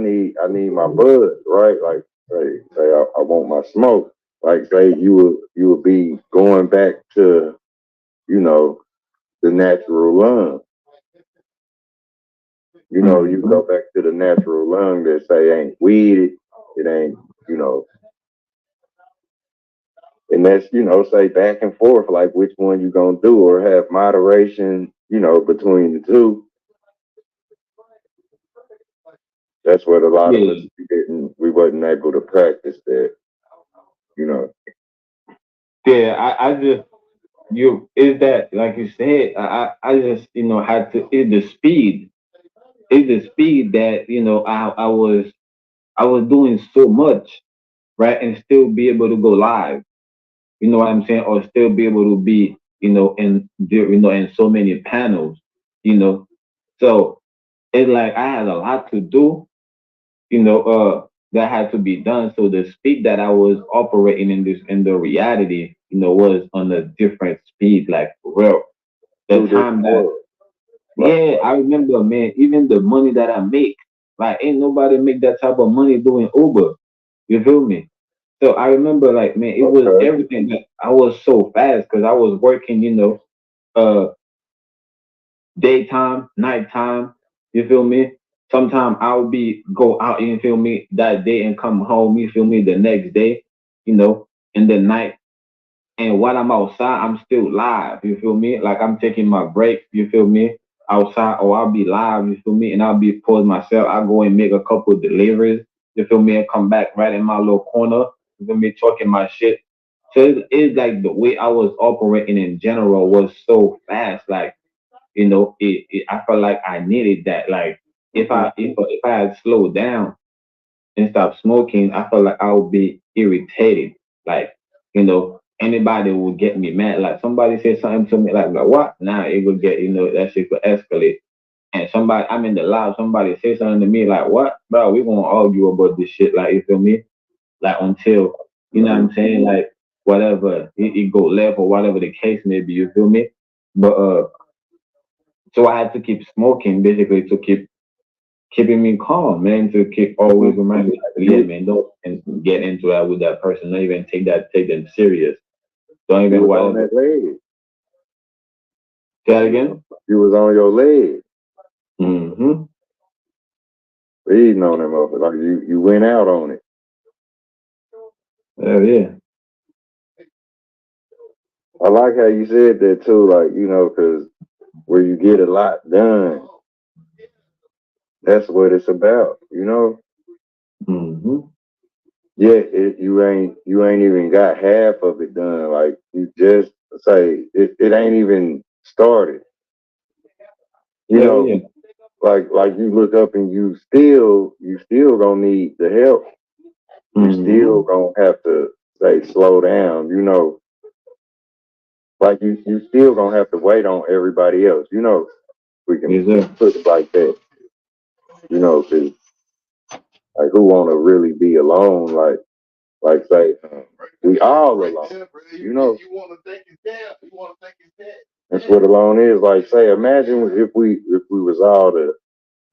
need my bud, right? Like say I want my smoke. Like say you would be going back to you know the natural lung. You Mm-hmm. go back to the natural lung that say ain't weeded, it ain't you know, and that's say back and forth like which one you gonna do or have moderation between the two. That's what a lot of us Yeah. we wasn't able to practice that. You know. Yeah. I just you is that like you said. I just had to is the speed. Is the speed that I was doing so much, right, and still be able to go live. You know what I'm saying, or still be able to be in so many panels. You know, so it's like I had a lot to do. That had to be done. So the speed that I was operating in the reality, was on a different speed, like for real. The Two different time that worlds. Like, yeah, I remember, man, even the money that I make, like ain't nobody make that type of money doing Uber. You feel me? So I remember, like, man, it was okay. everything that I was so fast because I was working, uh, daytime, nighttime. You feel me? Sometimes I'll be go out, you feel me, that day and come home. You feel me? The next day, in the night. And while I'm outside, I'm still live. You feel me? Like I'm taking my break. You feel me? Outside, or I'll be live. You feel me? And I'll be pause myself. I'll go and make a couple of deliveries. You feel me? And come back right in my little corner. You feel me? Talking my shit. So it's like the way I was operating in general was so fast. Like I felt like I needed that. Like Mm-hmm. if I had slowed down and stopped smoking, I felt like I would be irritated. Like, anybody would get me mad. Like somebody said something to me, like what? Now it would get, that shit could escalate. And somebody, I'm in the lab, somebody say something to me, like, what? Bro, we gonna argue about this shit, like, you feel me? Like until, you know what Mm-hmm. I'm saying? Like, whatever, it go left or whatever the case may be, you feel me? But so I had to keep smoking basically to keeping me calm, man, to keep always Mm-hmm. remind me, like, yeah, man, don't and get into that with that person. Don't even take them serious. Don't You even was on whatever. that leg. Say that again. You was on your leg, Mm-hmm. feeding on them up. Like you went out on it. Hell yeah. I like how you said that too. Like because where you get a lot done, that's what it's about. Mm-hmm. Yeah, you ain't even got half of it done. Like you just say it ain't even started. You Hell know, yeah. like you look up and you still gonna need the help. You Mm-hmm. still gonna have to say slow down. Like you still gonna have to wait on everybody else. We can Yes, sir. put it like that. Cause like who wanna really be alone? Like say we all alone. You want to take his dad. You want to take his dad. That's what alone is. Like say imagine if we was all to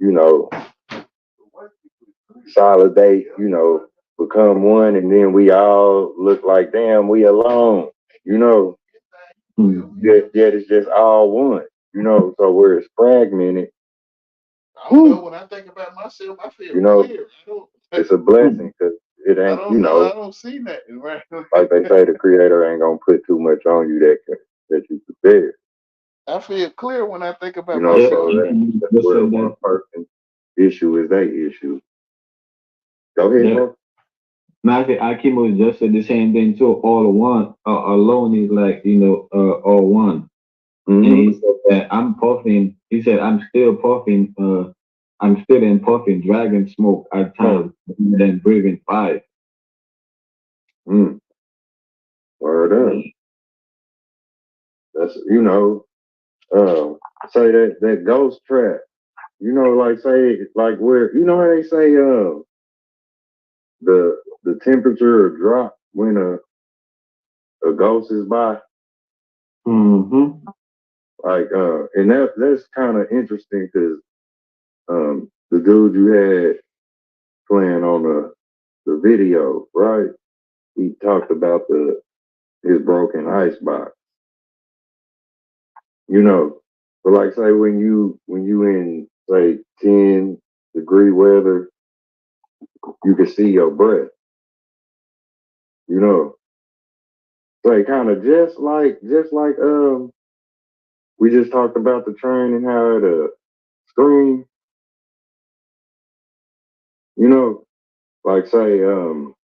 you know consolidate, become one, and then we all look like, damn, we alone, you know, Mm-hmm. yet it's just all one, so where it's fragmented, I don't know. When I think about myself, I feel you know, clear. I don't. it's a blessing because it I ain't, don't know. I don't see nothing. Right. like they say, the creator ain't gonna put too much on you that you could bear, I feel clear when I think about Yeah, myself. so that's just where said one that. person issue is their issue. Go ahead, The bro. Matthew Akimo just said the same thing too. All one alone is like all one. And Mm-hmm. he said that I'm puffing. He said I'm still puffing. I'm still in puffing dragon smoke at times, then breathing fire. Mm. Word up. That's say that ghost trap. Like say like where how they say the temperature will drop when a ghost is by. Mm-hmm. Like and that's kind of interesting because the dude you had playing on the video, right? He talked about his broken ice box. But like say when you in say 10-degree weather, you can see your breath. You know, like kind of just like we just talked about the train and how the screen. You know, like say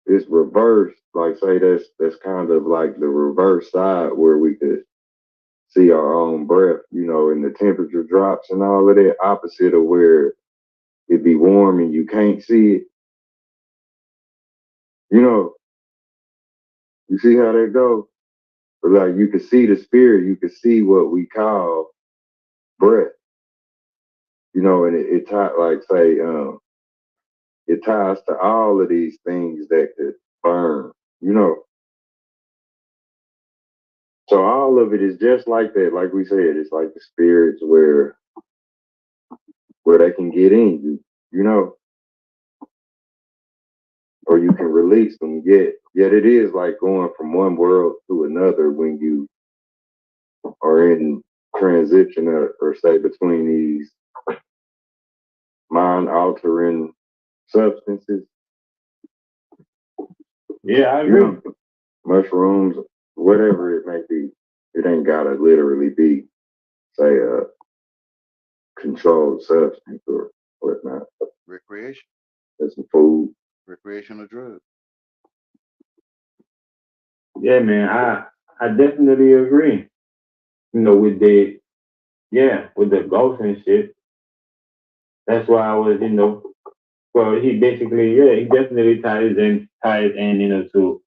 it's reversed. Like say that's kind of like the reverse side where we could see our own breath. And the temperature drops and all of that. Opposite of where it be warm and you can't see it. You know, you see how that goes? But like you can see the spirit, you can see what we call breath. And it ties like say it ties to all of these things that could burn. You know, so all of it is just like that. Like we said, it's like the spirits where they can get in you. You know, or you can release them. Yet it is like going from one world to another when you are in transition or say between these mind altering substances. Yeah, I You agree. know, mushrooms, whatever it may be. It ain't gotta literally be, say, a controlled substance or whatnot. Recreation, There's some food. recreational drug. Yeah, man, I definitely agree. With the ghosts and shit. That's why I was, well, he basically, yeah, he definitely ties in, to,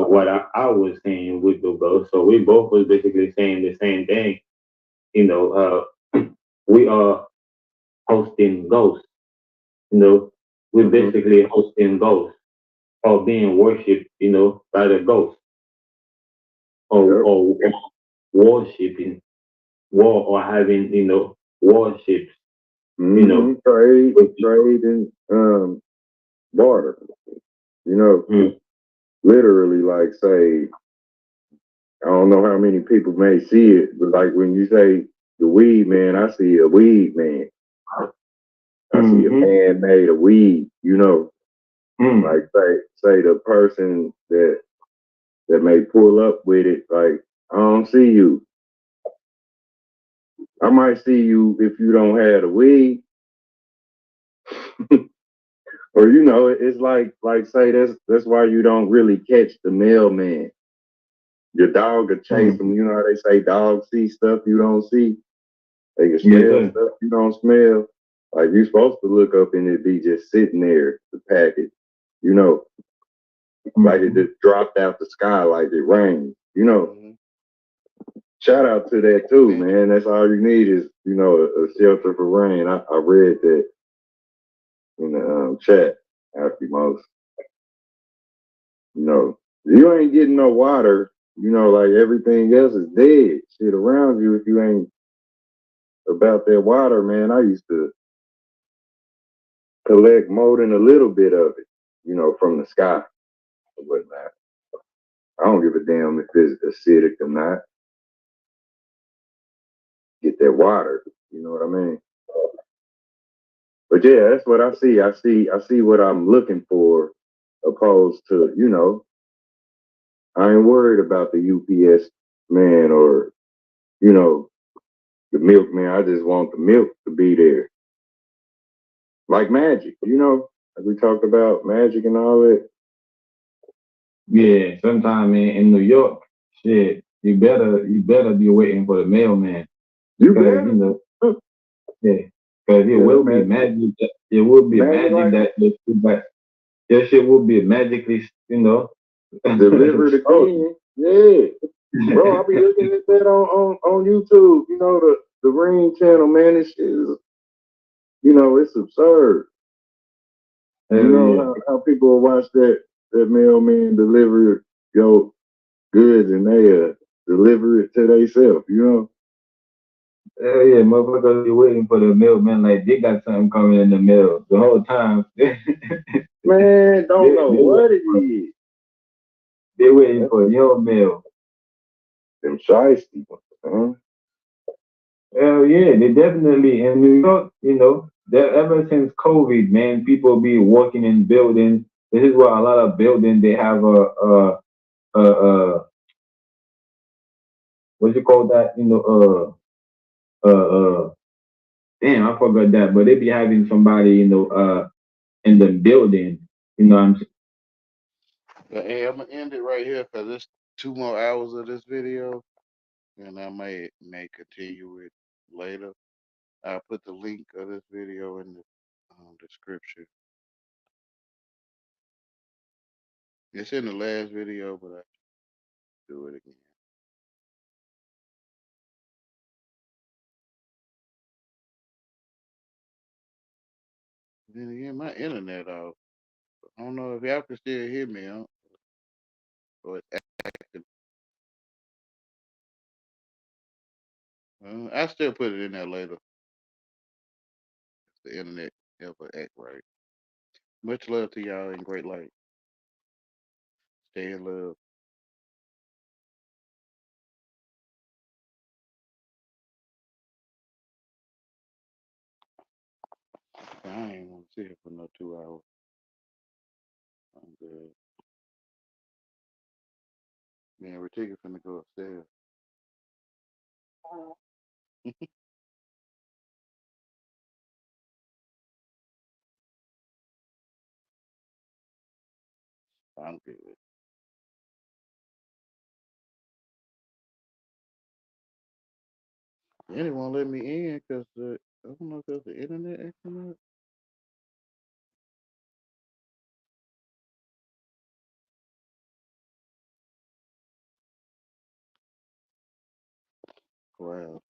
what I was saying with the ghosts. So we both was basically saying the same thing. We are hosting ghosts. You know, we're Mm-hmm. basically hosting ghosts or being worshipped, by the ghosts Yep. or worshiping or having, worships, you know. Mm-hmm. Trade and barter. You know, Mm, literally, like say, I don't know how many people may see it, but like when you say the weed man, I see a weed man. I see a mm-hmm, man made of weed. mm, Like say the person that may pull up with it, like I don't see you. I might see you if you don't have the weed, or it's like say that's why you don't really catch the mailman. Your dog will chase mm. them. You know how they say dogs see stuff you don't see. They can Yes, smell sir. stuff you don't smell. Like you're supposed to look up and it be just sitting there, the package. You know, like it Mm-hmm. just dropped out the sky like it rained. Mm-hmm. Shout out to that too, Magic. man. That's all you need is, a shelter for rain. I read that in the chat after most. You ain't getting no water, like everything else is dead. Shit around you if you ain't about that water, man. I used to collect more than a little bit of it, from the sky or whatnot. I don't give a damn if it's acidic or not. Get that water. You know what I mean? But yeah, that's what I see. I see what I'm looking for, opposed to, I ain't worried about the UPS man or, you know, the milkman. I just want the milk to be there. Like magic. Like we talked about magic and all that. Yeah, sometime in New York, shit, you better be waiting for the mailman. You Because, you better. know, yeah, because it Yeah, will be magic, magic. It will be magic magic like that your shit will be magically, delivered stolen. again. Yeah. Bro, I'll be looking at that on YouTube. You know, the Ring channel, man, this shit is, it's absurd. You Hell know yeah. how people will watch that mailman deliver your goods and they deliver it to themselves, Hell yeah, motherfuckers be waiting for the mailman like they got something coming in the mail the whole time. they, Man, don't know they, what it is. they waiting for your mail. Them shiesty ones, man. Hell yeah, they definitely in New York, that ever since COVID, man, people be working in buildings. This is why a lot of buildings they have a what you call that? Damn, I forgot that, but they be having somebody, in the building, what I'm saying? Hey, I'm gonna end it right here because it's 2 more hours of this video, and I may continue it later. I'll put the link of this video in the description. It's in the last video, but I do it again. Then again, my internet off. I don't know if y'all can still hear me, huh? Or it's acting. I still put it in there later. If the internet ever act right. Much love to y'all and great light. Stay in love. I ain't want to sit here for no 2 hours. I'm good. Man, we're taking finna go upstairs. I'm good. They didn't want to let me in because I don't know if that's the internet acting up. Wow.